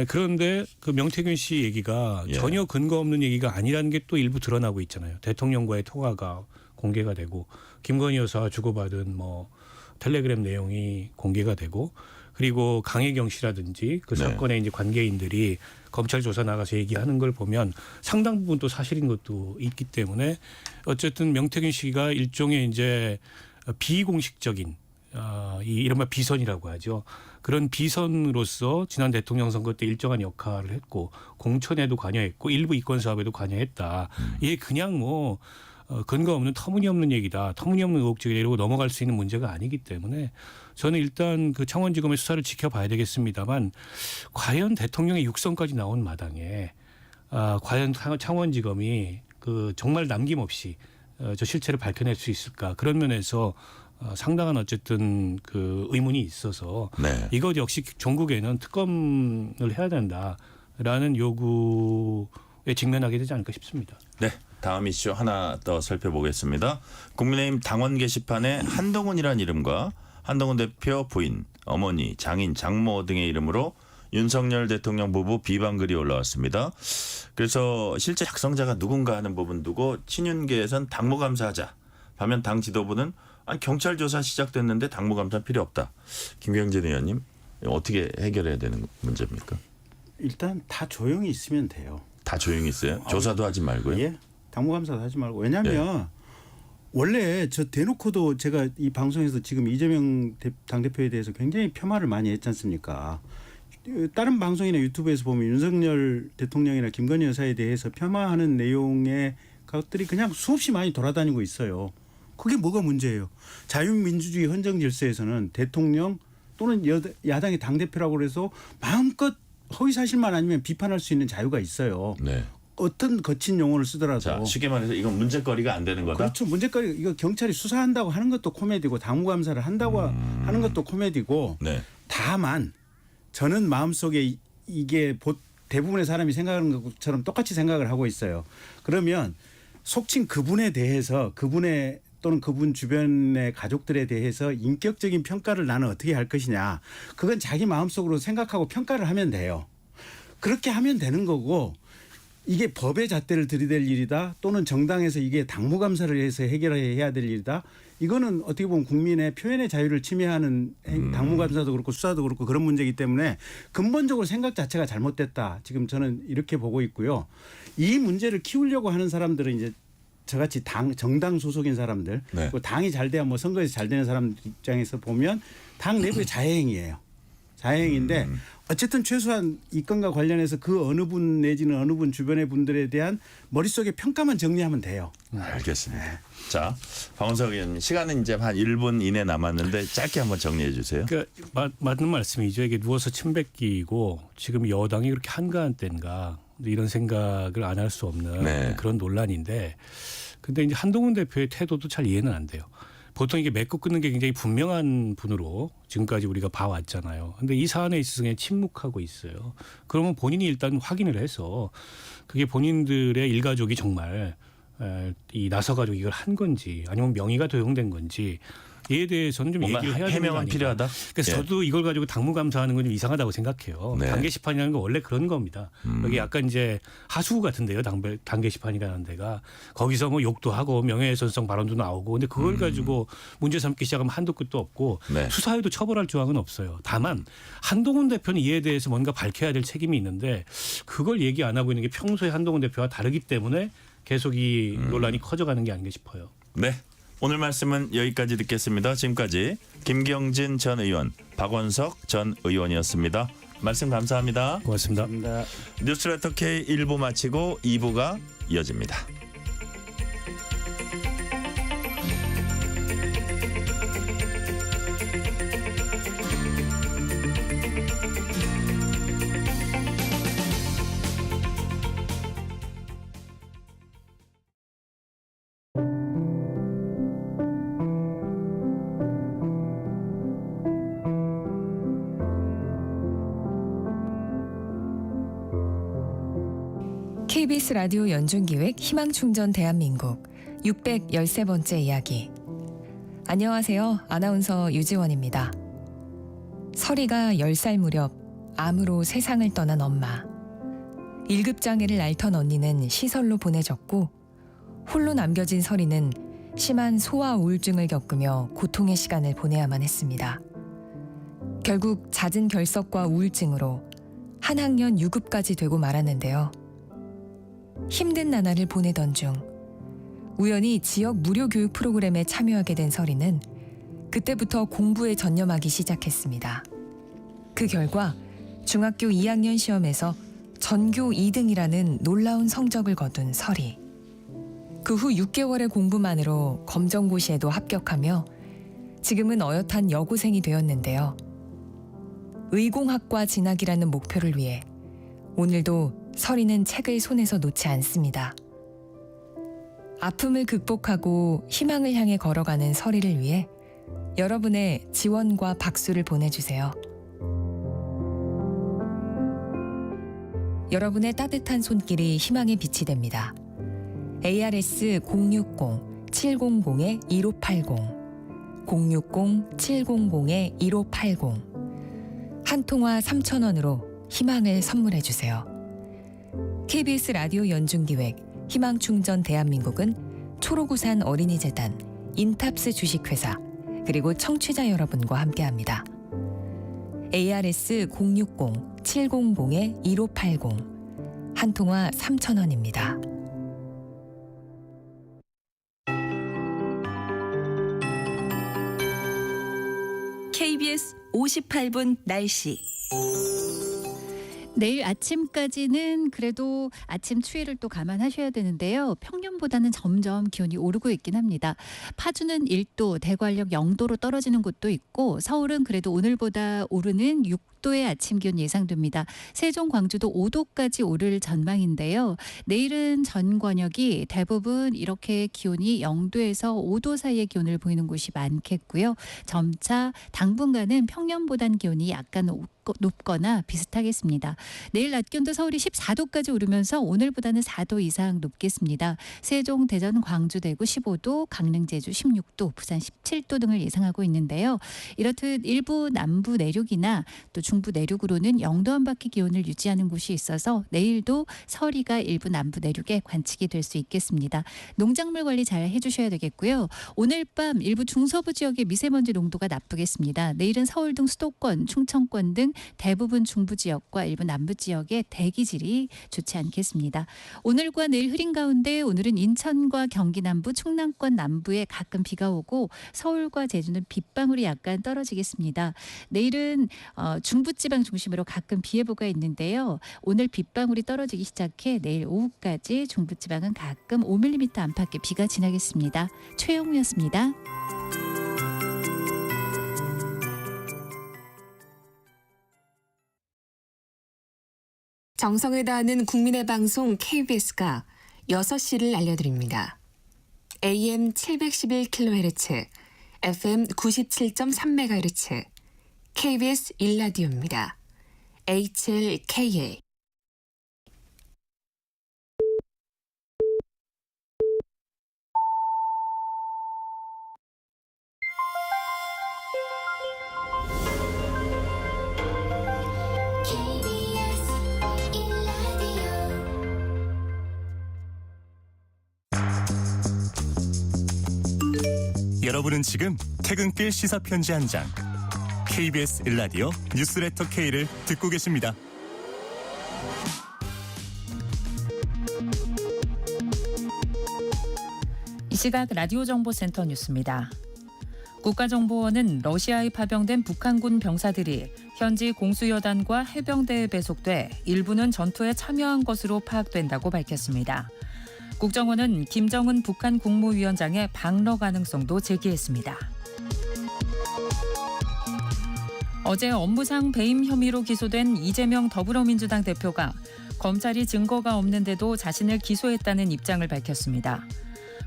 Speaker 5: 그런데 그 명태균 씨 얘기가
Speaker 3: 예.
Speaker 5: 전혀 근거 없는 얘기가 아니라는 게 또 일부 드러나고 있잖아요. 대통령과의 통화가 공개가 되고 김건희 여사와 주고받은 뭐 텔레그램 내용이 공개가 되고, 그리고 강혜경 씨라든지 그
Speaker 3: 네.
Speaker 5: 사건의 이제 관계인들이 검찰 조사 나가서 얘기하는 걸 보면 상당 부분 또 사실인 것도 있기 때문에 어쨌든 명태균 씨가 일종의 이제 비공식적인 이 이른바 비선이라고 하죠. 그런 비선으로서 지난 대통령 선거 때 일정한 역할을 했고 공천에도 관여했고 일부 이권 사업에도 관여했다. 이게 그냥 뭐 근거 없는 터무니없는 얘기다. 터무니없는 의혹적이다 이러고 넘어갈 수 있는 문제가 아니기 때문에 저는 일단 그 창원지검의 수사를 지켜봐야 되겠습니다만, 과연 대통령의 육성까지 나온 마당에 과연 창원지검이 그 정말 남김없이 저 실체를 밝혀낼 수 있을까, 그런 면에서 상당한 어쨌든 그 의문이 있어서
Speaker 3: 네.
Speaker 5: 이것 역시 전국에는 특검을 해야 된다라는 요구에 직면하게 되지 않을까 싶습니다.
Speaker 3: 네. 다음 이슈 하나 더 살펴보겠습니다. 국민의힘 당원 게시판에 한동훈이라는 이름과 한동훈 대표 부인, 어머니, 장인, 장모 등의 이름으로 윤석열 대통령 부부 비방글이 올라왔습니다. 그래서 실제 작성자가 누군가 하는 부분 두고 친윤계에선 당무감사하자. 반면 당 지도부는 아니, 경찰 조사 시작됐는데 당무감사 필요 없다. 김경진 의원님, 어떻게 해결해야 되는 문제입니까?
Speaker 4: 일단 다 조용히 있으면 돼요.
Speaker 3: 다 조용히 있어요? 조사도 하지 말고요?
Speaker 4: 예, 당무감사도 하지 말고. 왜냐하면 원래 저 대놓고도 제가 이 방송에서 지금 이재명 당대표에 대해서 굉장히 폄하를 많이 했지 않습니까? 다른 방송이나 유튜브에서 보면 윤석열 대통령이나 김건희 여사에 대해서 폄하하는 내용의 것들이 그냥 수없이 많이 돌아다니고 있어요. 그게 뭐가 문제예요? 자유민주주의 헌정 질서에서는 대통령 또는 야당의 당대표라고 해서 마음껏 허위사실만 아니면 비판할 수 있는 자유가 있어요.
Speaker 3: 네.
Speaker 4: 어떤 거친 용어를 쓰더라도.
Speaker 3: 자, 쉽게 말해서 이건 문제거리가 안 되는 거다?
Speaker 4: 그렇죠. 문제거리, 이거 경찰이 수사한다고 하는 것도 코미디고 당무감사를 한다고 하는 것도 코미디고.
Speaker 3: 네.
Speaker 4: 다만 저는 마음속에 이게 대부분의 사람이 생각하는 것처럼 똑같이 생각을 하고 있어요. 그러면 속칭 그분에 대해서 그분의 또는 그분 주변의 가족들에 대해서 인격적인 평가를 나는 어떻게 할 것이냐. 그건 자기 마음속으로 생각하고 평가를 하면 돼요. 그렇게 하면 되는 거고, 이게 법의 잣대를 들이댈 일이다 또는 정당에서 이게 당무감사를 해서 해결해야 될 일이다. 이거는 어떻게 보면 국민의 표현의 자유를 침해하는 당무감사도 그렇고 수사도 그렇고 그런 문제이기 때문에 근본적으로 생각 자체가 잘못됐다. 지금 저는 이렇게 보고 있고요. 이 문제를 키우려고 하는 사람들은 이제 저같이 정당 소속인 사람들,
Speaker 3: 네.
Speaker 4: 당이 잘 돼야 뭐 선거에서 잘 되는 사람 입장에서 보면 당 내부의 자해행위예요. 자행인데 어쨌든 최소한 이 건과 관련해서 그 어느 분 내지는 어느 분 주변의 분들에 대한 머릿속에 평가만 정리하면 돼요.
Speaker 3: 알겠습니다. 자, 박원석 의원님 시간은 이제 한 1분 이내 남았는데 짧게 한번 정리해 주세요.
Speaker 5: 그러니까 맞는 말씀이죠. 이게 누워서 침 뱉기고 지금 여당이 그렇게 한가한 때인가 이런 생각을 안 할 수 없는
Speaker 3: 네.
Speaker 5: 그런 논란인데, 근데 이제 한동훈 대표의 태도도 잘 이해는 안 돼요. 보통 이게 맺고 끊는 게 굉장히 분명한 분으로 지금까지 우리가 봐왔잖아요. 근데 이 사안에 있어서 그냥 침묵하고 있어요. 그러면 본인이 일단 확인을 해서 그게 본인들의 일가족이 정말 이 나서가지고 이걸 한 건지 아니면 명의가 도용된 건지 이에 대해서는 좀
Speaker 3: 뭔가
Speaker 5: 얘기를 해야 되는 거
Speaker 3: 해명은
Speaker 5: 아닌가.
Speaker 3: 필요하다.
Speaker 5: 그래서
Speaker 3: 예.
Speaker 5: 저도 이걸 가지고 당무감사하는 건 좀 이상하다고 생각해요.
Speaker 3: 네.
Speaker 5: 단계 시판이라는 건 원래 그런 겁니다. 여기 약간 이제 하수구 같은데요. 단계 시판이라는 데가 거기서 뭐 욕도 하고 명예훼손성 발언도 나오고, 근데 그걸 가지고 문제 삼기 시작하면 한도 끝도 없고
Speaker 3: 네.
Speaker 5: 수사에도 처벌할 조항은 없어요. 다만 한동훈 대표는 이에 대해서 뭔가 밝혀야 될 책임이 있는데 그걸 얘기 안 하고 있는 게 평소에 한동훈 대표와 다르기 때문에 계속 이 논란이 커져가는 게 아닌가 싶어요.
Speaker 3: 네. 오늘 말씀은 여기까지 듣겠습니다. 지금까지 김경진 전 의원, 박원석 전 의원이었습니다. 말씀 감사합니다.
Speaker 5: 고맙습니다.
Speaker 3: 뉴스레터 K 1부 마치고 2부가 이어집니다.
Speaker 8: KBS 라디오 연중기획 희망충전 대한민국 613번째 이야기. 안녕하세요. 아나운서 유지원입니다. 설이가 10살 무렵 암으로 세상을 떠난 엄마. 1급 장애를 앓던 언니는 시설로 보내졌고 홀로 남겨진 설이는 심한 소아 우울증을 겪으며 고통의 시간을 보내야만 했습니다. 결국 잦은 결석과 우울증으로 한 학년 6급까지 되고 말았는데요. 힘든 나날을 보내던 중 우연히 지역 무료 교육 프로그램에 참여하게 된 설이는 그때부터 공부에 전념하기 시작했습니다. 그 결과 중학교 2학년 시험에서 전교 2등이라는 놀라운 성적을 거둔 설이. 그 후 6개월의 공부만으로 검정고시에도 합격하며 지금은 어엿한 여고생이 되었는데요. 의공학과 진학이라는 목표를 위해 오늘도 설이는 책을 손에서 놓지 않습니다. 아픔을 극복하고 희망을 향해 걸어가는 설이를 위해 여러분의 지원과 박수를 보내주세요. 여러분의 따뜻한 손길이 희망의 빛이 됩니다. ARS 060-700-1580 060-700-1580 한 통화 3,000원으로 희망을 선물해 주세요. KBS 라디오 연중기획 희망충전 대한민국은 초록우산 어린이재단, 인탑스 주식회사, 그리고 청취자 여러분과 함께합니다. ARS 060-700-1580 한 통화 3,000원입니다.
Speaker 2: KBS 58분 날씨.
Speaker 9: 내일 아침까지는 그래도 아침 추위를 또 감안하셔야 되는데요. 평년보다는 점점 기온이 오르고 있긴 합니다. 파주는 1도, 대관령 0도로 떨어지는 곳도 있고 서울은 그래도 오늘보다 오르는 6도의 아침 기온 예상됩니다. 세종, 광주도 5도까지 오를 전망인데요. 내일은 전 권역이 대부분 이렇게 기온이 0도에서 5도 사이의 기온을 보이는 곳이 많겠고요. 점차 당분간은 평년보단 기온이 약간 높거나 비슷하겠습니다. 내일 낮 기온도 서울이 14도까지 오르면서 오늘보다는 4도 이상 높겠습니다. 세종, 대전, 광주, 대구 15도, 강릉, 제주 16도, 부산 17도 등을 예상하고 있는데요. 이렇듯 일부 남부 내륙이나 또 중부 내륙으로는 0도 안팎의 기온을 유지하는 곳이 있어서 내일도 서리가 일부 남부 내륙에 관측이 될 수 있겠습니다. 농작물 관리 잘 해주셔야 되겠고요. 오늘 밤 일부 중서부 지역의 미세먼지 농도가 나쁘겠습니다. 내일은 서울 등 수도권, 충청권 등 대부분 중부 지역과 일부 남부 지역의 대기질이 좋지 않겠습니다. 오늘과 내일 흐린 가운데 오늘은 인천과 경기 남부, 충남권 남부에 가끔 비가 오고 서울과 제주는 빗방울이 약간 떨어지겠습니다. 내일은 중부 중부지방 중심으로 가끔 비 예보가 있는데요. 오늘 빗방울이 떨어지기 시작해 내일 오후까지 중부지방은 가끔 5mm 안팎의 비가 지나겠습니다. 최영우였습니다.
Speaker 10: 정성을 다하는 국민의 방송 KBS가 6시를 알려드립니다. AM 711kHz, FM 97.3MHz, KBS 1라디오입니다. HLKA.
Speaker 11: 여러분은 지금 퇴근길 시사편지 한 장, KBS 1라디오 뉴스레터 K를 듣고 계십니다.
Speaker 12: 이 시각 라디오 정보센터 뉴스입니다. 국가정보원은 러시아에 파병된 북한군 병사들이 현지 공수여단과 해병대에 배속돼 일부는 전투에 참여한 것으로 파악된다고 밝혔습니다. 국정원은 김정은 북한 국무위원장의 방러 가능성도 제기했습니다. 어제 업무상 배임 혐의로 기소된 이재명 더불어민주당 대표가 검찰이 증거가 없는데도 자신을 기소했다는 입장을 밝혔습니다.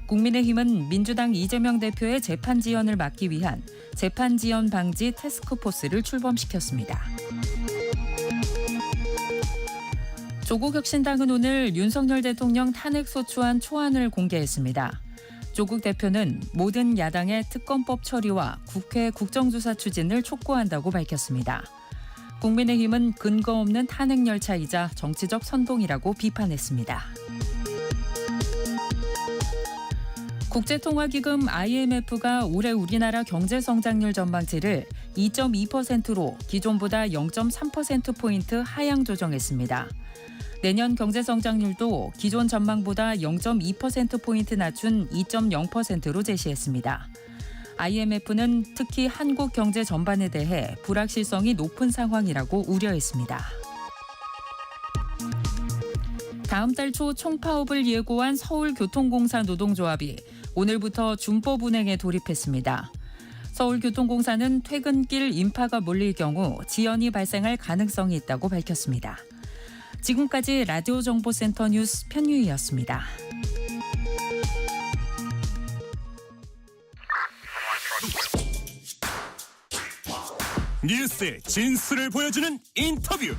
Speaker 12: 국민의힘은 민주당 이재명 대표의 재판 지연을 막기 위한 재판 지연 방지 태스크포스를 출범시켰습니다. 조국 혁신당은 오늘 윤석열 대통령 탄핵소추안 초안을 공개했습니다. 조국 대표는 모든 야당의 특검법 처리와 국회 국정조사 추진을 촉구한다고 밝혔습니다. 국민의힘은 근거 없는 탄핵 열차이자 정치적 선동이라고 비판했습니다. 국제통화기금 IMF가 올해 우리나라 경제성장률 전망치를 2.2%로 기존보다 0.3%포인트 하향 조정했습니다. 내년 경제성장률도 기존 전망보다 0.2%포인트 낮춘 2.0%로 제시했습니다. IMF는 특히 한국 경제 전반에 대해 불확실성이 높은 상황이라고 우려했습니다. 다음 달 초 총파업을 예고한 서울교통공사 노동조합이 오늘부터 준법 운행에 돌입했습니다. 서울교통공사는 퇴근길 인파가 몰릴 경우 지연이 발생할 가능성이 있다고 밝혔습니다. 지금까지 라디오 정보센터 뉴스 편유희였습니다.
Speaker 11: 뉴스의 진수를 보여주는 인터뷰,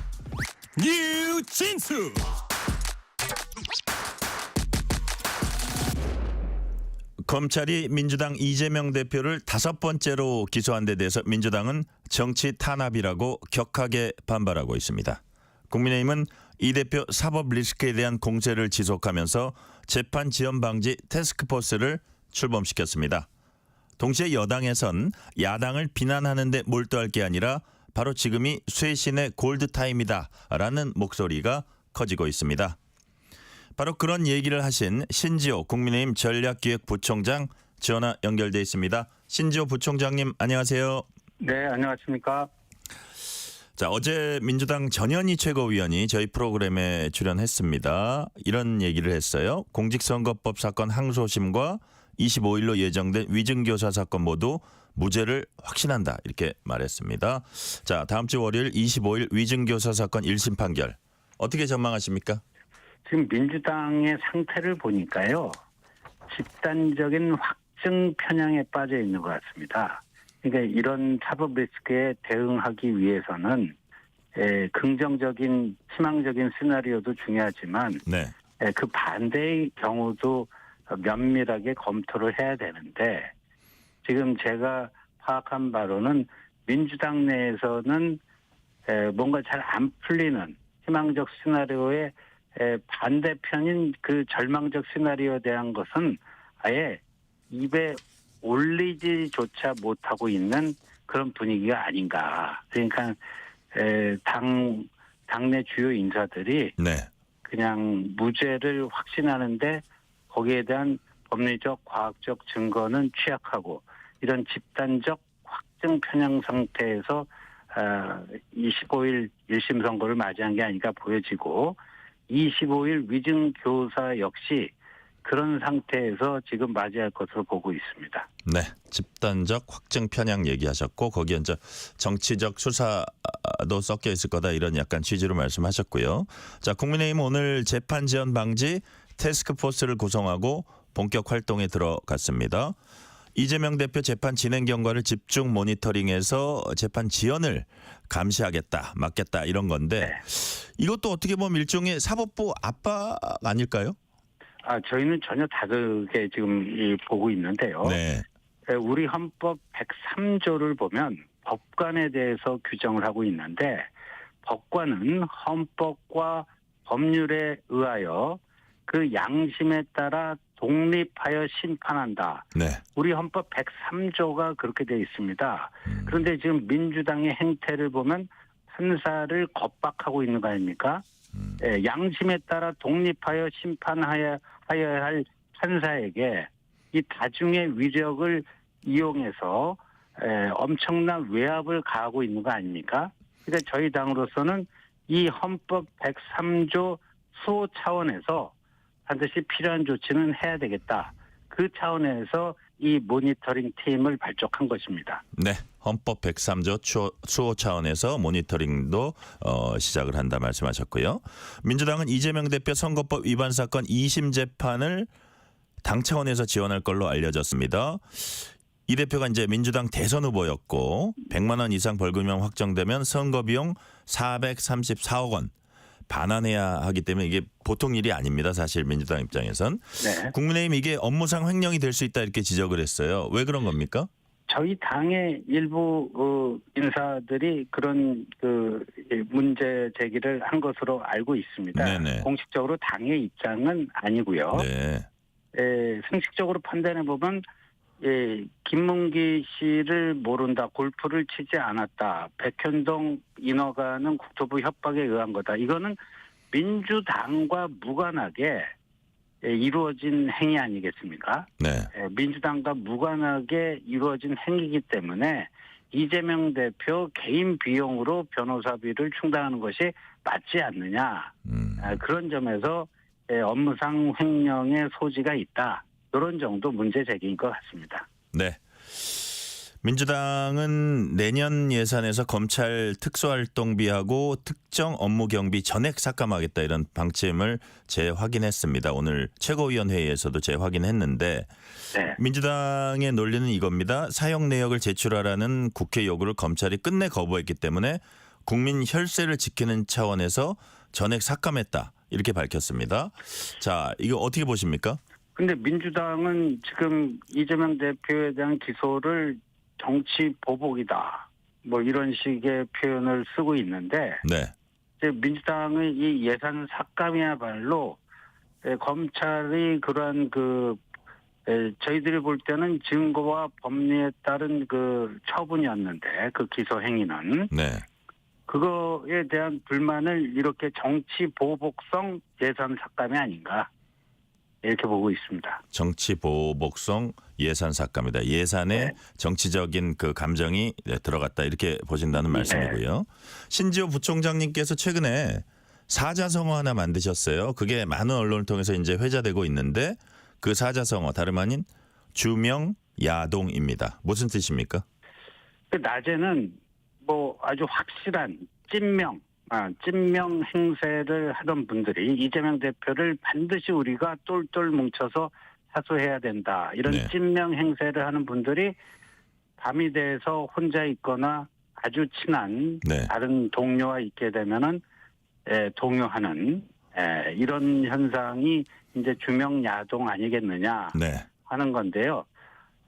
Speaker 11: 뉴진수.
Speaker 3: 검찰이 민주당 이재명 대표를 5번째로 기소한 데 대해서 민주당은 정치 탄압이라고 격하게 반발하고 있습니다. 국민의힘은 이 대표 사법 리스크에 대한 공세를 지속하면서 재판 지연 방지 태스크포스를 출범시켰습니다. 동시에 여당에선 야당을 비난하는 데 몰두할 게 아니라 바로 지금이 쇄신의 골드타임이다라는 목소리가 커지고 있습니다. 바로 그런 얘기를 하신 신지호 국민의힘 전략기획부총장 전화 연결돼 있습니다. 신지호 부총장님 안녕하세요.
Speaker 13: 네, 안녕하십니까.
Speaker 3: 자, 어제 민주당 전현희 최고위원이 저희 프로그램에 출연했습니다. 이런 얘기를 했어요. 공직선거법 사건 항소심과 25일로 예정된 위증교사 사건 모두 무죄를 확신한다 이렇게 말했습니다. 자, 다음 주 월요일 25일 위증교사 사건 1심 판결 어떻게 전망하십니까?
Speaker 13: 지금 민주당의 상태를 보니까요. 집단적인 확증 편향에 빠져 있는 것 같습니다. 그러니까 이런 사법 리스크에 대응하기 위해서는 긍정적인 희망적인 시나리오도 중요하지만
Speaker 3: 네.
Speaker 13: 그 반대의 경우도 면밀하게 검토를 해야 되는데 지금 제가 파악한 바로는 민주당 내에서는 뭔가 잘 안 풀리는 희망적 시나리오에 반대편인 그 절망적 시나리오에 대한 것은 아예 입에 올리지조차 못하고 있는 그런 분위기가 아닌가. 그러니까 당내 주요 인사들이
Speaker 3: 네.
Speaker 13: 그냥 무죄를 확신하는데 거기에 대한 법리적, 과학적 증거는 취약하고 이런 집단적 확증 편향 상태에서 25일 1심 선고를 맞이한 게 아닌가 보여지고 25일 위증 교사 역시 그런 상태에서 지금 맞이할 것으로 보고 있습니다.
Speaker 3: 네, 집단적 확증 편향 얘기하셨고 거기에 이제 정치적 수사도 섞여 있을 거다 이런 약간 취지로 말씀하셨고요. 자, 국민의힘 오늘 재판 지연 방지 태스크포스를 구성하고 본격 활동에 들어갔습니다. 이재명 대표 재판 진행 경과를 집중 모니터링해서 재판 지연을 감시하겠다, 막겠다 이런 건데 이것도 어떻게 보면 일종의 사법부 압박 아닐까요?
Speaker 13: 저희는 전혀 다르게 지금 보고 있는데요.
Speaker 3: 네.
Speaker 13: 우리 헌법 103조를 보면 법관에 대해서 규정을 하고 있는데 법관은 헌법과 법률에 의하여 그 양심에 따라 독립하여 심판한다.
Speaker 3: 네.
Speaker 13: 우리 헌법 103조가 그렇게 되어 있습니다. 그런데 지금 민주당의 행태를 보면 판사를 겁박하고 있는 거 아닙니까? 양심에 따라 독립하여 심판하여야 할 판사에게 이 다중의 위력을 이용해서 엄청난 외압을 가하고 있는 거 아닙니까? 그러니까 저희 당으로서는 이 헌법 103조 수호 차원에서 반드시 필요한 조치는 해야 되겠다. 그 차원에서 이 모니터링 팀을 발족한 것입니다.
Speaker 3: 네, 헌법 103조 수호 차원에서 모니터링도 시작을 한다 말씀하셨고요. 민주당은 이재명 대표 선거법 위반 사건 2심 재판을 당 차원에서 지원할 걸로 알려졌습니다. 이 대표가 이제 민주당 대선 후보였고 100만 원 이상 벌금형 확정되면 선거 비용 434억 원 반환해야 하기 때문에 이게 보통 일이 아닙니다. 사실 민주당 입장에선.
Speaker 13: 네.
Speaker 3: 국민의힘 이게 업무상 횡령이 될 수 있다 이렇게 지적을 했어요. 왜 그런 겁니까?
Speaker 13: 저희 당의 일부 인사들이 그런 문제 제기를 한 것으로 알고 있습니다.
Speaker 3: 네네.
Speaker 13: 공식적으로 당의 입장은 아니고요.
Speaker 3: 네.
Speaker 13: 상식적으로 판단해 보면 김문기 씨를 모른다, 골프를 치지 않았다, 백현동 인허가는 국토부 협박에 의한 거다. 이거는 민주당과 무관하게 이루어진 행위 아니겠습니까?
Speaker 3: 네.
Speaker 13: 민주당과 무관하게 이루어진 행위이기 때문에 이재명 대표 개인 비용으로 변호사비를 충당하는 것이 맞지 않느냐. 그런 점에서 업무상 횡령의 소지가 있다. 이런 정도 문제 제기인 것 같습니다.
Speaker 3: 네. 민주당은 내년 예산에서 검찰 특수활동비하고 특정 업무 경비 전액 삭감하겠다 이런 방침을 재확인했습니다. 오늘 최고위원회의에서도 재확인했는데
Speaker 13: 네.
Speaker 3: 민주당의 논리는 이겁니다. 사용 내역을 제출하라는 국회 요구를 검찰이 끝내 거부했기 때문에 국민 혈세를 지키는 차원에서 전액 삭감했다 이렇게 밝혔습니다. 자, 이거 어떻게 보십니까?
Speaker 13: 근데 민주당은 지금 이재명 대표에 대한 기소를 정치 보복이다. 뭐 이런 식의 표현을 쓰고 있는데
Speaker 3: 네.
Speaker 13: 이제 민주당의 이 예산 삭감이야말로 검찰이 그러한 저희들이 볼 때는 증거와 법리에 따른 그 처분이었는데 그 기소 행위는
Speaker 3: 네.
Speaker 13: 그거에 대한 불만을 이렇게 정치 보복성 예산 삭감이 아닌가 이렇게 보고 있습니다.
Speaker 3: 정치 보복성 예산 삭감이다. 예산에
Speaker 13: 네.
Speaker 3: 정치적인 그 감정이 들어갔다 이렇게 보신다는 말씀이고요. 신지호 부총장님께서 최근에 사자성어 하나 만드셨어요. 그게 많은 언론을 통해서 이제 회자되고 있는데 그 사자성어 다름 아닌 주명 야동입니다. 무슨 뜻입니까?
Speaker 13: 낮에는 뭐 아주 확실한 찐명 행세를 하던 분들이 이재명 대표를 반드시 우리가 똘똘 뭉쳐서 사수해야 된다. 이런
Speaker 3: 네.
Speaker 13: 찐명 행세를 하는 분들이 밤이 돼서 혼자 있거나 아주 친한
Speaker 3: 네.
Speaker 13: 다른 동료와 있게 되면은 동요하는 이런 현상이 이제 주명 야동 아니겠느냐
Speaker 3: 네.
Speaker 13: 하는 건데요.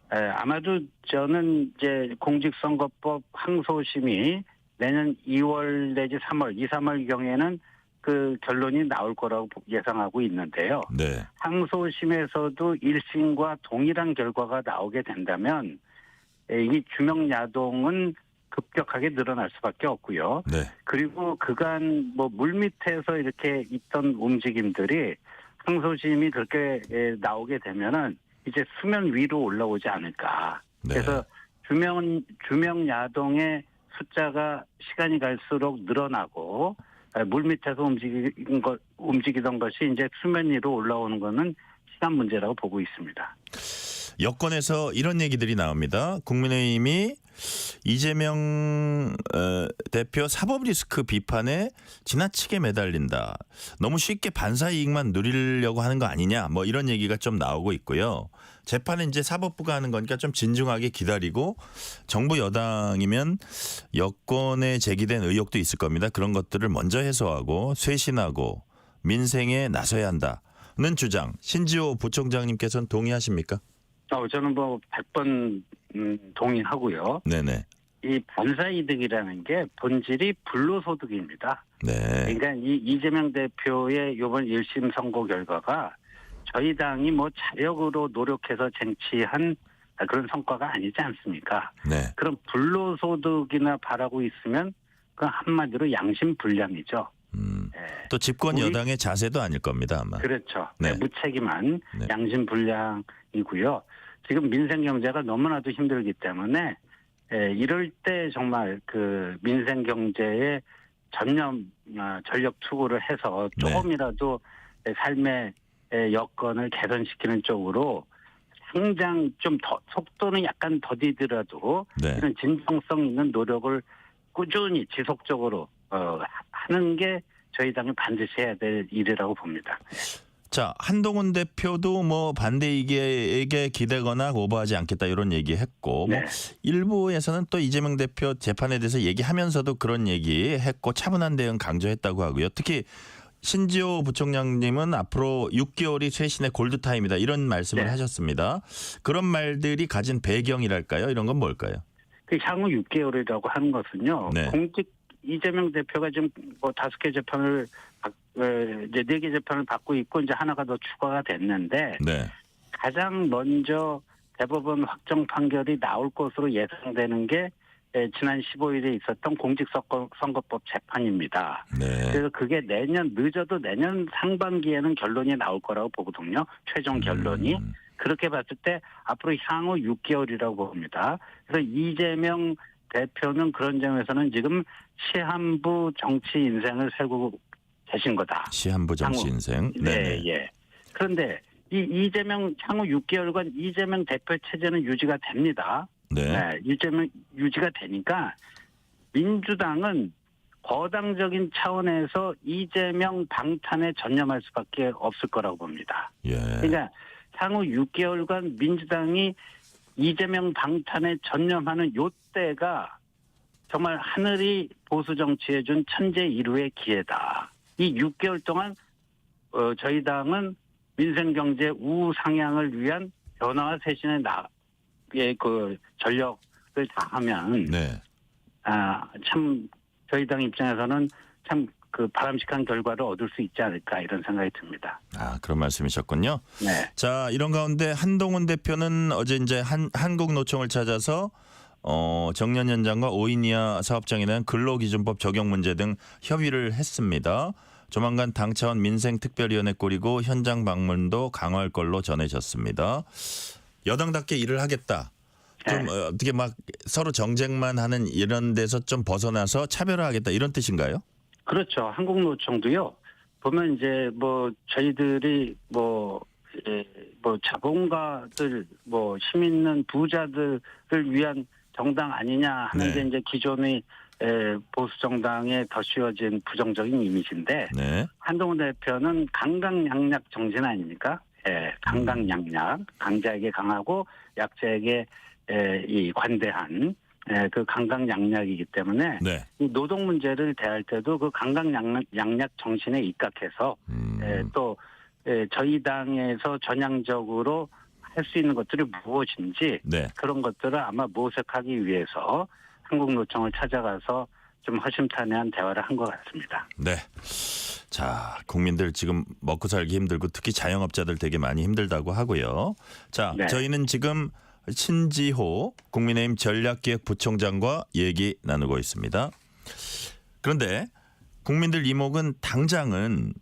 Speaker 13: 아마도 저는 이제 공직선거법 항소심이 내년 2월 내지 3월, 2, 3월 경에는 그 결론이 나올 거라고 예상하고 있는데요.
Speaker 3: 네.
Speaker 13: 항소심에서도 1심과 동일한 결과가 나오게 된다면 이 주명야동은 급격하게 늘어날 수밖에 없고요.
Speaker 3: 네.
Speaker 13: 그리고 그간 뭐 물밑에서 이렇게 있던 움직임들이 항소심이 그렇게 나오게 되면은 이제 수면 위로 올라오지 않을까.
Speaker 3: 네.
Speaker 13: 그래서 주명 야동의 숫자가 시간이 갈수록 늘어나고 물 밑에서 움직이던 것이 이제 수면 위로 올라오는 거는 시간 문제라고 보고 있습니다.
Speaker 3: 여권에서 이런 얘기들이 나옵니다. 국민의힘이 이재명 대표 사법 리스크 비판에 지나치게 매달린다. 너무 쉽게 반사 이익만 누리려고 하는 거 아니냐. 뭐 이런 얘기가 좀 나오고 있고요. 재판은 이제 사법부가 하는 거니까 좀 진중하게 기다리고 정부 여당이면 여권에 제기된 의혹도 있을 겁니다. 그런 것들을 먼저 해소하고 쇄신하고 민생에 나서야 한다는 주장. 신지호 부총장님께서는 동의하십니까?
Speaker 13: 저는 뭐 100번 동의하고요.
Speaker 3: 네네.
Speaker 13: 이 반사이득이라는 게 본질이 불로소득입니다.
Speaker 3: 네.
Speaker 13: 그러니까 이 이재명 대표의 이번 1심 선고 결과가 저희 당이 뭐 자력으로 노력해서 쟁취한 그런 성과가 아니지 않습니까?
Speaker 3: 네.
Speaker 13: 그럼 불로소득이나 바라고 있으면 그 한마디로 양심불량이죠.
Speaker 3: 또 집권 여당의 자세도 아닐 겁니다, 아마.
Speaker 13: 그렇죠.
Speaker 3: 네.
Speaker 13: 무책임한
Speaker 3: 네.
Speaker 13: 양심불량이고요. 지금 민생 경제가 너무나도 힘들기 때문에 이럴 때 정말 그 민생 경제에 전력 투구를 해서 조금이라도 삶의 여건을 개선시키는 쪽으로 당장 좀 더 속도는 약간 더디더라도
Speaker 3: 네.
Speaker 13: 이런 진정성 있는 노력을 꾸준히 지속적으로 하는 게 저희 당이 반드시 해야 될 일이라고 봅니다.
Speaker 3: 자, 한동훈 대표도 뭐 반대 이익에 기대거나 오버하지 않겠다 이런 얘기했고
Speaker 13: 네.
Speaker 3: 뭐 일부에서는 또 이재명 대표 재판에 대해서 얘기하면서도 그런 얘기했고 차분한 대응 강조했다고 하고요. 특히 신지호 부총장님은 앞으로 6개월이 쇄신의 골드타임이다 이런 말씀을
Speaker 13: 네.
Speaker 3: 하셨습니다. 그런 말들이 가진 배경이랄까요? 이런 건 뭘까요?
Speaker 13: 그 향후 6개월이라고 하는 것은요.
Speaker 3: 네.
Speaker 13: 공직 이재명 대표가 지금 뭐 5개 재판을 이제 4개 재판을 받고 있고 이제 하나가 더 추가가 됐는데
Speaker 3: 네.
Speaker 13: 가장 먼저 대법원 확정 판결이 나올 것으로 예상되는 게 지난 15일에 있었던 공직선거법 재판입니다.
Speaker 3: 네.
Speaker 13: 그래서 그게 늦어도 내년 상반기에는 결론이 나올 거라고 보거든요. 최종 결론이. 그렇게 봤을 때 앞으로 향후 6개월이라고 봅니다. 그래서 이재명 대표는 그런 점에서는 지금 시한부 정치 인생을 살고 계신 거다.
Speaker 3: 시한부 정치 인생.
Speaker 13: 네, 예. 그런데 이 이재명 향후 6개월간 이재명 대표 체제는 유지가 됩니다.
Speaker 3: 네.
Speaker 13: 이재명 유지가 되니까 민주당은 거당적인 차원에서 이재명 방탄에 전념할 수밖에 없을 거라고 봅니다.
Speaker 3: 예.
Speaker 13: 그러니까 향후 6개월간 민주당이 이재명 방탄에 전념하는 요 때가 정말 하늘이 보수 정치에 준 천재 일우의 기회다. 이 6개월 동안 저희 당은 민생 경제 우상향을 위한 변화와 쇄신의 그 전력을 다하면
Speaker 3: 네.
Speaker 13: 참 저희 당 입장에서는 참 그 바람직한 결과를 얻을 수 있지 않을까 이런 생각이 듭니다.
Speaker 3: 그런 말씀이셨군요.
Speaker 13: 네.
Speaker 3: 자, 이런 가운데 한동훈 대표는 어제 이제 한국노총을 찾아서 정년 연장과 5인 이하 사업장에 대한 근로기준법 적용 문제 등 협의를 했습니다. 조만간 당 차원 민생특별위원회 꾸리고 현장 방문도 강화할 걸로 전해졌습니다. 여당답게 일을 하겠다. 좀 어떻게 막 서로 정쟁만 하는 이런 데서 좀 벗어나서 차별화하겠다 이런 뜻인가요?
Speaker 13: 그렇죠. 한국노총도요. 보면 이제 뭐 저희들이 뭐 자본가들 힘 있는 부자들을 위한 정당 아니냐 하는 게 이제 기존의 보수 정당에 더 씌워진 부정적인 이미지인데
Speaker 3: 네.
Speaker 13: 한동훈 대표는 강강약약 정신 아닙니까? 강강약약, 강자에게 강하고 약자에게 이 관대한 그 강강약약이기 때문에
Speaker 3: 네.
Speaker 13: 이 노동 문제를 대할 때도 그 강강약약 정신에 입각해서 또 저희 당에서 전향적으로 할 수 있는 것들이 무엇인지
Speaker 3: 네.
Speaker 13: 그런 것들을 아마 모색하기 위해서 한국노총을 찾아가서 좀 허심탄회한 대화를 한 것 같습니다.
Speaker 3: 네. 자, 국민들 지금 먹고 살기 힘들고 특히 자영업자들 되게 많이 힘들다고 하고요. 자,
Speaker 13: 네.
Speaker 3: 저희는 지금 신지호 국민의힘 전략기획부총장과 얘기 나누고 있습니다. 그런데 국민들 이목은 당장은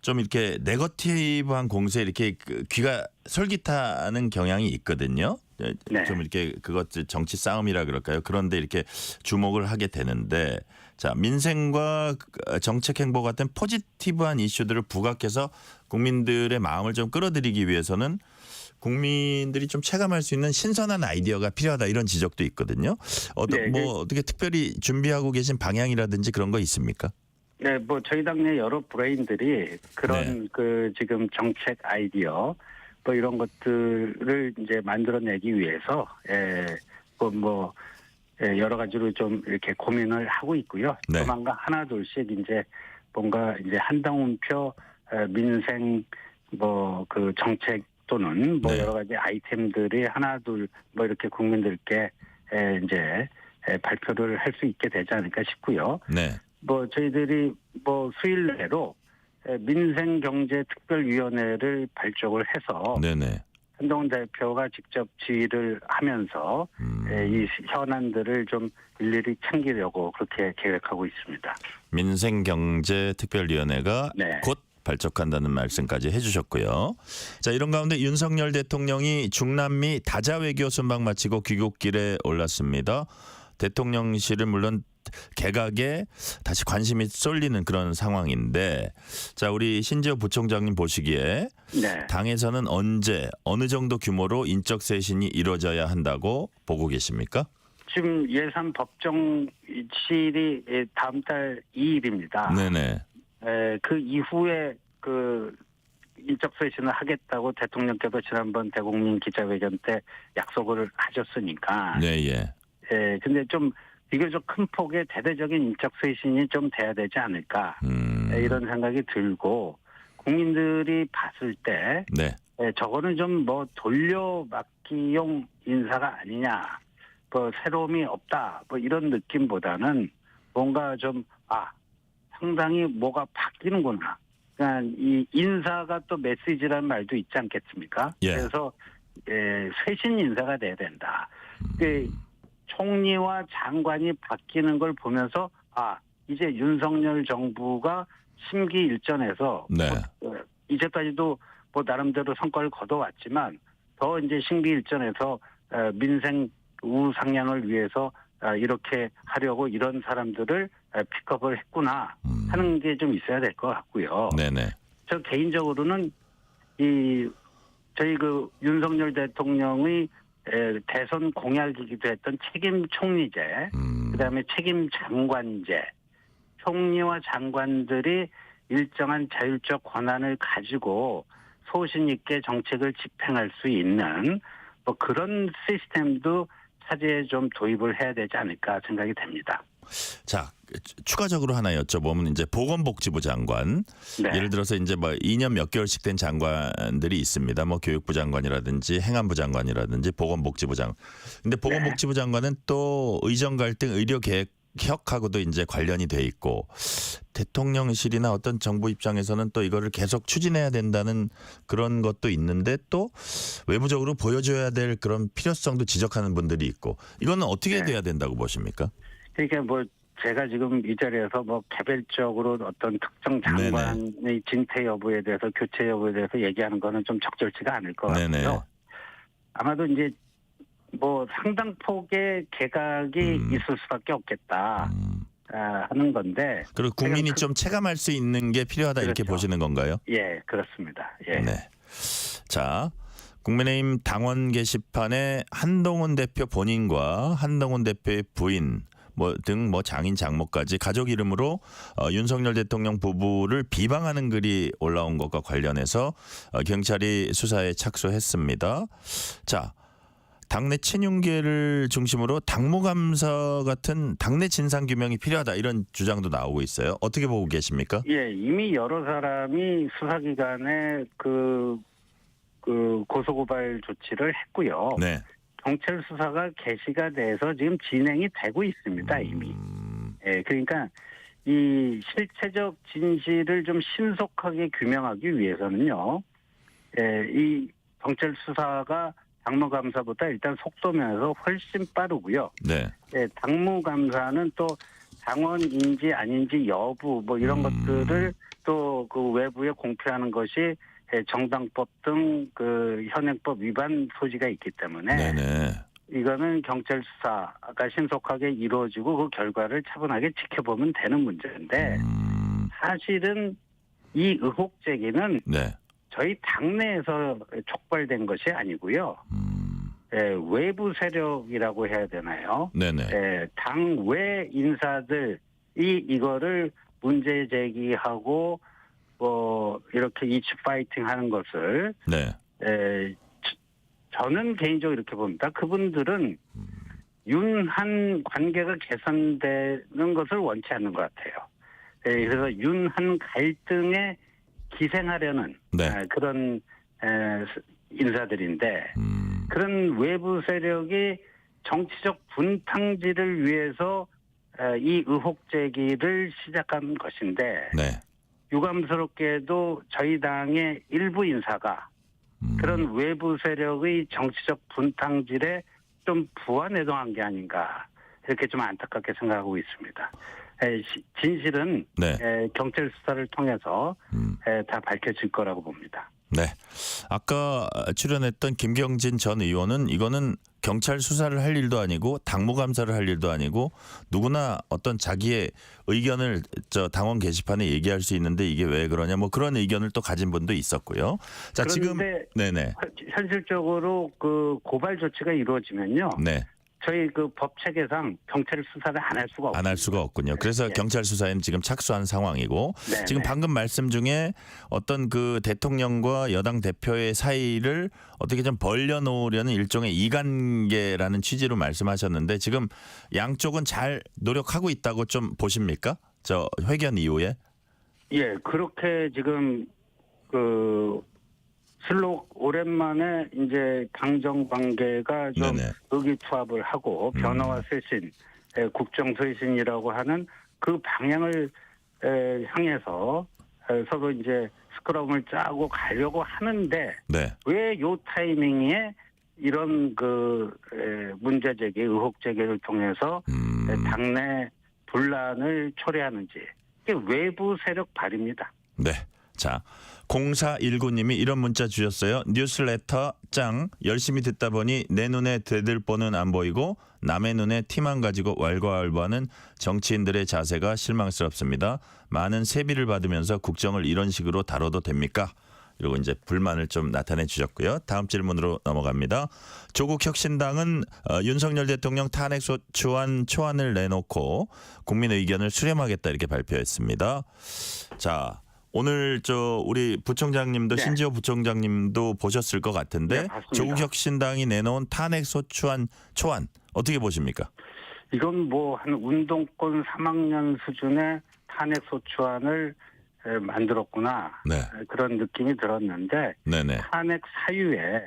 Speaker 3: 좀 이렇게 네거티브한 공세에 이렇게 귀가 솔깃하는 경향이 있거든요.
Speaker 13: 네.
Speaker 3: 좀 이렇게 그것 정치 싸움이라 그럴까요? 그런데 이렇게 주목을 하게 되는데 자 민생과 정책 행보 같은 포지티브한 이슈들을 부각해서 국민들의 마음을 좀 끌어들이기 위해서는 국민들이 좀 체감할 수 있는 신선한 아이디어가 필요하다 이런 지적도 있거든요.
Speaker 13: 네,
Speaker 3: 어떻게 특별히 준비하고 계신 방향이라든지 그런 거 있습니까?
Speaker 13: 네, 뭐 저희 당내 여러 브레인들이 그런 그 지금 정책 아이디어 뭐 이런 것들을 이제 만들어내기 위해서 여러 가지로 좀 이렇게 고민을 하고 있고요.
Speaker 3: 네.
Speaker 13: 조만간 하나 둘씩 이제 뭔가 이제 한동훈표 민생 뭐 그 정책 또는 뭐
Speaker 3: 네.
Speaker 13: 여러 가지 아이템들이 하나 둘 뭐 이렇게 국민들께 이제 발표를 할 수 있게 되지 않을까 싶고요.
Speaker 3: 네.
Speaker 13: 뭐 저희들이 뭐 수일 내로 민생경제특별위원회를 발족을 해서
Speaker 3: 네네.
Speaker 13: 한동훈 대표가 직접 지휘를 하면서 이 현안들을 좀 일일이 챙기려고 그렇게 계획하고 있습니다.
Speaker 3: 민생경제특별위원회가
Speaker 13: 네.
Speaker 3: 곧 발족한다는 말씀까지 해주셨고요. 자 이런 가운데 윤석열 대통령이 중남미 다자외교 순방 마치고 귀국길에 올랐습니다. 대통령실은 물론 개각에 다시 관심이 쏠리는 그런 상황인데 자 우리 신지호 부총장님 보시기에
Speaker 13: 네.
Speaker 3: 당에서는 언제 어느 정도 규모로 인적 쇄신이 이루어져야 한다고 보고 계십니까?
Speaker 13: 지금 예산 법정실이 다음 달 2일입니다.
Speaker 3: 네네.
Speaker 13: 그 이후에 그 인적쇄신을 하겠다고 대통령께서 지난번 대국민 기자회견 때 약속을 하셨으니까.
Speaker 3: 네, 예.
Speaker 13: 근데 좀 비교적 큰 폭의 대대적인 인적쇄신이 좀 돼야 되지 않을까 이런 생각이 들고 국민들이 봤을 때
Speaker 3: 네.
Speaker 13: 저거는 좀 뭐 돌려막기용 인사가 아니냐, 뭐 새로움이 없다, 뭐 이런 느낌보다는 뭔가 좀 상당히 뭐가 바뀌는구나. 그러니까 이 인사가 또 메시지라는 말도 있지 않겠습니까?
Speaker 3: 예.
Speaker 13: 그래서 쇄신 인사가 돼야 된다. 그 총리와 장관이 바뀌는 걸 보면서 이제 윤석열 정부가 심기일전에서
Speaker 3: 네.
Speaker 13: 이제까지도 뭐 나름대로 성과를 거둬왔지만 더 이제 심기일전에서 민생 우상향을 위해서 이렇게 하려고 이런 사람들을 픽업을 했구나 하는 게 좀 있어야 될 것 같고요.
Speaker 3: 네네.
Speaker 13: 저 개인적으로는 저희 그 윤석열 대통령의 대선 공약이기도 했던 책임 총리제, 그다음에 책임 장관제, 총리와 장관들이 일정한 자율적 권한을 가지고 소신 있게 정책을 집행할 수 있는 뭐 그런 시스템도 차제에 좀 도입을 해야 되지 않을까 생각이 됩니다.
Speaker 3: 자, 추가적으로 하나 여쭤보면 이제 보건복지부 장관
Speaker 13: 네.
Speaker 3: 예를 들어서 이제 뭐 2년 몇 개월씩 된 장관들이 있습니다. 뭐 교육부 장관이라든지 행안부 장관이라든지 보건복지부 장관. 근데 보건복지부 장관은 또 의정 갈등, 의료 개혁하고도 이제 관련이 돼 있고 대통령실이나 어떤 정부 입장에서는 또 이거를 계속 추진해야 된다는 그런 것도 있는데 또 외부적으로 보여줘야 될 그런 필요성도 지적하는 분들이 있고 이거는 어떻게 돼야 된다고 보십니까?
Speaker 13: 그러니까 뭐 제가 지금 이 자리에서 뭐 개별적으로 어떤 특정 장관의 진퇴 여부에 대해서 교체 여부에 대해서 얘기하는 거는 좀 적절치가 않을 것 같고요.
Speaker 3: 네네.
Speaker 13: 아마도 이제 뭐 상당 폭의 개각이 있을 수밖에 없겠다 하는 건데.
Speaker 3: 그리고 국민이 좀 체감할 수 있는 게 필요하다 이렇게
Speaker 13: 그렇죠.
Speaker 3: 보시는 건가요?
Speaker 13: 예, 그렇습니다. 예.
Speaker 3: 네. 자, 국민의힘 당원 게시판에 한동훈 대표 본인과 한동훈 대표의 부인 등 장인 장모까지 가족 이름으로 윤석열 대통령 부부를 비방하는 글이 올라온 것과 관련해서 경찰이 수사에 착수했습니다. 자, 당내 친윤계를 중심으로 당무감사 같은 당내 진상규명이 필요하다 이런 주장도 나오고 있어요. 어떻게 보고 계십니까?
Speaker 13: 예, 이미 여러 사람이 수사기관에 그 고소고발 조치를 했고요.
Speaker 3: 네.
Speaker 13: 경찰 수사가 개시가 돼서 지금 진행이 되고 있습니다, 이미. 예, 그러니까 이 실체적 진실을 좀 신속하게 규명하기 위해서는요, 이 경찰 수사가 당무감사보다 일단 속도면에서 훨씬 빠르고요.
Speaker 3: 네.
Speaker 13: 당무감사는 또 당원인지 아닌지 여부 뭐 이런 것들을 또 그 외부에 공표하는 것이 정당법 등 그 현행법 위반 소지가 있기 때문에
Speaker 3: 네네.
Speaker 13: 이거는 경찰 수사가 신속하게 이루어지고 그 결과를 차분하게 지켜보면 되는 문제인데 사실은 이 의혹 제기는
Speaker 3: 네.
Speaker 13: 저희 당내에서 촉발된 것이 아니고요. 외부 세력이라고 해야 되나요?
Speaker 3: 네네.
Speaker 13: 당외 인사들이 이거를 문제 제기하고 뭐 이렇게 이슈 파이팅 하는 것을
Speaker 3: 네.
Speaker 13: 저는 개인적으로 이렇게 봅니다. 그분들은 윤한 관계가 개선되는 것을 원치 않는 것 같아요. 그래서 윤한 갈등에 기생하려는
Speaker 3: 네.
Speaker 13: 그런 인사들인데 그런 외부 세력이 정치적 분탕질을 위해서 이 의혹 제기를 시작한 것인데
Speaker 3: 네.
Speaker 13: 유감스럽게도 저희 당의 일부 인사가 그런 외부 세력의 정치적 분탕질에 좀 부안해동한 게 아닌가 이렇게 좀 안타깝게 생각하고 있습니다. 진실은
Speaker 3: 네.
Speaker 13: 경찰 수사를 통해서 다 밝혀질 거라고 봅니다.
Speaker 3: 네. 아까 출연했던 김경진 전 의원은 이거는 경찰 수사를 할 일도 아니고 당무 감사를 할 일도 아니고 누구나 어떤 자기의 의견을 당원 게시판에 얘기할 수 있는데 이게 왜 그러냐 뭐 그런 의견을 또 가진 분도 있었고요. 자, 지금 네네.
Speaker 13: 현실적으로 그 고발 조치가 이루어지면요.
Speaker 3: 네.
Speaker 13: 저희 그 법 체계상 경찰 수사를 안 할 수가 없습니다.
Speaker 3: 안 할 수가 없군요. 그래서 경찰 수사에는 지금 착수한 상황이고
Speaker 13: 네,
Speaker 3: 지금
Speaker 13: 네.
Speaker 3: 방금 말씀 중에 어떤 그 대통령과 여당 대표의 사이를 어떻게 좀 벌려놓으려는 일종의 이관계라는 취지로 말씀하셨는데 지금 양쪽은 잘 노력하고 있다고 좀 보십니까? 저 회견 이후에?
Speaker 13: 예, 그렇게 지금 그 슬록 오랜만에 이제 당정 관계가 좀
Speaker 3: 네네.
Speaker 13: 의기투합을 하고 변화와 쇄신, 국정 쇄신이라고 하는 그 방향을 향해서 서로 이제 스크럼을 짜고 가려고 하는데
Speaker 3: 네.
Speaker 13: 왜 요 타이밍에 이런 그 문제 제기, 의혹 제기를 통해서 당내 분란을 초래하는지 이게 외부 세력 발입니다.
Speaker 3: 네. 자, 0419님이 이런 문자 주셨어요. 뉴스레터 짱 열심히 듣다 보니 내 눈에 대들보는 안 보이고 남의 눈에 티만 가지고 왈가왈부하는 정치인들의 자세가 실망스럽습니다. 많은 세비를 받으면서 국정을 이런 식으로 다뤄도 됩니까? 이러고 이제 불만을 좀 나타내 주셨고요. 다음 질문으로 넘어갑니다. 조국 혁신당은 윤석열 대통령 탄핵소추안 초안을 내놓고 국민 의견을 수렴하겠다 이렇게 발표했습니다. 자, 오늘 우리 부총장님도
Speaker 13: 네.
Speaker 3: 신지호 부총장님도 보셨을 것 같은데
Speaker 13: 네, 맞습니다.
Speaker 3: 조국 혁신당이 내놓은 탄핵소추안 초안 어떻게 보십니까?
Speaker 13: 이건 뭐 한 운동권 3학년 수준의 탄핵소추안을 만들었구나.
Speaker 3: 네.
Speaker 13: 그런 느낌이 들었는데
Speaker 3: 네네.
Speaker 13: 탄핵 사유에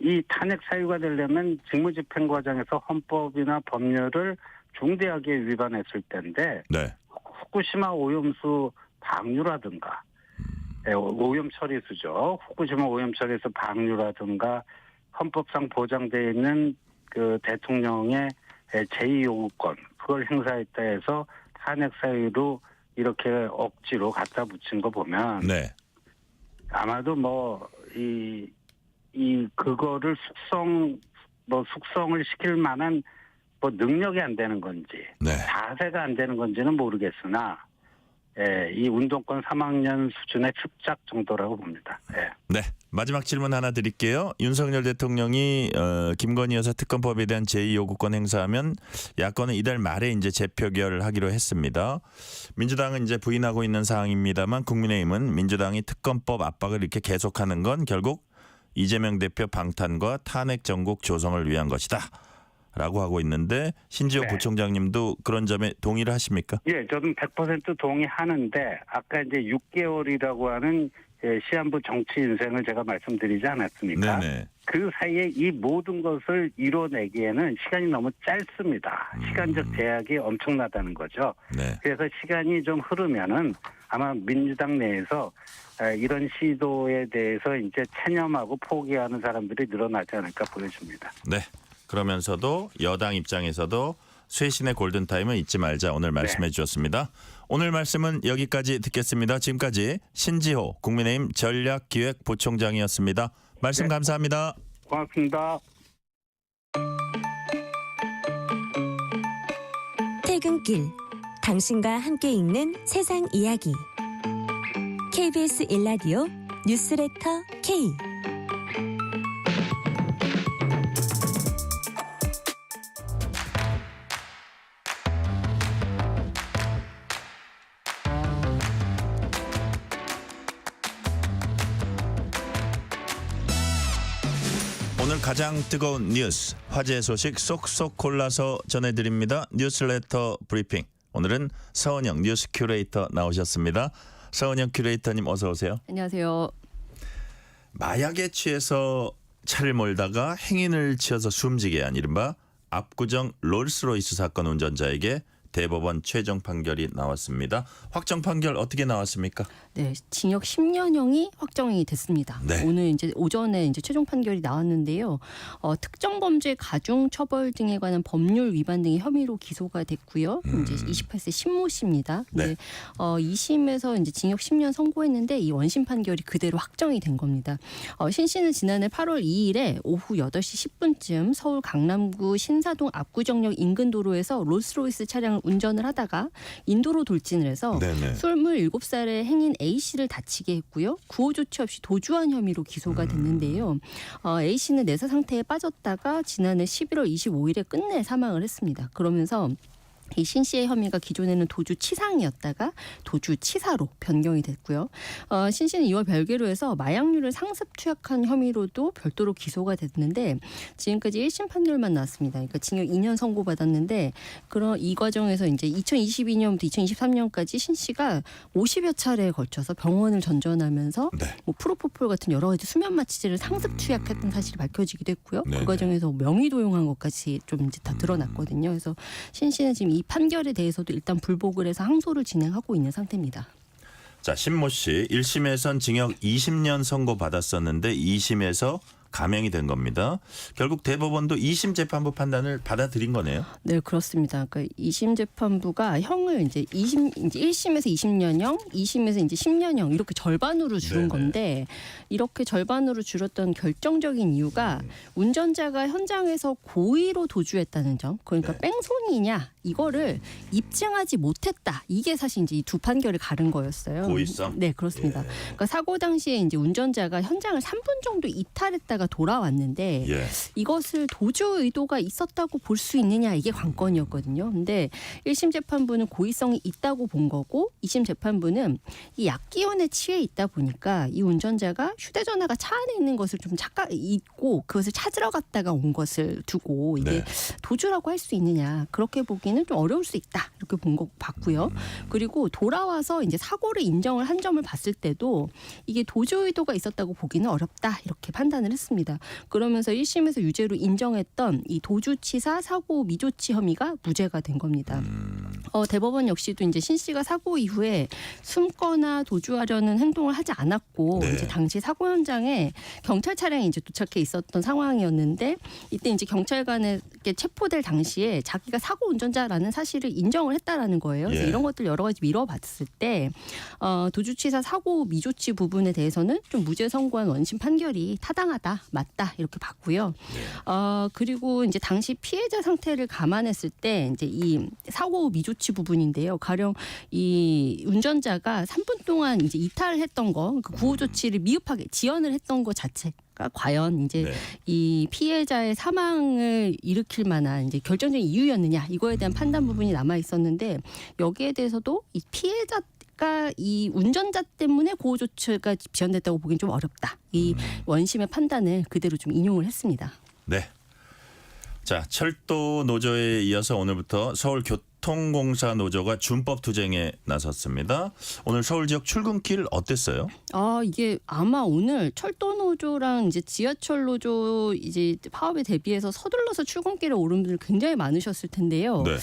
Speaker 13: 이 탄핵 사유가 되려면 직무집행 과정에서 헌법이나 법률을 중대하게 위반했을 때인데
Speaker 3: 네.
Speaker 13: 후쿠시마 오염수 방류라든가 오염 처리수죠. 후쿠시마 오염 처리수 방류라든가 헌법상 보장되어 있는 그 대통령의 제2요구권 그걸 행사했다 해서 탄핵 사유로 이렇게 억지로 갖다 붙인 거 보면
Speaker 3: 네.
Speaker 13: 아마도 그거를 숙성을 시킬 만한 능력이 안 되는 건지
Speaker 3: 네.
Speaker 13: 자세가 안 되는 건지는 모르겠으나 이 운동권 3학년 수준의 습작 정도라고 봅니다.
Speaker 3: 네. 마지막 질문 하나 드릴게요. 윤석열 대통령이 김건희 여사 특검법에 대한 제2요구권 행사하면 야권은 이달 말에 이제 재표결하기로 했습니다. 민주당은 이제 부인하고 있는 사항입니다만 국민의힘은 민주당이 특검법 압박을 이렇게 계속하는 건 결국 이재명 대표 방탄과 탄핵 정국 조성을 위한 것이다. 라고 하고 있는데 신지호
Speaker 13: 네.
Speaker 3: 부총장님도 그런 점에 동의를 하십니까?
Speaker 13: 예, 저는 100% 동의하는데 아까 이제 6개월이라고 하는 시한부 정치 인생을 제가 말씀드리지 않았습니까?
Speaker 3: 네네.
Speaker 13: 그 사이에 이 모든 것을 이뤄내기에는 시간이 너무 짧습니다. 시간적 제약이 엄청나다는 거죠.
Speaker 3: 네.
Speaker 13: 그래서 시간이 좀 흐르면은 아마 민주당 내에서 이런 시도에 대해서 이제 체념하고 포기하는 사람들이 늘어나지 않을까 보여집니다.
Speaker 3: 네. 그러면서도 여당 입장에서도 쇄신의 골든타임은 잊지 말자 오늘 말씀해 주셨습니다. 오늘 말씀은 여기까지 듣겠습니다. 지금까지 신지호 국민의힘 전략기획부총장이었습니다. 말씀 감사합니다.
Speaker 13: 고맙습니다.
Speaker 14: 퇴근길 당신과 함께 읽는 세상 이야기 KBS 1라디오 뉴스레터 K
Speaker 3: 오늘 가장 뜨거운 뉴스, 화제 소식 쏙쏙 골라서 전해드립니다. 뉴스레터 브리핑. 오늘은 서은영 뉴스 큐레이터 나오셨습니다. 서은영 큐레이터님 어서 오세요.
Speaker 15: 안녕하세요.
Speaker 3: 마약에 취해서 차를 몰다가 행인을 치어서 숨지게 한 이른바 압구정 롤스로이스 사건 운전자에게 대법원 최종 판결이 나왔습니다. 확정 판결 어떻게 나왔습니까?
Speaker 15: 네, 징역 10년형이 확정이 됐습니다.
Speaker 3: 네.
Speaker 15: 오늘 이제 오전에 이제 최종 판결이 나왔는데요. 특정 범죄 가중 처벌 등에 관한 법률 위반 등의 혐의로 기소가 됐고요. 이제 28세 신모 씨입니다.
Speaker 3: 네.
Speaker 15: 2심에서 이제 징역 10년 선고했는데 이 원심 판결이 그대로 확정이 된 겁니다. 신 씨는 지난해 8월 2일에 오후 8시 10분쯤 서울 강남구 신사동 압구정역 인근 도로에서 롤스로이스 차량을 운전을 하다가 인도로 돌진을 해서
Speaker 3: 네네.
Speaker 15: 27살의 행인 A 씨를 다치게 했고요. 구호 조치 없이 도주한 혐의로 기소가 됐는데요. A 씨는 내사 상태에 빠졌다가 지난해 11월 25일에 끝내 사망을 했습니다. 그러면서 이 신 씨의 혐의가 기존에는 도주치상이었다가 도주치사로 변경이 됐고요. 신 씨는 2월 별개로 해서 마약류를 상습 투약한 혐의로도 별도로 기소가 됐는데 지금까지 1심 판결만 나왔습니다. 그러니까 징역 2년 선고받았는데 그런 이 과정에서 이제 2022년부터 2023년까지 신 씨가 50여 차례에 걸쳐서 병원을 전전하면서
Speaker 3: 네.
Speaker 15: 뭐 프로포폴 같은 여러 가지 수면 마취제를 상습 투약했던 사실이 밝혀지기도 했고요.
Speaker 3: 네네.
Speaker 15: 그 과정에서 명의 도용한 것까지 좀 이제 다 드러났거든요. 그래서 신 씨는 지금 이 판결에 대해서도 일단 불복을 해서 항소를 진행하고 있는 상태입니다.
Speaker 3: 자, 신모 씨 1심에선 징역 20년 선고받았었는데 2심에서 감형이 된 겁니다. 결국 대법원도 2심 재판부 판단을 받아들인 거네요.
Speaker 15: 네, 그렇습니다. 그러니까 2심 재판부가 형을 이제 1심에서 20년형, 2심에서 이제 10년형 이렇게 절반으로 줄은
Speaker 3: 네네.
Speaker 15: 건데 이렇게 절반으로 줄었던 결정적인 이유가 운전자가 현장에서 고의로 도주했다는 점, 그러니까
Speaker 3: 네.
Speaker 15: 뺑소니냐 이거를 입증하지 못했다. 이게 사실 이제 이 두 판결을 가른 거였어요.
Speaker 3: 고의성?
Speaker 15: 네, 그렇습니다.
Speaker 3: 예.
Speaker 15: 그러니까 사고 당시에 이제 운전자가 현장을 3분 정도 이탈했다가 돌아왔는데
Speaker 3: 예.
Speaker 15: 이것을 도주 의도가 있었다고 볼 수 있느냐 이게 관건이었거든요. 근데 1심 재판부는 고의성이 있다고 본 거고 2심 재판부는 이 약기운에 취해 있다 보니까 이 운전자가 휴대전화가 차 안에 있는 것을 좀 착각 잊고 그것을 찾으러 갔다가 온 것을 두고 이게
Speaker 3: 네.
Speaker 15: 도주라고 할 수 있느냐 그렇게 보기는 좀 어려울 수 있다 이렇게 본 거 봤고요. 그리고 돌아와서 이제 사고를 인정을 한 점을 봤을 때도 이게 도주 의도가 있었다고 보기는 어렵다 이렇게 판단을 했습니다. 그러면서 1심에서 유죄로 인정했던 이 도주치사 사고 미조치 혐의가 무죄가 된 겁니다. 대법원 역시도 이제 신 씨가 사고 이후에 숨거나 도주하려는 행동을 하지 않았고
Speaker 3: 네.
Speaker 15: 이제 당시 사고 현장에 경찰 차량이 이제 도착해 있었던 상황이었는데 이때 이제 경찰관에게 체포될 당시에 자기가 사고 운전자라는 사실을 인정을 했다라는 거예요. 그래서
Speaker 3: 예.
Speaker 15: 이런 것들 여러 가지 미뤄봤을 때 도주치사 사고 미조치 부분에 대해서는 좀 무죄 선고한 원심 판결이 타당하다, 맞다 이렇게 봤고요. 그리고 이제 당시 피해자 상태를 감안했을 때 이제 이 사고 미조치 부분인데요. 가령 이 운전자가 3분 동안 이제 이탈했던 거, 그 구호 조치를 미흡하게 지연을 했던 것 자체가 과연 이제
Speaker 3: 네.
Speaker 15: 이 피해자의 사망을 일으킬 만한 이제 결정적인 이유였느냐 이거에 대한 판단 부분이 남아 있었는데 여기에 대해서도 이 피해자가 이 운전자 때문에 구호 조치가 지연됐다고 보기엔 좀 어렵다. 이 원심의 판단을 그대로 좀 인용을 했습니다.
Speaker 3: 네. 자, 철도 노조에 이어서 오늘부터 서울교통공사 노조가 준법 투쟁에 나섰습니다. 오늘 서울 지역 출근길 어땠어요?
Speaker 15: 이게 아마 오늘 철도 노조랑 이제 지하철 노조 이제 파업에 대비해서 서둘러서 출근길에 오른 분들 굉장히 많으셨을 텐데요.
Speaker 3: 네.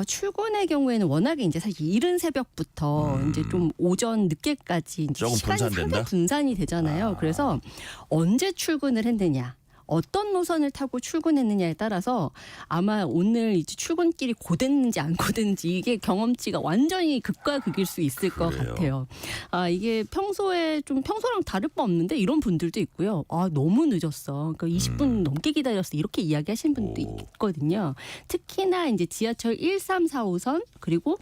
Speaker 15: 출근의 경우에는 워낙에 이제 사실 이른 새벽부터 이제 좀 오전 늦게까지 이제
Speaker 3: 조금
Speaker 15: 시간이
Speaker 3: 분산된다?
Speaker 15: 상당히 분산이 되잖아요. 그래서 언제 출근을 했느냐. 어떤 노선을 타고 출근했느냐에 따라서 아마 오늘 이제 출근길이 고됐는지 안 고됐는지 이게 경험치가 완전히 극과 극일 수 있을 것 같아요. 이게 평소랑 다를 바 없는데 이런 분들도 있고요. 너무 늦었어. 그러니까 20분 넘게 기다렸어. 이렇게 이야기하시는 분도 있거든요. 특히나 이제 지하철 1, 3, 4호선 그리고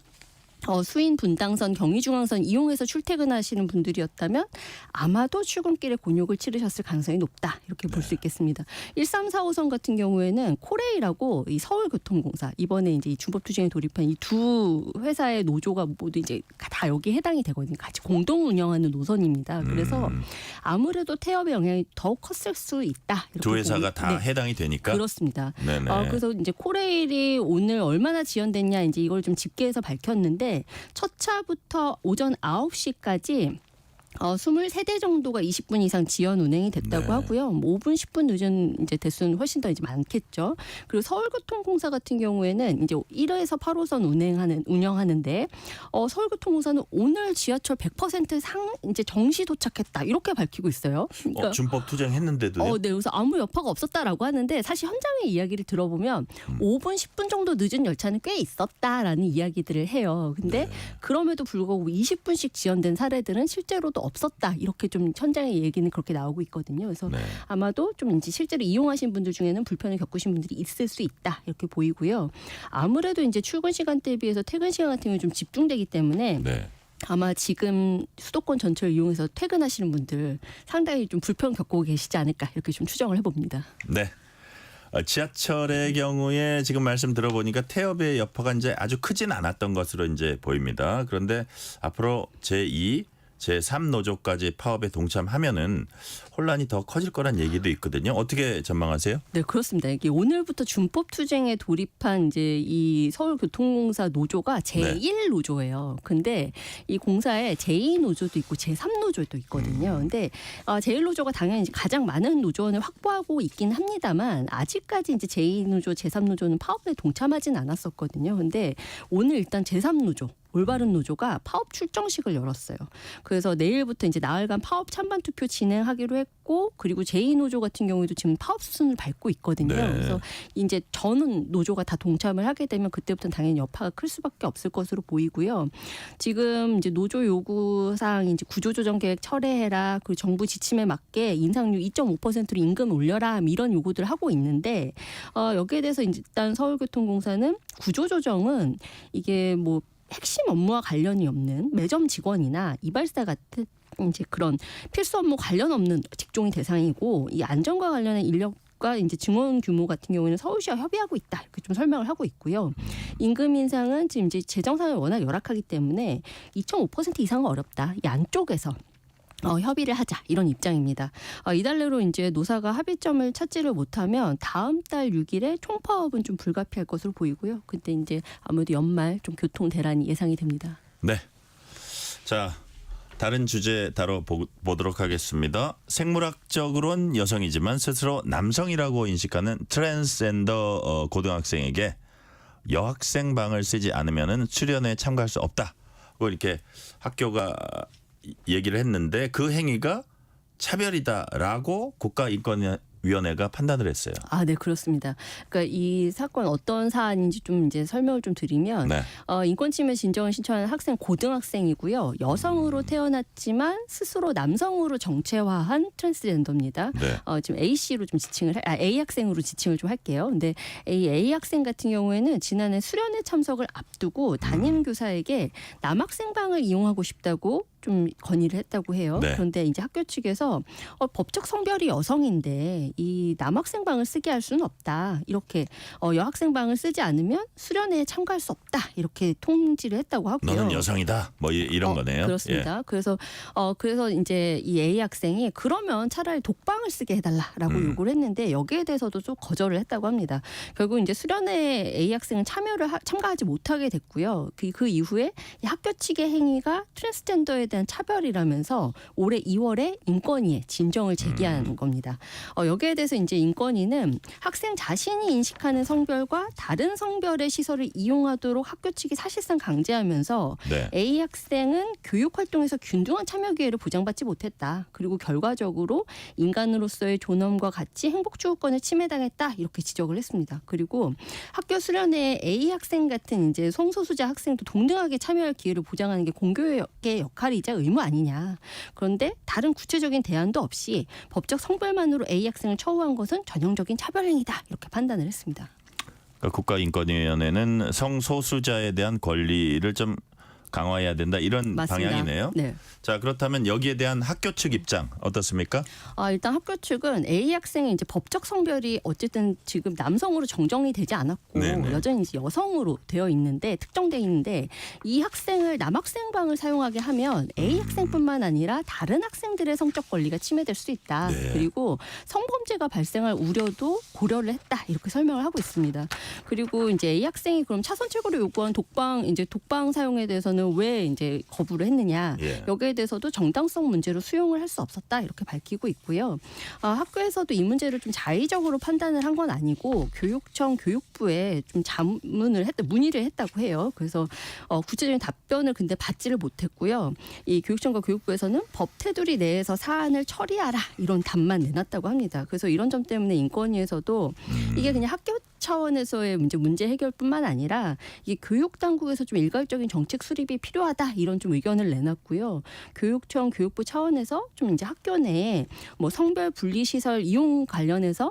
Speaker 15: 수인 분당선, 경의중앙선 이용해서 출퇴근하시는 분들이었다면 아마도 출근길에 곤욕을 치르셨을 가능성이 높다. 이렇게 볼 수 있겠습니다. 1345선 같은 경우에는 코레일하고 이 서울교통공사 이번에 이제 이 준법투쟁에 돌입한 이 두 회사의 노조가 모두 이제 다 여기에 해당이 되거든요. 같이 공동 운영하는 노선입니다. 그래서 아무래도 태업의 영향이 더욱 컸을 수 있다. 이렇게
Speaker 3: 두 회사가 다 해당이 되니까.
Speaker 15: 그렇습니다.
Speaker 3: 네네.
Speaker 15: 그래서 이제 코레일이 오늘 얼마나 지연됐냐 이제 이걸 좀 집계해서 밝혔는데 첫 차부터 오전 9시까지 23대 정도가 20분 이상 지연 운행이 됐다고 하고요. 5분, 10분 늦은 이제 대수는 훨씬 더 이제 많겠죠. 그리고 서울교통공사 같은 경우에는 이제 1호에서 8호선 운영하는데 서울교통공사는 오늘 지하철 100% 이제 정시 도착했다 이렇게 밝히고 있어요. 그러니까
Speaker 3: 준법 투쟁했는데도요?
Speaker 15: 네, 그래서 아무 여파가 없었다라고 하는데 사실 현장의 이야기를 들어보면 5분, 10분 정도 늦은 열차는 꽤 있었다라는 이야기들을 해요. 근데 그럼에도 불구하고 20분씩 지연된 사례들은 실제로도 없었다. 이렇게 좀 현장의 얘기는 그렇게 나오고 있거든요. 그래서 아마도 좀 이제 실제로 이용하신 분들 중에는 불편을 겪으신 분들이 있을 수 있다. 이렇게 보이고요. 아무래도 이제 출근 시간대에 비해서 퇴근 시간 같은 경우에 좀 집중되기 때문에 아마 지금 수도권 전체를 이용해서 퇴근하시는 분들 상당히 좀 불편 겪고 계시지 않을까 이렇게 좀 추정을 해봅니다.
Speaker 3: 네. 지하철의 경우에 지금 말씀 들어보니까 태업의 여파가 이제 아주 크진 않았던 것으로 이제 보입니다. 그런데 앞으로 제2, 제3 노조까지 파업에 동참하면은 혼란이 더 커질 거란 얘기도 있거든요. 어떻게 전망하세요?
Speaker 15: 네, 그렇습니다. 이게 오늘부터 준법 투쟁에 돌입한 이제 이 서울교통공사 노조가 제1 노조예요. 근데 이 공사에 제2 노조도 있고 제3 노조도 있거든요. 근데 제1 노조가 당연히 이제 가장 많은 노조원을 확보하고 있긴 합니다만 아직까지 이제 제2 노조, 제3 노조는 파업에 동참하진 않았었거든요. 근데 오늘 일단 제3 노조 올바른 노조가 파업 출정식을 열었어요. 그래서 내일부터 이제 나흘간 파업 찬반 투표 진행하기로 했고, 그리고 제2노조 같은 경우에도 지금 파업 수순을 밟고 있거든요. 그래서 이제 저는 노조가 다 동참을 하게 되면 그때부터는 당연히 여파가 클 수밖에 없을 것으로 보이고요. 지금 이제 노조 요구사항 이제 구조조정 계획 철회해라, 그 정부 지침에 맞게 인상률 2.5%로 임금 올려라 이런 요구들을 하고 있는데 여기에 대해서 일단 서울교통공사는 구조조정은 이게 뭐 핵심 업무와 관련이 없는 매점 직원이나 이발사 같은 이제 그런 필수 업무 관련 없는 직종이 대상이고, 이 안전과 관련한 인력과 이제 증원 규모 같은 경우에는 서울시와 협의하고 있다 이렇게 좀 설명을 하고 있고요. 임금 인상은 지금 이제 재정 상황이 워낙 열악하기 때문에 2.5% 이상은 어렵다. 이 안쪽에서 협의를 하자 이런 입장입니다. 이달 내로 이제 노사가 합의점을 찾지를 못하면 다음 달 6일에 총파업은 좀 불가피할 것으로 보이고요. 그때 이제 아무래도 연말 좀 교통 대란이 예상이 됩니다.
Speaker 3: 네. 자, 다른 주제 다뤄보도록 하겠습니다. 생물학적으로는 여성이지만 스스로 남성이라고 인식하는 트랜스젠더 고등학생에게 여학생 방을 쓰지 않으면 수련회에 참가할 수 없다. 이렇게 학교가 얘기를 했는데 그 행위가 차별이다라고 국가인권위원회가 판단을 했어요.
Speaker 15: 네, 그렇습니다. 그러니까 이 사건 어떤 사안인지 좀 이제 설명을 좀 드리면 인권침해 진정을 신청하는 학생 고등학생이고요. 여성으로 태어났지만 스스로 남성으로 정체화한 트랜스젠더입니다. 지금 A씨로 좀 A 학생으로 지칭을 좀 할게요. 근데 A 학생 같은 경우에는 지난해 수련회 참석을 앞두고 담임 교사에게 남학생 방을 이용하고 싶다고 좀 건의를 했다고 해요. 그런데 이제 학교 측에서 법적 성별이 여성인데 이 남학생 방을 쓰게 할 수는 없다. 이렇게 여학생 방을 쓰지 않으면 수련회에 참가할 수 없다. 이렇게 통지를 했다고 하고요.
Speaker 3: 너는 여성이다. 뭐 이런 거네요.
Speaker 15: 그렇습니다. 그래서 이제 이 A 학생이 그러면 차라리 독방을 쓰게 해달라라고 요구를 했는데 여기에 대해서도 좀 거절을 했다고 합니다. 결국 이제 수련회 A 학생은 참가하지 못하게 됐고요. 그 이후에 이 학교 측의 행위가 트랜스젠더에 성별에 대한 차별이라면서 올해 2월에 인권위에 진정을 제기한 겁니다. 여기에 대해서 이제 인권위는 학생 자신이 인식하는 성별과 다른 성별의 시설을 이용하도록 학교 측이 사실상 강제하면서
Speaker 3: 네.
Speaker 15: A 학생은 교육 활동에서 균등한 참여 기회를 보장받지 못했다. 그리고 결과적으로 인간으로서의 존엄과 가치, 행복 추구권을 침해당했다. 이렇게 지적을 했습니다. 그리고 학교 수련회에 A 학생 같은 이제 성소수자 학생도 동등하게 참여할 기회를 보장하는 게 공교의 역할이자 의무 아니냐. 그런데 다른 구체적인 대안도 없이 법적 성별만으로 A 학생을 처우한 것은 전형적인 차별행위다. 이렇게 판단을 했습니다.
Speaker 3: 그러니까 국가인권위원회는 성소수자에 대한 권리를 좀 강화해야 된다 이런
Speaker 15: 맞습니다.
Speaker 3: 방향이네요.
Speaker 15: 네.
Speaker 3: 자, 그렇다면 여기에 대한 학교 측 입장 어떻습니까?
Speaker 15: 일단 학교 측은 A 학생의 이제 법적 성별이 어쨌든 지금 남성으로 정정이 되지 않았고
Speaker 3: 네네.
Speaker 15: 여전히 이제 여성으로 되어 있는데 특정돼 있는데 이 학생을 남학생방을 사용하게 하면 A 학생뿐만 아니라 다른 학생들의 성적 권리가 침해될 수 있다.
Speaker 3: 네.
Speaker 15: 그리고 성범죄가 발생할 우려도 고려를 했다. 이렇게 설명을 하고 있습니다. 그리고 이제 A 학생이 그럼 차선 최고로 요구한 독방 사용에 대해서는 왜 이제 거부를 했느냐.
Speaker 3: 예.
Speaker 15: 여기에 대해서도 정당성 문제로 수용을 할 수 없었다 이렇게 밝히고 있고요. 학교에서도 이 문제를 좀 자의적으로 판단을 한 건 아니고 교육청 교육부에 좀 문의를 했다고 해요. 그래서 구체적인 답변을 근데 받지를 못했고요. 이 교육청과 교육부에서는 법 테두리 내에서 사안을 처리하라 이런 답만 내놨다고 합니다. 그래서 이런 점 때문에 인권위에서도 이게 그냥 학교 차원에서의 문제 해결뿐만 아니라 이 교육 당국에서 좀 일괄적인 정책 수립이 필요하다 이런 좀 의견을 내놨고요. 교육청 교육부 차원에서 좀 이제 학교 내에 뭐 성별 분리 시설 이용 관련해서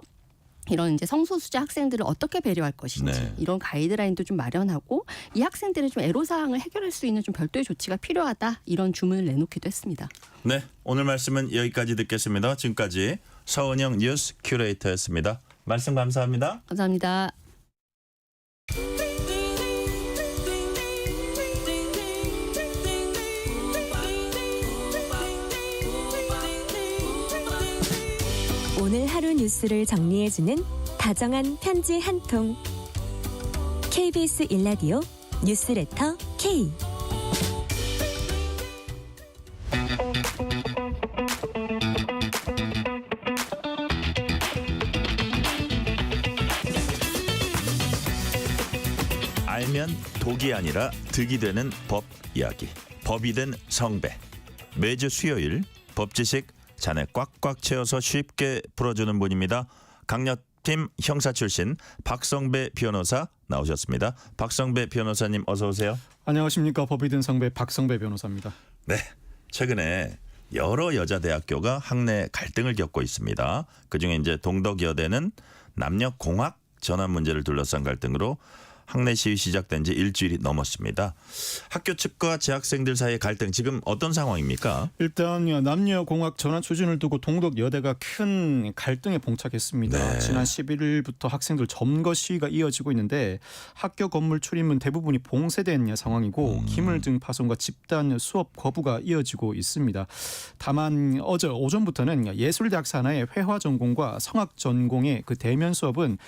Speaker 15: 이런 이제 성소수자 학생들을 어떻게 배려할 것인지
Speaker 3: 네.
Speaker 15: 이런 가이드라인도 좀 마련하고 이 학생들의 좀 애로사항을 해결할 수 있는 좀 별도의 조치가 필요하다 이런 주문을 내놓기도 했습니다.
Speaker 3: 네, 오늘 말씀은 여기까지 듣겠습니다. 지금까지 서은영 뉴스 큐레이터였습니다. 말씀 감사합니다.
Speaker 15: 감사합니다.
Speaker 14: 오늘 하루 뉴스를 정리해주는 다정한 편지 한 통. KBS 일라디오 뉴스레터 K.
Speaker 3: 알면 독이 아니라 득이 되는 법 이야기. 법이 된 성배. 매주 수요일 법지식 잔에 꽉꽉 채워서 쉽게 풀어주는 분입니다. 강력팀 형사 출신 박성배 변호사 나오셨습니다. 박성배 변호사님 어서 오세요.
Speaker 16: 안녕하십니까. 법이 된 성배 박성배 변호사입니다.
Speaker 3: 네, 최근에 여러 여자 대학교가 학내 갈등을 겪고 있습니다. 그중에 이제 동덕여대는 남녀 공학 전환 문제를 둘러싼 갈등으로 학내 시위 시작된 지 일주일이 넘었습니다. 학교 측과 재학생들 사이의 갈등 지금 어떤 상황입니까?
Speaker 16: 일단 남녀공학 전환 추진을 두고 동덕여대가 큰 갈등에 봉착했습니다.
Speaker 3: 네.
Speaker 16: 지난 11일부터 학생들 점거 시위가 이어지고 있는데 학교 건물 출입문 대부분이 봉쇄된 상황이고 기물 등 파손과 집단 수업 거부가 이어지고 있습니다. 다만 어제 오전부터는 예술대학 산하의 회화 전공과 성악 전공의 그 대면 수업은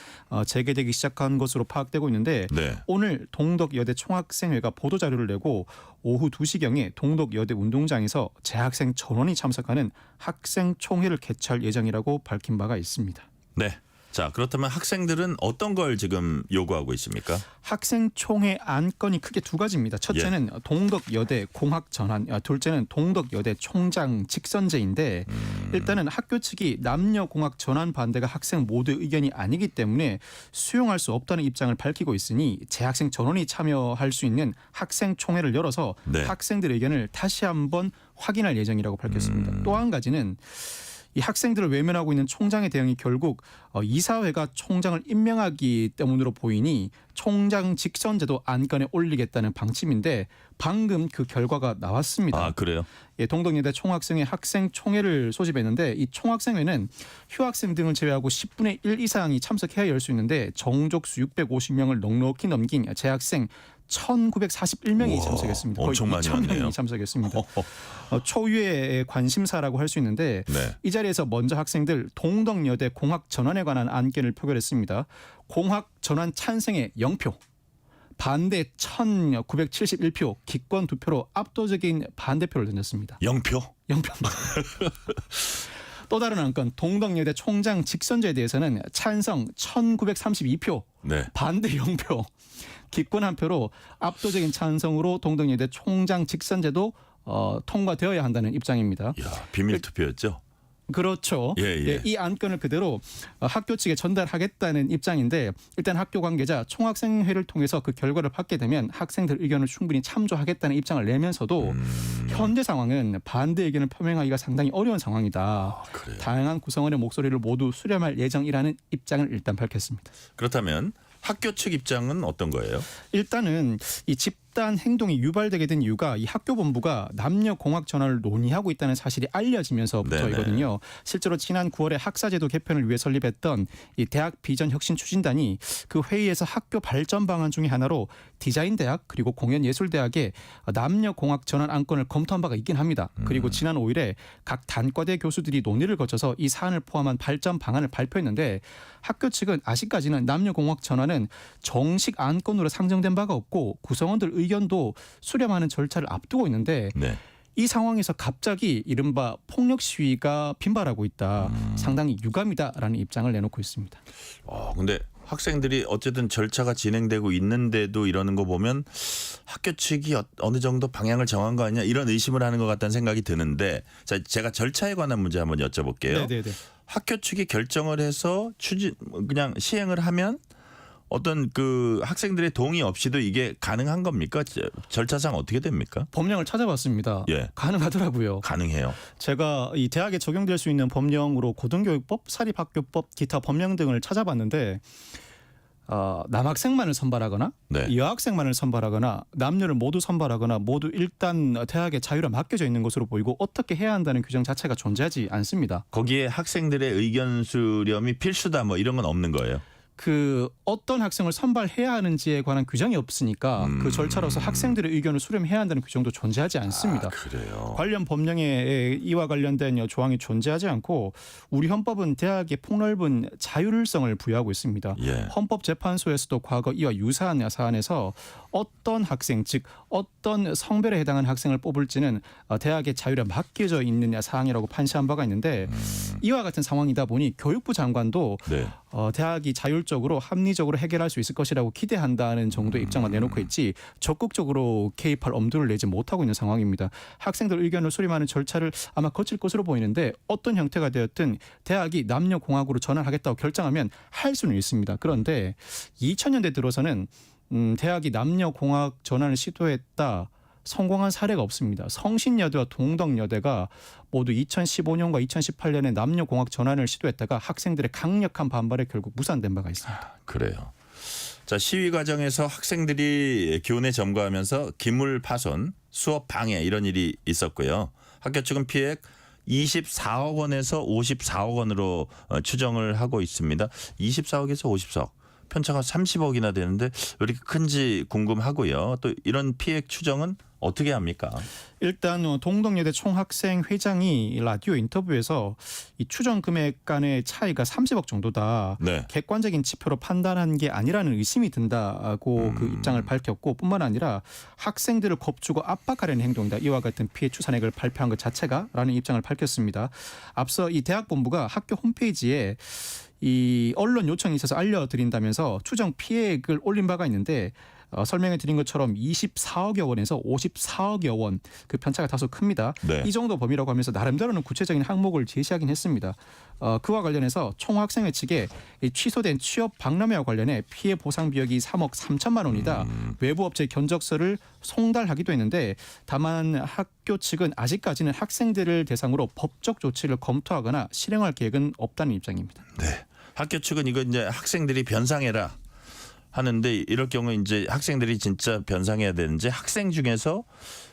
Speaker 16: 재개되기 시작한 것으로 파악되고 있는데
Speaker 3: 네.
Speaker 16: 오늘 동덕여대 총학생회가 보도자료를 내고 오후 2시경에 동덕여대 운동장에서 재학생 전원이 참석하는 학생총회를 개최할 예정이라고 밝힌 바가 있습니다.
Speaker 3: 네. 자, 그렇다면 학생들은 어떤 걸 지금 요구하고 있습니까?
Speaker 16: 학생총회 안건이 크게 두 가지입니다. 첫째는 동덕여대 공학 전환, 둘째는 동덕여대 총장 직선제인데 일단은 학교 측이 남녀공학 전환 반대가 학생 모두의 의견이 아니기 때문에 수용할 수 없다는 입장을 밝히고 있으니 재학생 전원이 참여할 수 있는 학생총회를 열어서
Speaker 3: 네.
Speaker 16: 학생들의 의견을 다시 한번 확인할 예정이라고 밝혔습니다. 또 한 가지는 이 학생들을 외면하고 있는 총장의 대응이 결국 이사회가 총장을 임명하기 때문으로 보이니 총장 직선제도 안건에 올리겠다는 방침인데 방금 그 결과가 나왔습니다.
Speaker 3: 아, 그래요?
Speaker 16: 예, 동덕여대 총학생회 학생총회를 소집했는데 이 총학생회는 휴학생 등을 제외하고 10분의 1 이상이 참석해야 열 수 있는데 정족수 650명을 넉넉히 넘긴 재학생 1941명이
Speaker 3: 우와,
Speaker 16: 참석했습니다. 거의
Speaker 3: 엄청 많이
Speaker 16: 2,000명이
Speaker 3: 왔네요.
Speaker 16: 참석했습니다. 초유의 관심사라고 할 수 있는데
Speaker 3: 네.
Speaker 16: 이 자리에서 먼저 학생들 동덕여대 공학 전환에 관한 안건을 표결했습니다. 공학 전환 찬성에 0표, 반대 1,971표, 기권 2표로 압도적인 반대표를 던졌습니다.
Speaker 3: 0표?
Speaker 16: 0표입니다. 또 다른 안건 동덕여대 총장 직선제에 대해서는 찬성 1,932표,
Speaker 3: 네.
Speaker 16: 반대 0표, 기권 1표로 압도적인 찬성으로 동덕여대 총장 직선제도 통과되어야 한다는 입장입니다.
Speaker 3: 비밀 투표였죠?
Speaker 16: 그렇죠.
Speaker 3: 예.
Speaker 16: 이 안건을 그대로 학교 측에 전달하겠다는 입장인데 일단 학교 관계자 총학생회를 통해서 그 결과를 받게 되면 학생들 의견을 충분히 참조하겠다는 입장을 내면서도 현재 상황은 반대 의견을 표명하기가 상당히 어려운 상황이다. 다양한 구성원의 목소리를 모두 수렴할 예정이라는 입장을 일단 밝혔습니다.
Speaker 3: 그렇다면 학교 측 입장은 어떤 거예요?
Speaker 16: 일단은 이 집단 행동이 유발되게 된 이유가 이 학교 본부가 남녀 공학 전환을 논의하고 있다는 사실이 알려지면서부터이거든요. 실제로 지난 9월에 학사제도 개편을 위해 설립했던 이 대학 비전 혁신 추진단이 그 회의에서 학교 발전 방안 중에 하나로 디자인 대학 그리고 공연 예술 대학의 남녀 공학 전환 안건을 검토한 바가 있긴 합니다. 그리고 지난 5일에 각 단과대 교수들이 논의를 거쳐서 이 사안을 포함한 발전 방안을 발표했는데 학교 측은 아직까지는 남녀 공학 전환은 정식 안건으로 상정된 바가 없고 구성원들 의견도 수렴하는 절차를 앞두고 있는데 이 상황에서 갑자기 이른바 폭력 시위가 빈발하고 있다. 상당히 유감이다라는 입장을 내놓고 있습니다.
Speaker 3: 근데 학생들이 어쨌든 절차가 진행되고 있는데도 이러는 거 보면 학교 측이 어느 정도 방향을 정한 거 아니냐 이런 의심을 하는 것 같다는 생각이 드는데 자, 제가 절차에 관한 문제 한번 여쭤볼게요.
Speaker 16: 네네네.
Speaker 3: 학교 측이 결정을 해서 그냥 시행을 하면 어떤 그 학생들의 동의 없이도 이게 가능한 겁니까? 절차상 어떻게 됩니까?
Speaker 16: 법령을 찾아봤습니다.
Speaker 3: 예.
Speaker 16: 가능하더라고요.
Speaker 3: 가능해요.
Speaker 16: 제가 이 대학에 적용될 수 있는 법령으로 고등교육법, 사립학교법, 기타 법령 등을 찾아봤는데 남학생만을 선발하거나 여학생만을 선발하거나 남녀를 모두 선발하거나 모두 일단 대학의 자유로 맡겨져 있는 것으로 보이고 어떻게 해야 한다는 규정 자체가 존재하지 않습니다.
Speaker 3: 거기에 학생들의 의견 수렴이 필수다 뭐 이런 건 없는 거예요?
Speaker 16: 그 어떤 학생을 선발해야 하는지에 관한 규정이 없으니까 그 절차로서 학생들의 의견을 수렴해야 한다는 규정도 존재하지 않습니다.
Speaker 3: 그래요.
Speaker 16: 관련 법령에 이와 관련된 조항이 존재하지 않고 우리 헌법은 대학에 폭넓은 자율성을 부여하고 있습니다. 헌법재판소에서도 과거 이와 유사한 사안에서 어떤 학생 즉 어떤 성별에 해당하는 학생을 뽑을지는 대학의 자율에 맡겨져 있는 사항이라고 판시한 바가 있는데 이와 같은 상황이다 보니 교육부 장관도 대학이 자율적으로 합리적으로 해결할 수 있을 것이라고 기대한다는 정도의 입장만 내놓고 있지 적극적으로 개입할 엄두를 내지 못하고 있는 상황입니다. 학생들 의견을 수렴하는 절차를 아마 거칠 것으로 보이는데 어떤 형태가 되었든 대학이 남녀공학으로 전환하겠다고 결정하면 할 수는 있습니다. 그런데 2000년대 들어서는 대학이 남녀공학 전환을 시도했다. 성공한 사례가 없습니다. 성신여대와 동덕여대가 모두 2015년과 2018년에 남녀공학 전환을 시도했다가 학생들의 강력한 반발에 결국 무산된 바가 있습니다.
Speaker 3: 그래요. 자, 시위 과정에서 학생들이 교내 점거하면서 기물 파손, 수업 방해 이런 일이 있었고요. 학교 측은 피해액 24억 원에서 54억 원으로 추정을 하고 있습니다. 24억에서 54억. 편차가 30억이나 되는데 왜 이렇게 큰지 궁금하고요. 또 이런 피해액 추정은 어떻게 합니까?
Speaker 16: 일단 동덕여대 총학생 회장이 라디오 인터뷰에서 이 추정 금액 간의 차이가 30억 정도다. 객관적인 지표로 판단한 게 아니라는 의심이 든다고 그 입장을 밝혔고 뿐만 아니라 학생들을 겁주고 압박하려는 행동이다. 이와 같은 피해 추산액을 발표한 것 자체가 라는 입장을 밝혔습니다. 앞서 이 대학 본부가 학교 홈페이지에 이 언론 요청이 있어서 알려드린다면서 추정 피해액을 올린 바가 있는데 설명해 드린 것처럼 24억여 원에서 54억여 원 그 편차가 다소 큽니다. 이 정도 범위라고 하면서 나름대로는 구체적인 항목을 제시하긴 했습니다. 그와 관련해서 총학생회 측에 취소된 취업 박람회와 관련해 피해 보상 비용이 3억 3천만 원이다. 외부 업체 견적서를 송달하기도 했는데 다만 학교 측은 아직까지는 학생들을 대상으로 법적 조치를 검토하거나 실행할 계획은 없다는 입장입니다.
Speaker 3: 학교 측은 이거 이제 학생들이 변상해라 하는데 이럴 경우 이제 학생들이 진짜 변상해야 되는지 학생 중에서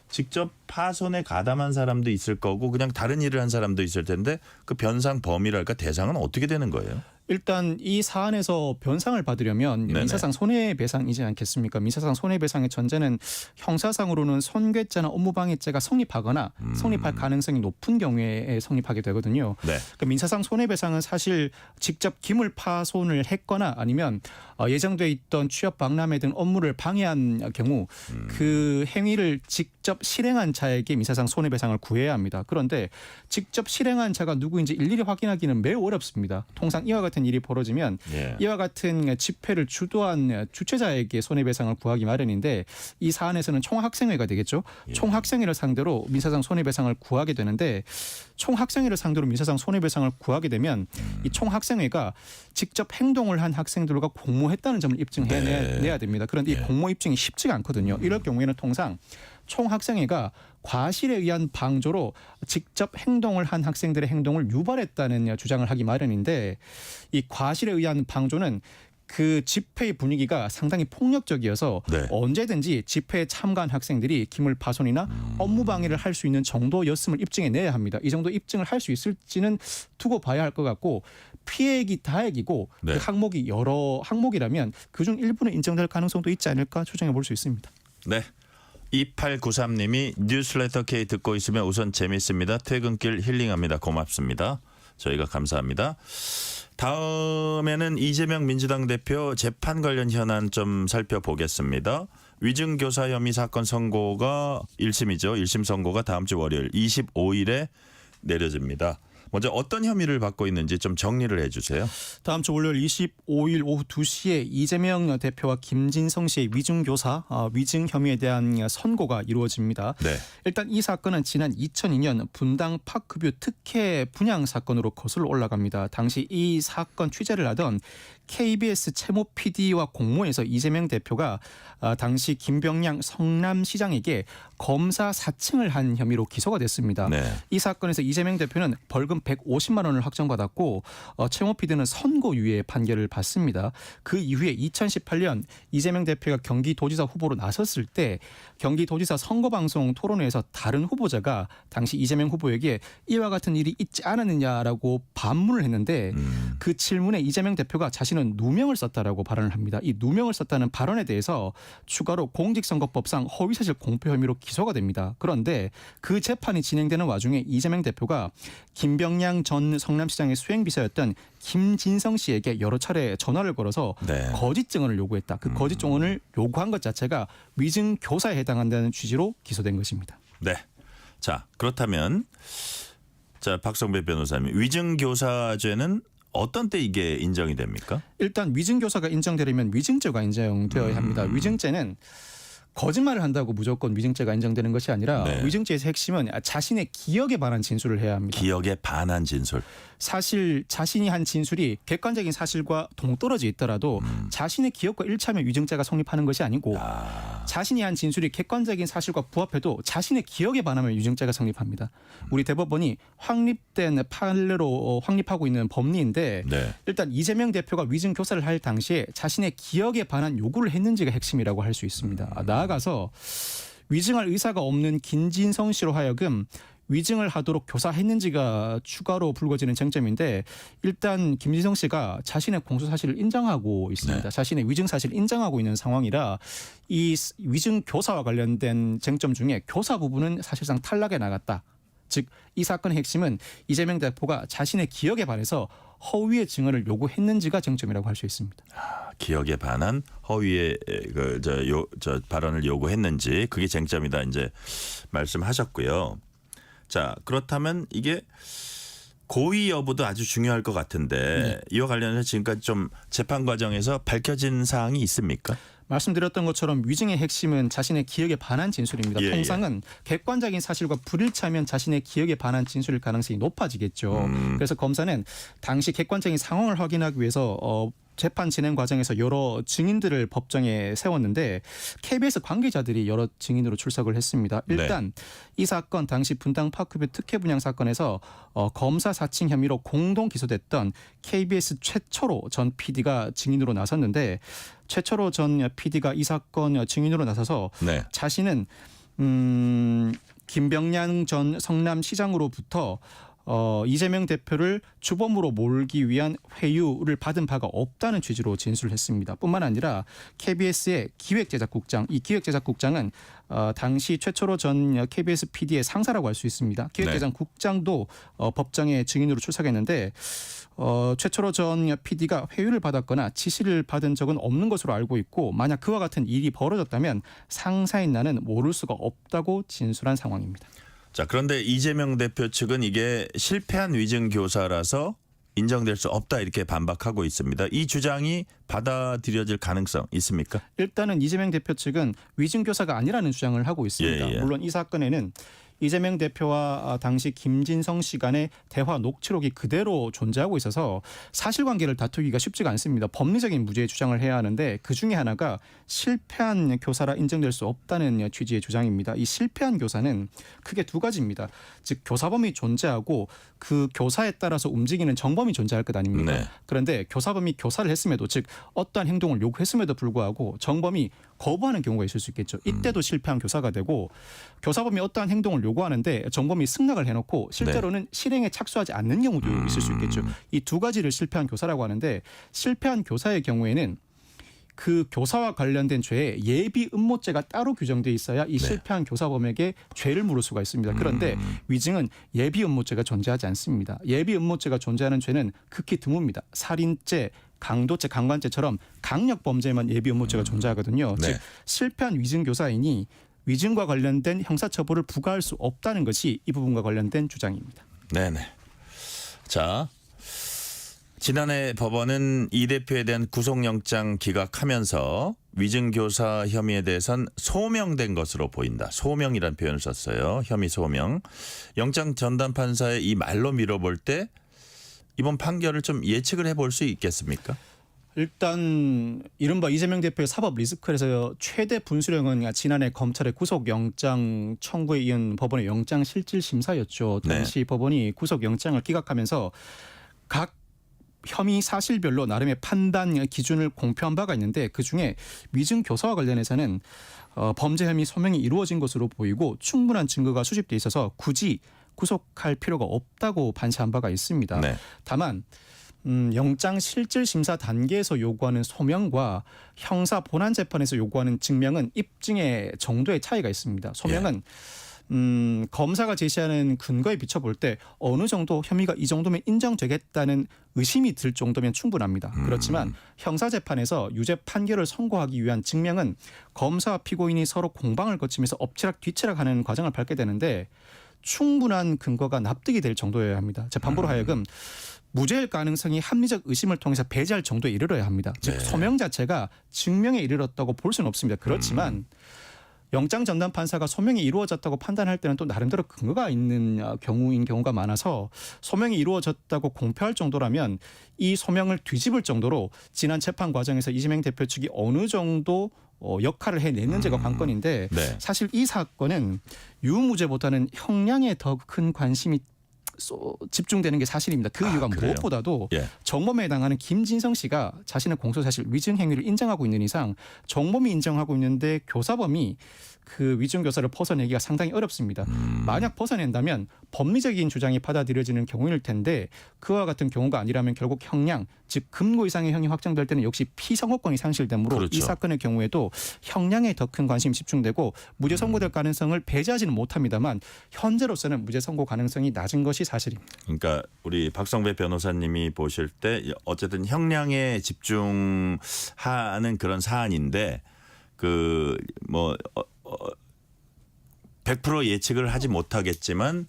Speaker 3: 직접 파손에 가담한 사람도 있을 거고 그냥 다른 일을 한 사람도 있을 텐데 그 변상 범위랄까 대상은 어떻게 되는 거예요?
Speaker 16: 일단 이 사안에서 변상을 받으려면
Speaker 3: 네네.
Speaker 16: 민사상 손해배상이지 않겠습니까? 민사상 손해배상의 전제는 형사상으로는 손괴죄나 업무방해죄가 성립하거나 성립할 가능성이 높은 경우에 성립하게 되거든요.
Speaker 3: 네.
Speaker 16: 그 민사상 손해배상은 사실 직접 기물 파손을 했거나 아니면 예정돼 있던 취업 박람회 등 업무를 방해한 경우 그 행위를 직접 실행한 자에게 민사상 손해배상을 구해야 합니다. 그런데 직접 실행한 자가 누구인지 일일이 확인하기는 매우 어렵습니다. 통상 이와 같은 일이 벌어지면
Speaker 3: 예.
Speaker 16: 이와 같은 집회를 주도한 주최자에게 손해배상을 구하기 마련인데 이 사안에서는 총학생회가 되겠죠. 총학생회를 상대로 민사상 손해배상을 구하게 되는데 총학생회를 상대로 민사상 손해배상을 구하게 되면 이 총학생회가 직접 행동을 한 학생들과 공모했다는 점을 입증해내야 됩니다. 그런데 이 공모 입증이 쉽지가 않거든요. 이럴 경우에는 통상 총학생회가 과실에 의한 방조로 직접 행동을 한 학생들의 행동을 유발했다는 주장을 하기 마련인데 이 과실에 의한 방조는 그 집회의 분위기가 상당히 폭력적이어서
Speaker 3: 네.
Speaker 16: 언제든지 집회에 참가한 학생들이 기물 파손이나 업무 방해를 할 수 있는 정도였음을 입증해내야 합니다. 이 정도 입증을 할 수 있을지는 두고 봐야 할 것 같고 피해액이 다액이고
Speaker 3: 네.
Speaker 16: 그 항목이 여러 항목이라면 그중 일부는 인정될 가능성도 있지 않을까 추정해 볼 수 있습니다.
Speaker 3: 네. 2893님이 뉴스레터 K 듣고 있으면 우선 재밌습니다. 퇴근길 힐링합니다. 고맙습니다. 저희가 감사합니다. 다음에는 이재명 민주당 대표 재판 관련 현안 좀 살펴보겠습니다. 위증교사 혐의 사건 선고가 1심이죠. 1심 선고가 다음 주 월요일 25일에 내려집니다. 먼저 어떤 혐의를 받고 있는지 좀 정리를 해 주세요.
Speaker 16: 다음 주 월요일 25일 오후 2시에 이재명 대표와 김진성 씨의 위증교사 위증 혐의에 대한 선고가 이루어집니다.
Speaker 3: 네.
Speaker 16: 일단 이 사건은 지난 2002년 분당 파크뷰 특혜 분양 사건으로 거슬러 올라갑니다. 당시 이 사건 취재를 하던 KBS 채모 PD와 공모해서 이재명 대표가 당시 김병량 성남시장에게 검사 사칭을 한 혐의로 기소가 됐습니다.
Speaker 3: 네.
Speaker 16: 이 사건에서 이재명 대표는 벌금 150만 원을 확정받았고 채모 PD는 선고유예 판결을 받습니다. 그 이후에 2018년 이재명 대표가 경기도지사 후보로 나섰을 때 경기도지사 선거방송 토론회에서 다른 후보자가 당시 이재명 후보에게 이와 같은 일이 있지 않았느냐라고 반문을 했는데 그 질문에 이재명 대표가 자신은 누명을 썼다라고 발언을 합니다. 이 누명을 썼다는 발언에 대해서 추가로 공직선거법상 허위사실 공표 혐의로 기소가 됩니다. 그런데 그 재판이 진행되는 와중에 이재명 대표가 김병량 전 성남시장의 수행비서였던 김진성 씨에게 여러 차례 전화를 걸어서
Speaker 3: 네.
Speaker 16: 거짓 증언을 요구했다. 그 거짓 증언을 요구한 것 자체가 위증 교사에 해당한다는 취지로 기소된 것입니다.
Speaker 3: 네. 자, 그렇다면 자, 박성배 변호사님, 위증 교사죄는 어떤 때 이게 인정이 됩니까?
Speaker 16: 일단 위증 교사가 인정되려면 위증죄가 인정되어야 합니다. 위증죄는 거짓말을 한다고 무조건 위증죄가 인정되는 것이 아니라
Speaker 3: 네.
Speaker 16: 위증죄에서 핵심은 자신의 기억에 반한 진술을 해야 합니다.
Speaker 3: 기억에 반한 진술.
Speaker 16: 사실 자신이 한 진술이 객관적인 사실과 동떨어져 있더라도 자신의 기억과 일치하면 위증죄가 성립하는 것이 아니고 자신이 한 진술이 객관적인 사실과 부합해도 자신의 기억에 반하면 위증죄가 성립합니다. 우리 대법원이 확립된 판례로 확립하고 있는 법리인데
Speaker 3: 네.
Speaker 16: 일단 이재명 대표가 위증 교사를 할 당시에 자신의 기억에 반한 요구를 했는지가 핵심이라고 할 수 있습니다. 나아가서 위증할 의사가 없는 김진성 씨로 하여금 위증을 하도록 교사했는지가 추가로 불거지는 쟁점인데 일단 김진성 씨가 자신의 공소 사실을 인정하고 있습니다.
Speaker 3: 네.
Speaker 16: 자신의 위증 사실을 인정하고 있는 상황이라 이 위증 교사와 관련된 쟁점 중에 교사 부분은 사실상 탈락해 나갔다. 즉 이 사건의 핵심은 이재명 대표가 자신의 기억에 반해서 허위의 증언을 요구했는지가 쟁점이라고 할 수 있습니다.
Speaker 3: 기억에 반한 허위의 발언을 요구했는지 그게 쟁점이다 이제 말씀하셨고요. 자, 그렇다면 이게 고의 여부도 아주 중요할 것 같은데
Speaker 16: 네.
Speaker 3: 이와 관련해서 지금까지 좀 재판 과정에서 밝혀진 사항이 있습니까?
Speaker 16: 말씀드렸던 것처럼 위증의 핵심은 자신의 기억에 반한 진술입니다.
Speaker 3: 예,
Speaker 16: 통상은 객관적인 사실과 불일치하면 자신의 기억에 반한 진술일 가능성이 높아지겠죠. 그래서 검사는 당시 객관적인 상황을 확인하기 위해서 재판 진행 과정에서 여러 증인들을 법정에 세웠는데 KBS 관계자들이 여러 증인으로 출석을 했습니다. 일단 이 사건 당시 분당 파크뷰 특혜 분양 사건에서 검사 사칭 혐의로 공동 기소됐던 KBS 최초로 전 PD가 증인으로 나섰는데 최초로 전 PD가 이 사건 증인으로 나서서
Speaker 3: 네.
Speaker 16: 자신은 김병량 전 성남시장으로부터 이재명 대표를 주범으로 몰기 위한 회유를 받은 바가 없다는 취지로 진술을 했습니다. 뿐만 아니라 KBS의 기획제작국장, 이 기획제작국장은 당시 최초로 전 KBS PD의 상사라고 할 수 있습니다. 기획제작국장도 법정에 증인으로 출석했는데 최초로 전 PD가 회유를 받았거나 지시를 받은 적은 없는 것으로 알고 있고 만약 그와 같은 일이 벌어졌다면 상사인 나는 모를 수가 없다고 진술한 상황입니다.
Speaker 3: 자, 그런데 이재명 대표 측은 이게 실패한 위증교사라서 인정될 수 없다 이렇게 반박하고 있습니다. 이 주장이 받아들여질 가능성 있습니까?
Speaker 16: 일단은 이재명 대표 측은 위증교사가 아니라는 주장을 하고 있습니다.
Speaker 3: 예.
Speaker 16: 물론 이 사건에는 이재명 대표와 당시 김진성 씨 간의 대화 녹취록이 그대로 존재하고 있어서 사실관계를 다투기가 쉽지가 않습니다. 법리적인 무죄의 주장을 해야 하는데 그중에 하나가 실패한 교사라 인정될 수 없다는 취지의 주장입니다. 이 실패한 교사는 크게 두 가지입니다. 즉 교사범이 존재하고 그 교사에 따라서 움직이는 정범이 존재할 것 아닙니까?
Speaker 3: 네.
Speaker 16: 그런데 교사범이 교사를 했음에도 즉 어떠한 행동을 요구했음에도 불구하고 정범이 거부하는 경우가 있을 수 있겠죠. 이때도 실패한 교사가 되고 교사범이 어떠한 행동을 요구하는데 정범이 승낙을 해놓고 실제로는 실행에 착수하지 않는 경우도 있을 수 있겠죠. 이 두 가지를 실패한 교사라고 하는데 실패한 교사의 경우에는 그 교사와 관련된 죄에 예비 음모죄가 따로 규정돼 있어야 이 실패한 교사범에게 죄를 물을 수가 있습니다. 그런데 위증은 예비 음모죄가 존재하지 않습니다. 예비 음모죄가 존재하는 죄는 극히 드뭅니다. 살인죄, 강도죄, 강간죄처럼 강력 범죄에만 예비 음모죄가 존재하거든요. 즉 실패한 위증 교사이니 위증과 관련된 형사처벌을 부과할 수 없다는 것이 이 부분과 관련된 주장입니다.
Speaker 3: 네네. 자, 지난해 법원은 이 대표에 대한 구속영장 기각하면서 위증교사 혐의에 대해선 소명된 것으로 보인다. 소명이라는 표현을 썼어요. 혐의 소명. 영장 전담 판사의 이 말로 미뤄볼 때 이번 판결을 좀 예측을 해볼 수 있겠습니까?
Speaker 16: 일단 이른바 이재명 대표의 사법 리스크에서 최대 분수령은 지난해 검찰의 구속영장 청구에 이은 법원의 영장실질심사였죠. 당시 법원이 구속영장을 기각하면서 각 혐의 사실별로 나름의 판단 기준을 공표한 바가 있는데 그중에 위증 교사와 관련해서는 범죄 혐의 소명이 이루어진 것으로 보이고 충분한 증거가 수집돼 있어서 굳이 구속할 필요가 없다고 판시한 바가 있습니다. 다만 영장 실질 심사 단계에서 요구하는 소명과 형사 본안 재판에서 요구하는 증명은 입증의 정도의 차이가 있습니다. 소명은 검사가 제시하는 근거에 비춰볼 때 어느 정도 혐의가 이 정도면 인정되겠다는 의심이 들 정도면 충분합니다. 그렇지만 형사재판에서 유죄 판결을 선고하기 위한 증명은 검사와 피고인이 서로 공방을 거치면서 엎치락 뒤치락하는 과정을 밟게 되는데 충분한 근거가 납득이 될 정도여야 합니다. 재판부로 하여금 무죄일 가능성이 합리적 의심을 통해서 배제할 정도에 이르러야 합니다. 즉 소명 자체가 증명에 이르렀다고 볼 수는 없습니다. 그렇지만 영장 전담 판사가 소명이 이루어졌다고 판단할 때는 또 나름대로 근거가 있는 경우인 경우가 많아서 소명이 이루어졌다고 공표할 정도라면 이 소명을 뒤집을 정도로 지난 재판 과정에서 이재명 대표 측이 어느 정도 역할을 해냈는지가 관건인데 사실 이 사건은 유무죄보다는 형량에 더 큰 관심이 집중되는 게 사실입니다. 그 이유가 무엇보다도 정범에 해당하는 김진성 씨가 자신의 공소사실 위증 행위를 인정하고 있는 이상 정범이 인정하고 있는데 교사범이 그 위증 교사를 벗어내기가 상당히 어렵습니다. 만약 벗어낸다면 법리적인 주장이 받아들여지는 경우일 텐데 그와 같은 경우가 아니라면 결국 형량 즉 금고 이상의 형이 확정될 때는 역시 피선고권이 상실되므로 이 사건의 경우에도 형량에 더 큰 관심이 집중되고 무죄 선고될 가능성을 배제하지는 못합니다만 현재로서는 무죄 선고 가능성이 낮은 것이 사실입니다.
Speaker 3: 그러니까 우리 박성배 변호사님이 보실 때 어쨌든 형량에 집중하는 그런 사안인데 그 뭐 100% 예측을 하지 못하겠지만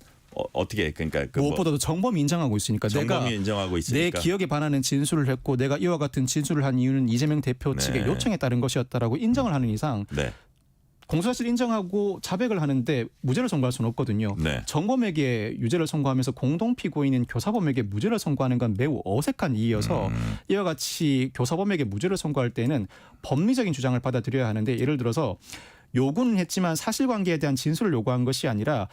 Speaker 3: 어떻게 그러니까
Speaker 16: 무엇보다도 정범이 인정하고 있으니까 내 기억에 반하는 진술을 했고 내가 이와 같은 진술을 한 이유는 이재명 대표 측의 요청에 따른 것이었다라고 인정을 하는 이상 공소사실 인정하고 자백을 하는데 무죄를 선고할 수는 없거든요. 정범에게 유죄를 선고하면서 공동 피고인인 교사범에게 무죄를 선고하는 건 매우 어색한 일이어서 이와 같이 교사범에게 무죄를 선고할 때는 법리적인 주장을 받아들여야 하는데 예를 들어서 요구는 했지만 사실관계에 대한 진술을 요구한 것이 아니라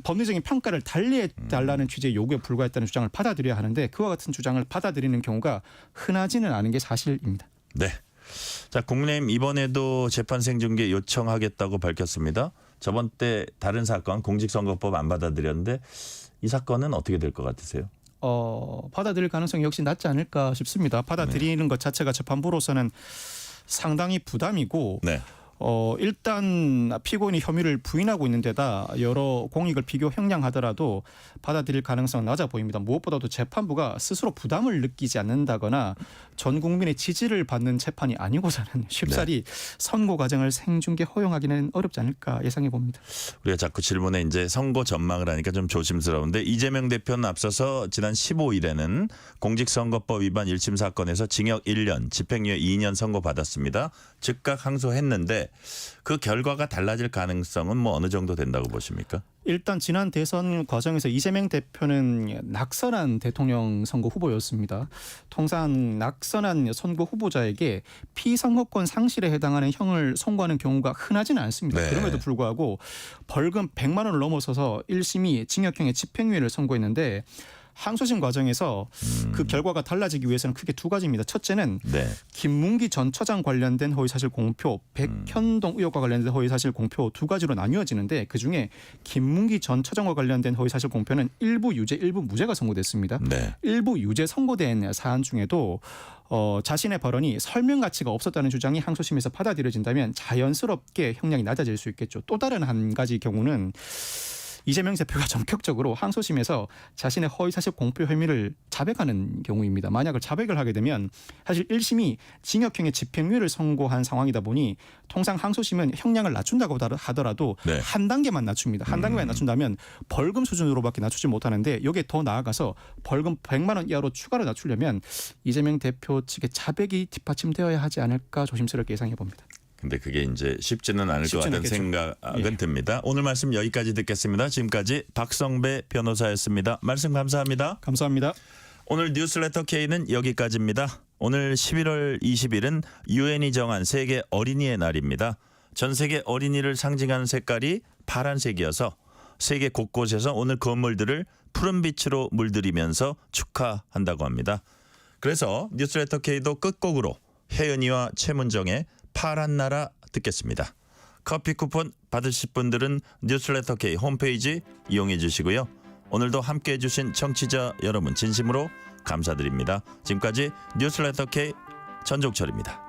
Speaker 16: 법리적인 평가를 달리해달라는 취지의 요구에 불과했다는 주장을 받아들여야 하는데 그와 같은 주장을 받아들이는 경우가 흔하지는 않은 게 사실입니다.
Speaker 3: 네. 자, 국민의힘 이번에도 재판 생중계 요청하겠다고 밝혔습니다. 저번 때 다른 사건 공직선거법 안 받아들였는데 이 사건은 어떻게 될 것 같으세요?
Speaker 16: 받아들일 가능성이 역시 낮지 않을까 싶습니다. 받아들이는 것 자체가 재판부로서는 상당히 부담이고
Speaker 3: 네.
Speaker 16: 일단 피고인이 혐의를 부인하고 있는 데다 여러 공익을 비교 형량하더라도 받아들일 가능성은 낮아 보입니다. 무엇보다도 재판부가 스스로 부담을 느끼지 않는다거나 전 국민의 지지를 받는 재판이 아니고서는 쉽사리 선고 과정을 생중계 허용하기는 어렵지 않을까 예상해 봅니다.
Speaker 3: 우리가 자꾸 질문에 이제 선거 전망을 하니까 좀 조심스러운데 이재명 대표는 앞서서 지난 15일에는 공직선거법 위반 1심 사건에서 징역 1년, 집행유예 2년 선고받았습니다. 즉각 항소했는데 그 결과가 달라질 가능성은 뭐 어느 정도 된다고 보십니까?
Speaker 16: 일단 지난 대선 과정에서 이재명 대표는 낙선한 대통령 선거 후보였습니다. 통상 낙선한 선거 후보자에게 피선거권 상실에 해당하는 형을 선고하는 경우가 흔하지는 않습니다.
Speaker 3: 네.
Speaker 16: 그럼에도 불구하고 벌금 100만 원을 넘어서서 1심이 징역형의 집행유예를 선고했는데 항소심 과정에서 그 결과가 달라지기 위해서는 크게 두 가지입니다. 첫째는 김문기 전 처장 관련된 허위사실 공표, 백현동 의혹과 관련된 허위사실 공표 두 가지로 나뉘어지는데 그중에 김문기 전 처장과 관련된 허위사실 공표는 일부 유죄, 일부 무죄가 선고됐습니다. 일부 유죄 선고된 사안 중에도 자신의 발언이 설명 가치가 없었다는 주장이 항소심에서 받아들여진다면 자연스럽게 형량이 낮아질 수 있겠죠. 또 다른 한 가지 경우는 이재명 대표가 전격적으로 항소심에서 자신의 허위사실 공표 혐의를 자백하는 경우입니다. 만약을 자백을 하게 되면 사실 1심이 징역형의 집행유예를 선고한 상황이다 보니 통상 항소심은 형량을 낮춘다고 하더라도 한 단계만 낮춥니다. 한 단계만 낮춘다면 벌금 수준으로밖에 낮추지 못하는데 여기에 더 나아가서 벌금 100만 원 이하로 추가로 낮추려면 이재명 대표 측의 자백이 뒷받침되어야 하지 않을까 조심스럽게 예상해 봅니다.
Speaker 3: 근데 그게 이제 쉽지는 않을 것 같다는 생각은 듭니다. 오늘 말씀 여기까지 듣겠습니다. 지금까지 박성배 변호사였습니다. 말씀 감사합니다.
Speaker 16: 감사합니다.
Speaker 3: 오늘 뉴스레터 K는 여기까지입니다. 오늘 11월 20일은 유엔이 정한 세계 어린이의 날입니다. 전 세계 어린이를 상징하는 색깔이 파란색이어서 세계 곳곳에서 오늘 건물들을 푸른빛으로 물들이면서 축하한다고 합니다. 그래서 뉴스레터 K도 끝곡으로 혜은이와 최문정의 파란 나라 듣겠습니다. 커피 쿠폰 받으실 분들은 뉴스레터 K 홈페이지 이용해 주시고요. 오늘도 함께해 주신 청취자 여러분 진심으로 감사드립니다. 지금까지 뉴스레터 K 전종철입니다.